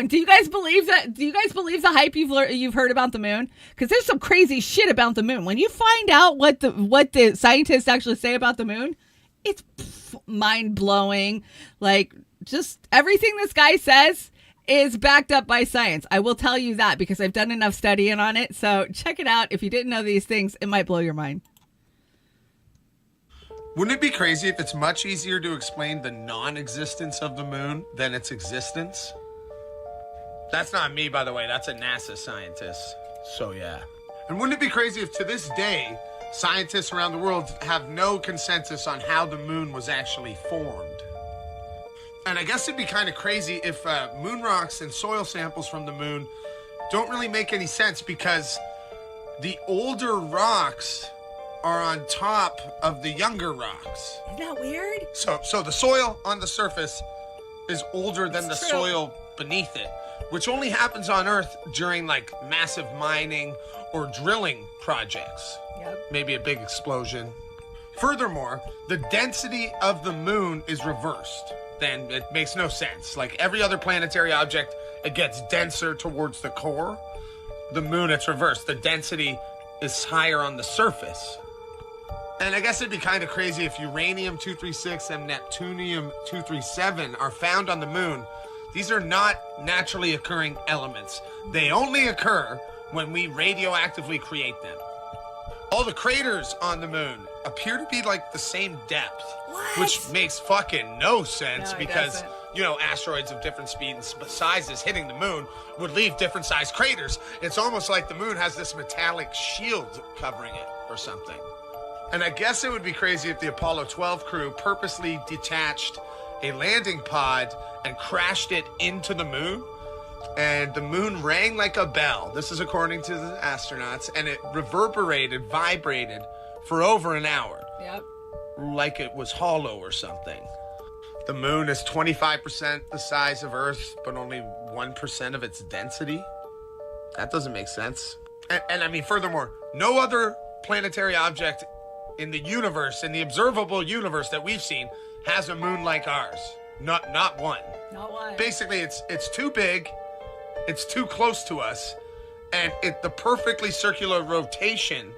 Do you guys believe that? Do you guys believe the hype you've heard about the moon? Because there's some crazy shit about the moon. When you find out what the scientists actually say about the moon, it's mind blowing. Like, just everything this guy says is backed up by science. I will tell you that because I've done enough studying on it. So check it out. If you didn't know these things, it might blow your mind. Wouldn't it be crazy if it's much easier to explain the non-existence of the moon than its existence? That's not me, by the way. That's a NASA scientist. So, yeah. And wouldn't it be crazy if to this day, scientists around the world have no consensus on how the moon was actually formed? And I guess it'd be kind of crazy if moon rocks and soil samples from the moon don't really make any sense because the older rocks are on top of the younger rocks. Isn't that weird? So the soil on the surface is older than the soil beneath it, which only happens on Earth during like massive mining or drilling projects. Yep. Maybe a big explosion. Furthermore, the density of the moon is reversed. Then it makes no sense. Like every other planetary object, it gets denser towards the core. The moon, it's reversed. The density is higher on the surface. And I guess it'd be kind of crazy if uranium-236 and neptunium-237 are found on the moon. These are not naturally occurring elements. They only occur when we radioactively create them. All the craters on the moon appear to be like the same depth. What? Which makes fucking no sense because, you know, asteroids of different speeds and sizes hitting the moon would leave different sized craters. It's almost like the moon has this metallic shield covering it or something. And I guess it would be crazy if the Apollo 12 crew purposely detached a landing pod and crashed it into the moon. And the moon rang like a bell. This is according to the astronauts. And it vibrated for over an hour. Yep. Like it was hollow or something. The moon is 25% the size of Earth, but only 1% of its density. That doesn't make sense. And I mean, furthermore, no other planetary object in the universe, in the observable universe that we've seen, has a moon like ours. Not one. Not one. Basically, it's too big, it's too close to us, and the perfectly circular rotation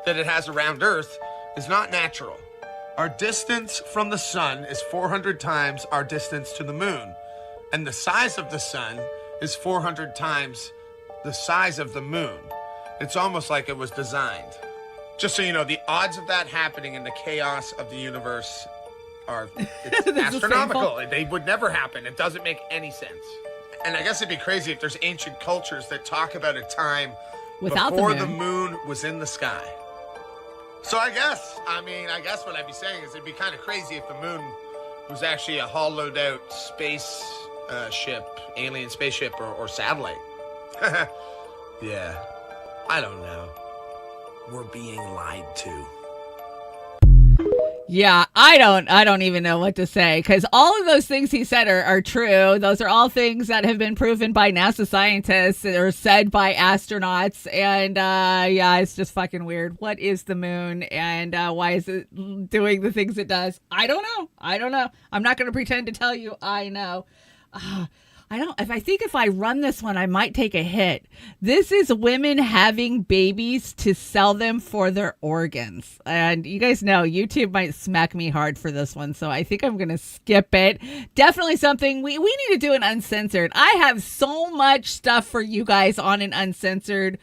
that it has around Earth is not natural. Our distance from the sun is 400 times our distance to the moon, and the size of the sun is 400 times the size of the moon. It's almost like it was designed. Just so you know, the odds of that happening in the chaos of the universe are astronomical. They would never happen. It doesn't make any sense. And I guess it'd be crazy if there's ancient cultures that talk about a time before the moon was in the sky. So I guess what I'd be saying is it'd be kind of crazy if the moon was actually a hollowed out space ship, alien spaceship or satellite. Yeah, I don't know. We're being lied to. Yeah, I don't even know what to say because all of those things he said are true. Those are all things that have been proven by NASA scientists or said by astronauts. And yeah, it's just fucking weird. What is the moon and why is it doing the things it does? I don't know. I'm not going to pretend to tell you I know. I think if I run this one, I might take a hit. This is women having babies to sell them for their organs. And you guys know YouTube might smack me hard for this one. So I think I'm going to skip it. Definitely something we need to do an uncensored. I have so much stuff for you guys on an uncensored.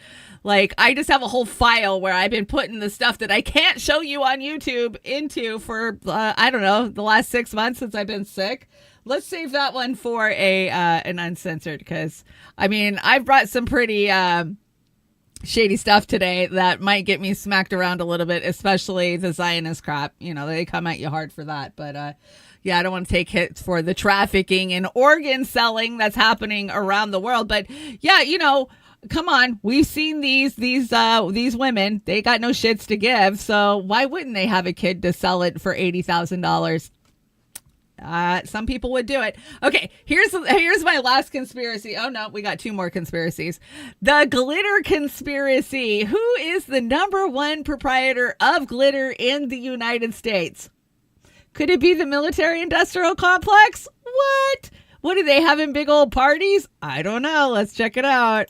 Like, I just have a whole file where I've been putting the stuff that I can't show you on YouTube into for, I don't know, the last 6 months since I've been sick. Let's save that one for an uncensored because, I mean, I've brought some pretty shady stuff today that might get me smacked around a little bit, especially the Zionist crap. You know, they come at you hard for that. But, yeah, I don't want to take hits for the trafficking and organ selling that's happening around the world. But, yeah, you know, come on, we've seen these women. They got no shits to give, so why wouldn't they have a kid to sell it for $80,000? Some people would do it. Okay, here's my last conspiracy. Oh no, we got 2 more conspiracies. The glitter conspiracy. Who is the #1 proprietor of glitter in the United States? Could it be the military-industrial complex? What do they have in big old parties? I don't know. Let's check it out.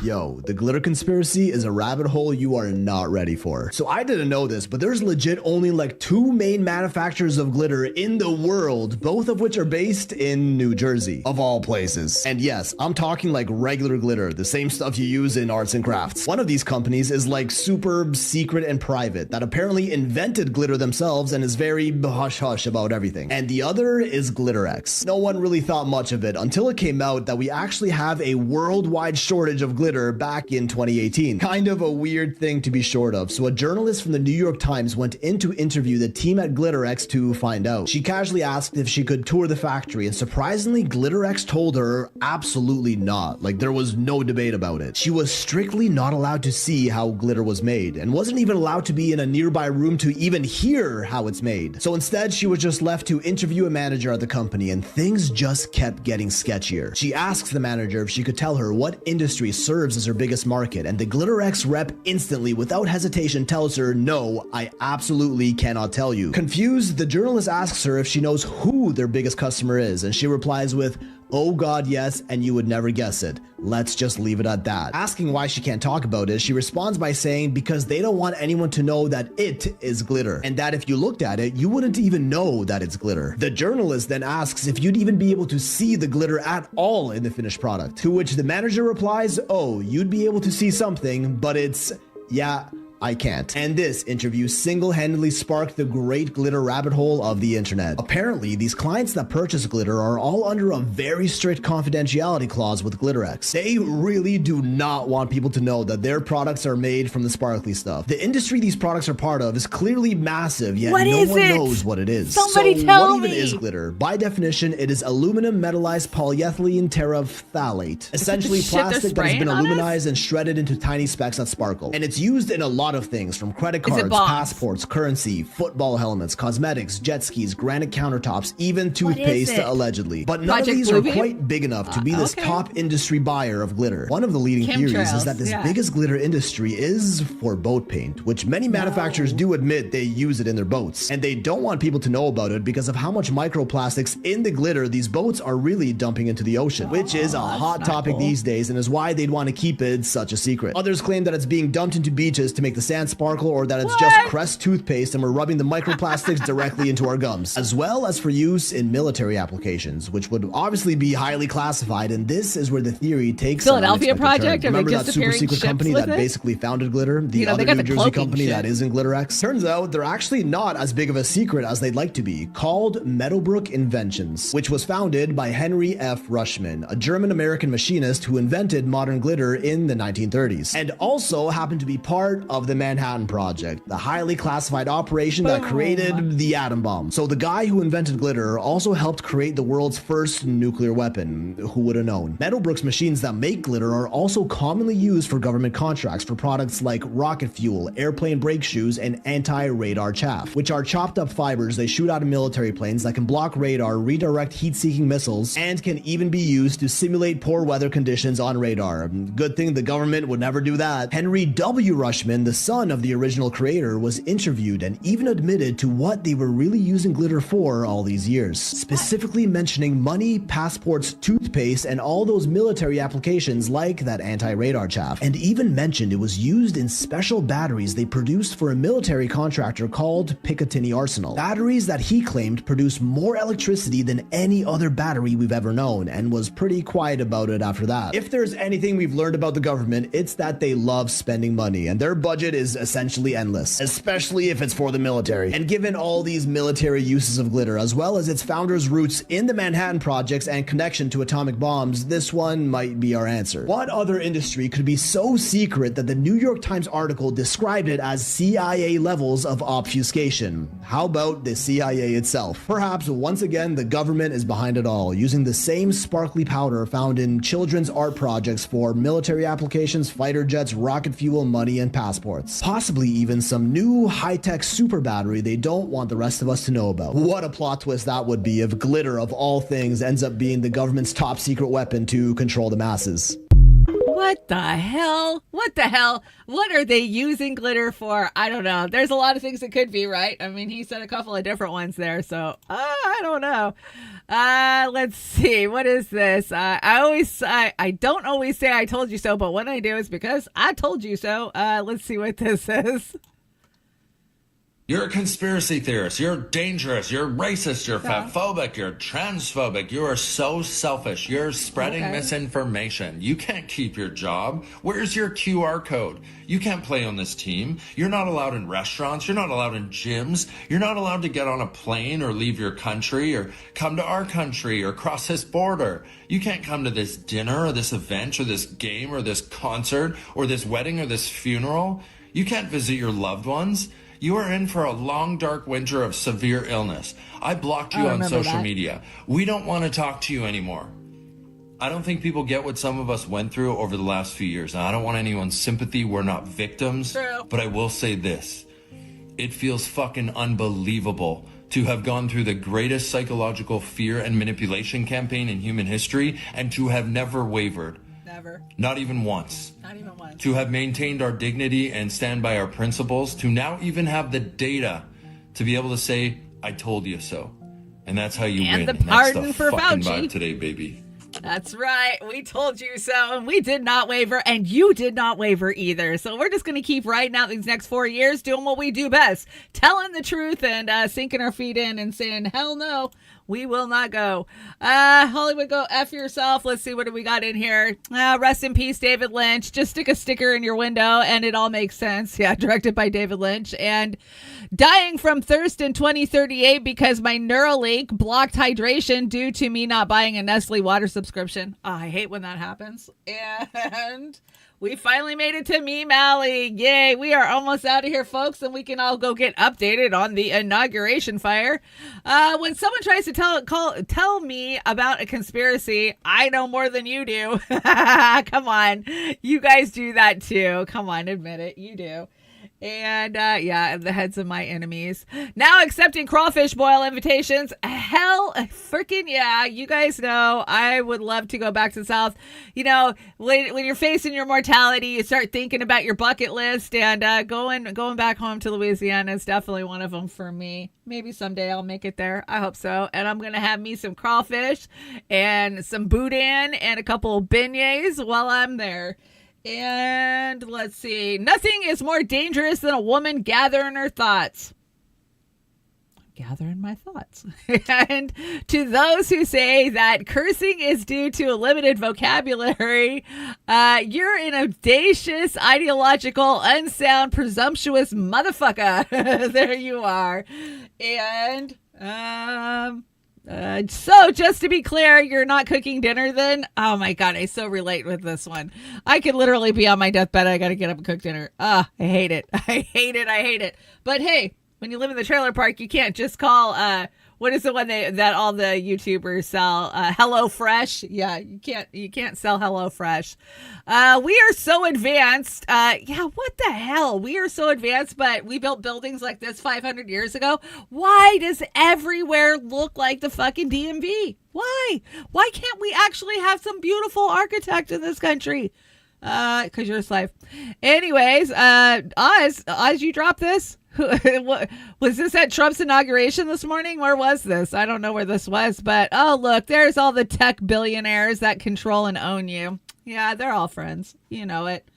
Yo, the glitter conspiracy is a rabbit hole you are not ready for. So I didn't know this, but there's legit only like 2 main manufacturers of glitter in the world, both of which are based in New Jersey, of all places. And yes, I'm talking like regular glitter, the same stuff you use in arts and crafts. One of these companies is like super secret and private, that apparently invented glitter themselves and is very hush-hush about everything. And the other is GlitterX. No one really thought much of it until it came out that we actually have a worldwide shortage of glitter back in 2018. Kind of a weird thing to be short of. So a journalist from the New York Times went in to interview the team at GlitterX to find out. She casually asked if she could tour the factory, and surprisingly, GlitterX told her absolutely not. Like, there was no debate about it. She was strictly not allowed to see how glitter was made, and wasn't even allowed to be in a nearby room to even hear how it's made. So instead, she was just left to interview a manager at the company, and things just kept getting sketchier. She asks the manager if she could tell her what industry serves as her biggest market, and the GlitterX rep instantly, without hesitation, tells her, no, I absolutely cannot tell you. Confused, the journalist asks her if she knows who their biggest customer is, and she replies with, oh god, yes, and you would never guess it. Let's just leave it at that. Asking why she can't talk about it, she responds by saying because they don't want anyone to know that it is glitter, and that if you looked at it, you wouldn't even know that it's glitter. The journalist then asks if you'd even be able to see the glitter at all in the finished product, to which the manager replies, oh, you'd be able to see something, but it's, yeah, I can't. And this interview single-handedly sparked the great glitter rabbit hole of the internet. Apparently, these clients that purchase glitter are all under a very strict confidentiality clause with GlitterX. They really do not want people to know that their products are made from the sparkly stuff. The industry these products are part of is clearly massive, yet no one knows what it is. Somebody tell me! What even is glitter? By definition, it is aluminum metallized polyethylene terephthalate, essentially plastic that has been aluminized and shredded into tiny specks that sparkle. And it's used in a lot of things, from credit cards, passports, currency, football helmets, cosmetics, jet skis, granite countertops, even toothpaste, allegedly. But none of these are quite big enough to be this top industry buyer of glitter. One of the leading theories is that this biggest glitter industry is for boat paint, which many manufacturers do admit they use it in their boats. And they don't want people to know about it because of how much microplastics in the glitter these boats are really dumping into the ocean, which is a hot topic these days and is why they'd want to keep it such a secret. Others claim that it's being dumped into beaches to make the sand sparkle, or that it's just Crest toothpaste and we're rubbing the microplastics directly into our gums, as well as for use in military applications, which would obviously be highly classified. And this is where the theory takes Philadelphia Project. Remember that super secret company that basically founded glitter, the other New Jersey company that isn't GlitterX? Turns out they're actually not as big of a secret as they'd like to be, called Meadowbrook Inventions, which was founded by Henry F. Rushman, a German-American machinist who invented modern glitter in the 1930s, and also happened to be part of the Manhattan Project, the highly classified operation that created the atom bomb. So the guy who invented glitter also helped create the world's first nuclear weapon. Who would have known? Meadowbrook's machines that make glitter are also commonly used for government contracts for products like rocket fuel, airplane brake shoes, and anti-radar chaff, which are chopped up fibers they shoot out of military planes that can block radar, redirect heat-seeking missiles, and can even be used to simulate poor weather conditions on radar. Good thing the government would never do that. Henry W. Rushman, the son of the original creator, was interviewed and even admitted to what they were really using glitter for all these years, specifically mentioning money, passports, toothpaste, and all those military applications like that anti-radar chaff, and even mentioned it was used in special batteries they produced for a military contractor called Picatinny Arsenal. Batteries that he claimed produce more electricity than any other battery we've ever known, and was pretty quiet about it after that. If there's anything we've learned about the government, it's that they love spending money, and their budget budget is essentially endless, especially if it's for the military. And given all these military uses of glitter, as well as its founder's roots in the Manhattan Projects and connection to atomic bombs, this one might be our answer. What other industry could be so secret that the New York Times article described it as CIA levels of obfuscation? How about the CIA itself? Perhaps once again the government is behind it all, using the same sparkly powder found in children's art projects for military applications, fighter jets, rocket fuel, money, and passports. Possibly even some new high-tech super battery they don't want the rest of us to know about. What a plot twist that would be if glitter of all things ends up being the government's top secret weapon to control the masses. What the hell? What the hell? What are they using glitter for? I don't know. There's a lot of things it could be, right? I mean, he said a couple of different ones there, so I don't know. Let's see. What is this? I don't always say I told you so, but when I do, it's because I told you so. Let's see what this is. You're a conspiracy theorist. You're dangerous. You're racist. You're fatphobic. You're transphobic. You are so selfish. You're spreading misinformation. You can't keep your job. Where's your QR code? You can't play on this team. You're not allowed in restaurants. You're not allowed in gyms. You're not allowed to get on a plane or leave your country or come to our country or cross this border. You can't come to this dinner or this event or this game or this concert or this wedding or this funeral. You can't visit your loved ones. You are in for a long, dark winter of severe illness. I blocked you on social media. We don't want to talk to you anymore. I don't think people get what some of us went through over the last few years. Now, I don't want anyone's sympathy. We're not victims. True. But I will say this. It feels fucking unbelievable to have gone through the greatest psychological fear and manipulation campaign in human history and to have never wavered. Never. Not even once. Not even once. To have maintained our dignity and stand by our principles, to now even have the data to be able to say, I told you so. And that's how you win. The And pardon that's the for fucking Fauci. vibe today, baby. That's right. We told you so, and we did not waver, and you did not waver either. So we're just going to keep riding out these next 4 years doing what we do best, telling the truth and sinking our feet in and saying, hell no, we will not go. Hollywood, go F yourself. Let's see, what do we got in here? Rest in peace, David Lynch. Just stick a sticker in your window, and it all makes sense. Yeah, directed by David Lynch. And dying from thirst in 2038 because my Neuralink blocked hydration due to me not buying a Nestle water subscription. Oh, I hate when that happens. And we finally made it to Meme Alley. Yay. We are almost out of here, folks, and we can all go get updated on the inauguration fire. When someone tries to tell me about a conspiracy, I know more than you do. Come on. You guys do that too. Come on, admit it. You do. And yeah, the heads of my enemies now accepting crawfish boil invitations. Hell freaking yeah. You guys know I would love to go back to the South. You know, when you're facing your mortality, you start thinking about your bucket list, and going back home to Louisiana is definitely one of them for me. Maybe someday I'll make it there. I hope so. And I'm going to have me some crawfish and some boudin and a couple of beignets while I'm there. And let's see. Nothing is more dangerous than a woman gathering her thoughts. Gathering my thoughts. And to those who say that cursing is due to a limited vocabulary, you're an audacious, ideological, unsound, presumptuous motherfucker. There you are. And so just to be clear, you're not cooking dinner then? Oh my God, I so relate with this one. I could literally be on my deathbed. I got to get up and cook dinner. I hate it. I hate it. But hey, when you live in the trailer park, you can't just call, what is the one that all the YouTubers sell? HelloFresh. Yeah, you can't sell HelloFresh. We are so advanced. Yeah, what the hell? We are so advanced, but we built buildings like this 500 years ago. Why does everywhere look like the fucking DMV? Why? Why can't we actually have some beautiful architect in this country? Because you're a slave. Anyways, Oz, you dropped this? Was this at Trump's inauguration this morning? Where was this? I don't know where this was, but oh, look, there's all the tech billionaires that control and own you. Yeah, they're all friends. You know it.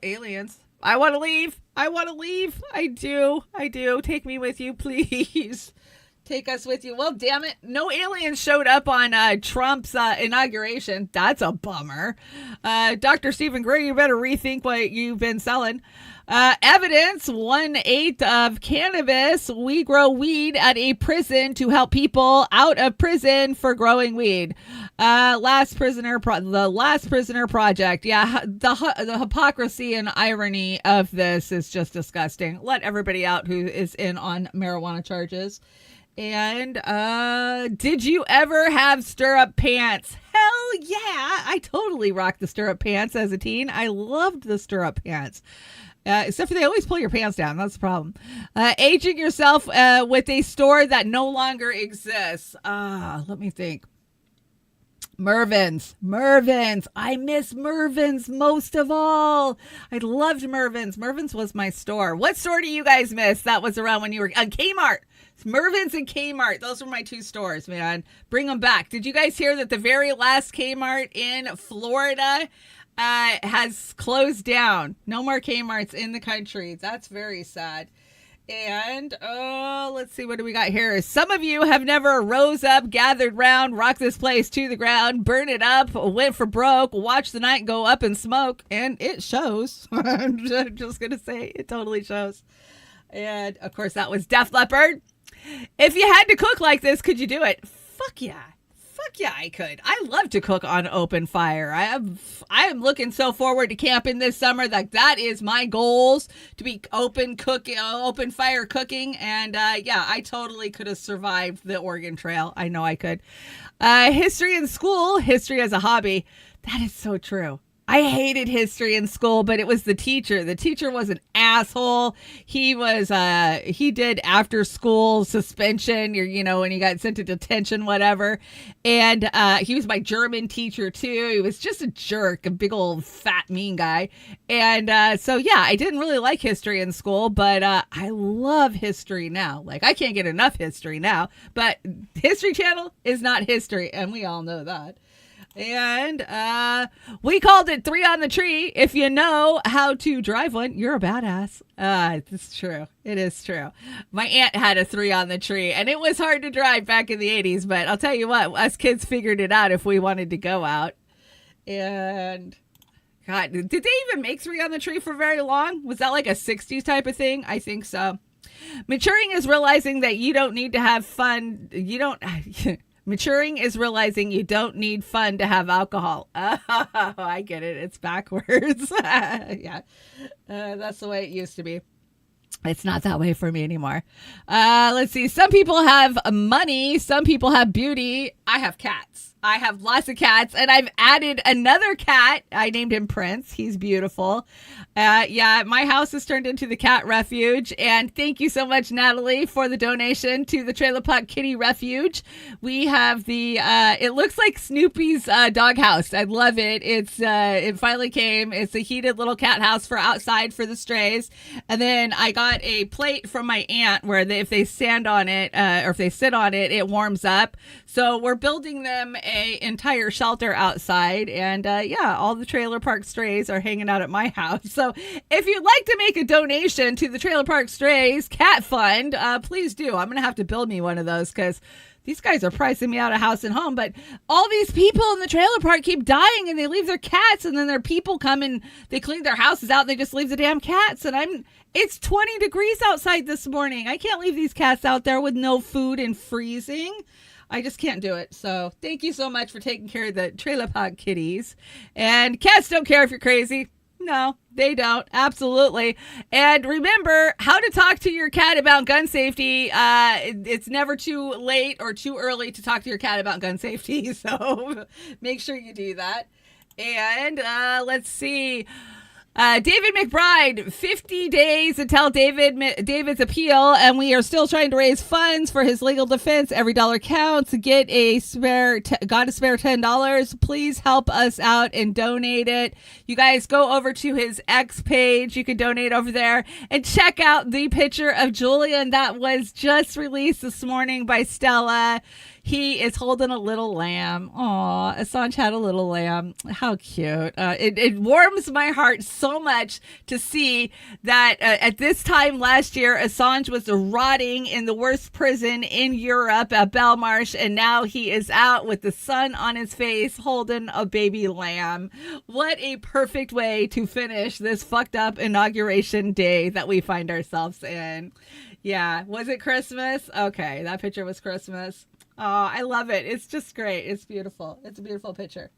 Aliens. I want to leave. I do. Take me with you, please. Take us with you. Well, damn it. No aliens showed up on Trump's inauguration. That's a bummer. Dr. Stephen Gray, you better rethink what you've been selling. Evidence, 1/8 of cannabis. We grow weed at a prison to help people out of prison for growing weed. The Last Prisoner Project. Yeah, the hypocrisy and irony of this is just disgusting. Let everybody out who is in on marijuana charges. And did you ever have stirrup pants? Hell yeah. I totally rocked the stirrup pants as a teen. I loved the stirrup pants. Except for they always pull your pants down. That's the problem. Aging yourself with a store that no longer exists. Let me think. Mervyn's. I miss Mervyn's most of all. I loved Mervyn's. Mervyn's was my store. What store do you guys miss that was around when you were on Kmart? Mervyn's and Kmart. Those were my two stores, man. Bring them back. Did you guys hear that the very last Kmart in Florida has closed down? No more Kmarts in the country. That's very sad. And let's see, what do we got here? Some of you have never rose up, gathered round, rocked this place to the ground, burn it up, went for broke, watched the night go up in smoke, and it shows. I'm just gonna say it totally shows. And of course, that was Def Leppard. If you had to cook like this, could you do it? Fuck yeah. Yeah, I could. I love to cook on open fire. I am looking so forward to camping this summer. That is my goals, to be open fire cooking. And yeah, I totally could have survived the Oregon Trail. I know I could. History in school, history as a hobby. That is so true. I hated history in school, but it was the teacher. The teacher was an asshole. He did after school suspension, when you got sent to detention, whatever. And he was my German teacher too. He was just a jerk, a big old fat mean guy. And so yeah, I didn't really like history in school, but I love history now. Like, I can't get enough history now, but History Channel is not history, and we all know that. And we called it 3 on the Tree. If you know how to drive one, you're a badass. It's true. It is true. My aunt had a 3 on the tree, and it was hard to drive back in the 80s. But I'll tell you what, us kids figured it out if we wanted to go out. And God, did they even make 3 on the Tree for very long? Was that like a 60s type of thing? I think so. Maturing is realizing that you don't need to have fun. Maturing is realizing you don't need fun to have alcohol. Oh, I get it. It's backwards. Yeah. That's the way it used to be. It's not that way for me anymore. Let's see. Some people have money. Some people have beauty. I have cats. I have lots of cats, and I've added another cat. I named him Prince. He's beautiful. Yeah, my house has turned into the cat refuge, and thank you so much, Natalie, for the donation to the Trailer Park Kitty Refuge. We have it looks like Snoopy's doghouse. I love it. It finally came. It's a heated little cat house for outside for the strays. And then I got a plate from my aunt where if they stand on it, or if they sit on it, it warms up. So we're building them a entire shelter outside, and yeah, all the Trailer Park Strays are hanging out at my house. So if you'd like to make a donation to the Trailer Park Strays Cat Fund, please do. I'm gonna have to build me one of those, because these guys are pricing me out of house and home. But all these people in the trailer park keep dying, and they leave their cats, and then their people come and they clean their houses out and they just leave the damn cats. And it's 20 degrees outside this morning. I can't leave these cats out there with no food and freezing. I just can't do it. So thank you so much for taking care of the Trailer Park kitties. And cats don't care if you're crazy. No, they don't. Absolutely. And remember how to talk to your cat about gun safety. It's never too late or too early to talk to your cat about gun safety. So make sure you do that. And let's see. David McBride, 50 days until David's appeal, and we are still trying to raise funds for his legal defense. Every dollar counts. Got a spare $10. Please help us out and donate it. You guys go over to his X page. You can donate over there and check out the picture of Julian that was just released this morning by Stella. he is holding a little lamb. Aw, Assange had a little lamb. How cute. It warms my heart so much to see that at this time last year, Assange was rotting in the worst prison in Europe at Belmarsh, and now he is out with the sun on his face holding a baby lamb. What a perfect way to finish this fucked up inauguration day that we find ourselves in. Yeah, was it Christmas? Okay, that picture was Christmas. Oh, I love it. It's just great. It's beautiful. It's a beautiful picture.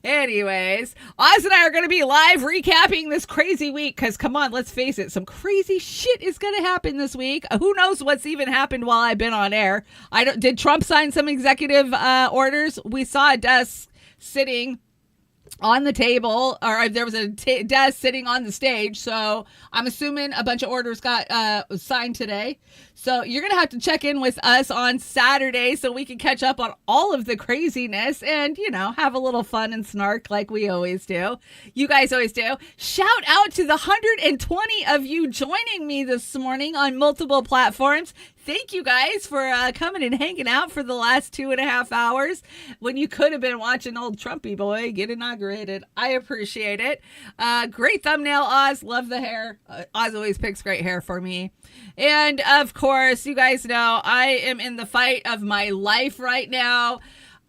Anyways, Oz and I are going to be live recapping this crazy week because, come on, let's face it, some crazy shit is going to happen this week. Who knows what's even happened while I've been on air? Did Trump sign some executive orders? We saw a desk sitting on the table, or there was a desk sitting on the stage, so I'm assuming a bunch of orders got signed today. So you're going to have to check in with us on Saturday so we can catch up on all of the craziness and, you know, have a little fun and snark like we always do. You guys always do. Shout out to the 120 of you joining me this morning on multiple platforms. Thank you guys for coming and hanging out for the last 2.5 hours when you could have been watching old Trumpy boy get inaugurated. I appreciate it. Great thumbnail, Oz. Love the hair. Oz always picks great hair for me. And of course, you guys know I am in the fight of my life right now.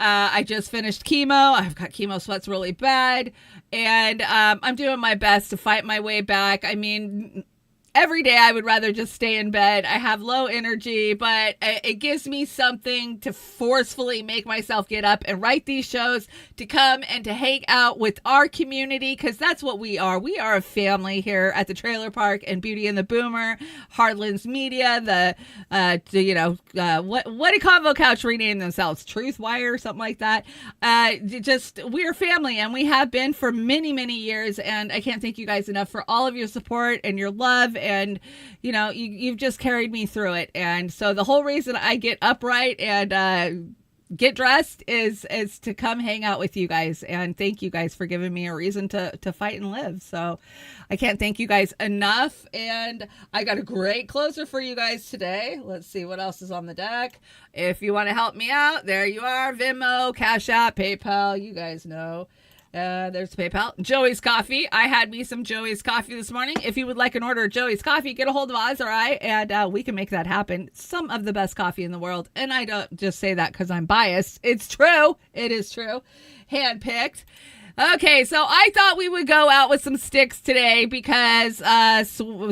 I just finished chemo. I've got chemo sweats really bad. And I'm doing my best to fight my way back. I mean, every day I would rather just stay in bed. I have low energy, but it gives me something to forcefully make myself get up and write these shows, to come and to hang out with our community, because that's what we are. We are a family here at the Trailer Park and Beauty and the Boomer, Hardlands Media, what did Convo Couch rename themselves? Truth Wire or something like that. We're family, and we have been for many, many years, and I can't thank you guys enough for all of your support and your love. And, you know, you've just carried me through it. And so the whole reason I get upright and get dressed is to come hang out with you guys. And thank you guys for giving me a reason to fight and live. So I can't thank you guys enough. And I got a great closer for you guys today. Let's see what else is on the deck. If you want to help me out, there you are. Venmo, Cash App, PayPal. You guys know. There's PayPal. Joey's Coffee. I had me some Joey's Coffee this morning. If you would like an order of Joey's Coffee, get a hold of Oz or I, and we can make that happen. Some of the best coffee in the world. And I don't just say that because I'm biased. It's true. It is true. Handpicked. Okay, so I thought we would go out with some sticks today because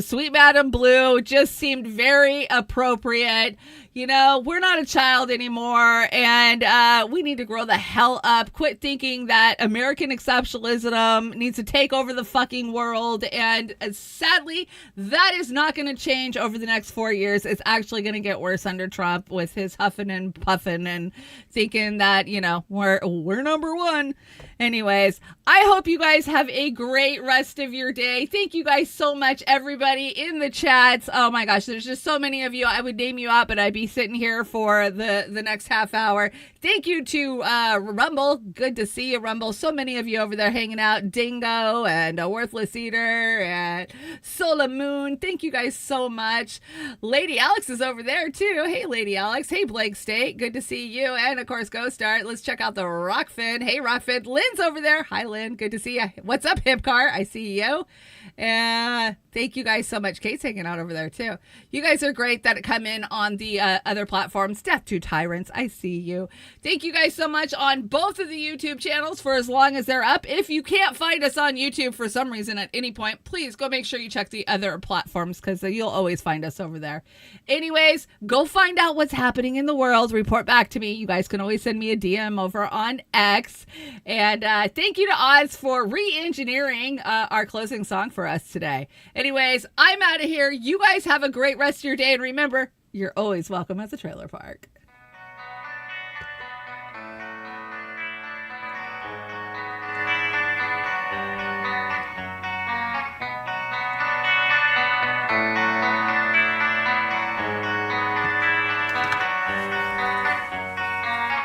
Sweet Madam Blue just seemed very appropriate. You know, we're not a child anymore, and we need to grow the hell up. Quit thinking that American exceptionalism needs to take over the fucking world, and sadly, that is not going to change over the next 4 years. It's actually going to get worse under Trump with his huffing and puffing and thinking that, you know, we're number one. Anyways, I hope you guys have a great rest of your day. Thank you guys so much, everybody in the chats. Oh my gosh, there's just so many of you. I would name you out, but I'd be sitting here for the next half hour. Thank you to Rumble. Good to see you, Rumble. So many of you over there hanging out. Dingo and a Worthless Eater and Solar Moon. Thank you guys so much. Lady Alex is over there too. Hey, Lady Alex. Hey, Blake State. Good to see you. And of course, Ghost Art. Let's check out the Rockfin. Hey, Rockfin. Lynn's over there. Hi, Lynn. Good to see you. What's up, Hip Car? I see you. Thank you guys so much. Kate's hanging out over there too. You guys are great that come in on the other platforms. Death to Tyrants. I see you. Thank you guys so much on both of the YouTube channels for as long as they're up. If you can't find us on YouTube for some reason at any point, please go make sure you check the other platforms because you'll always find us over there. Anyways, go find out what's happening in the world. Report back to me. You guys can always send me a DM over on X. And thank you to Oz for re-engineering our closing song for us today. Anyways, I'm out of here. You guys have a great rest of your day. And remember, you're always welcome at the Trailer Park.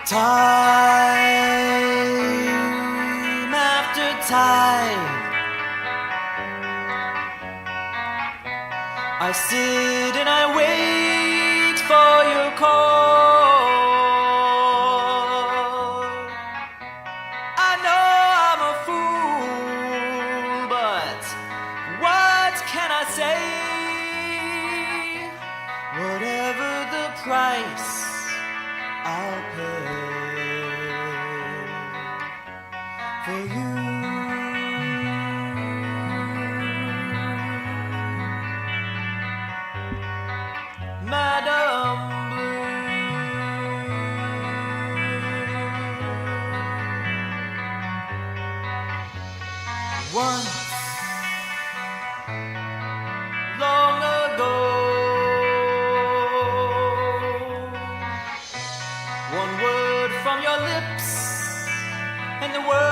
Time after time, I sit and I wait for your call. Once, long ago, one word from your lips, and the world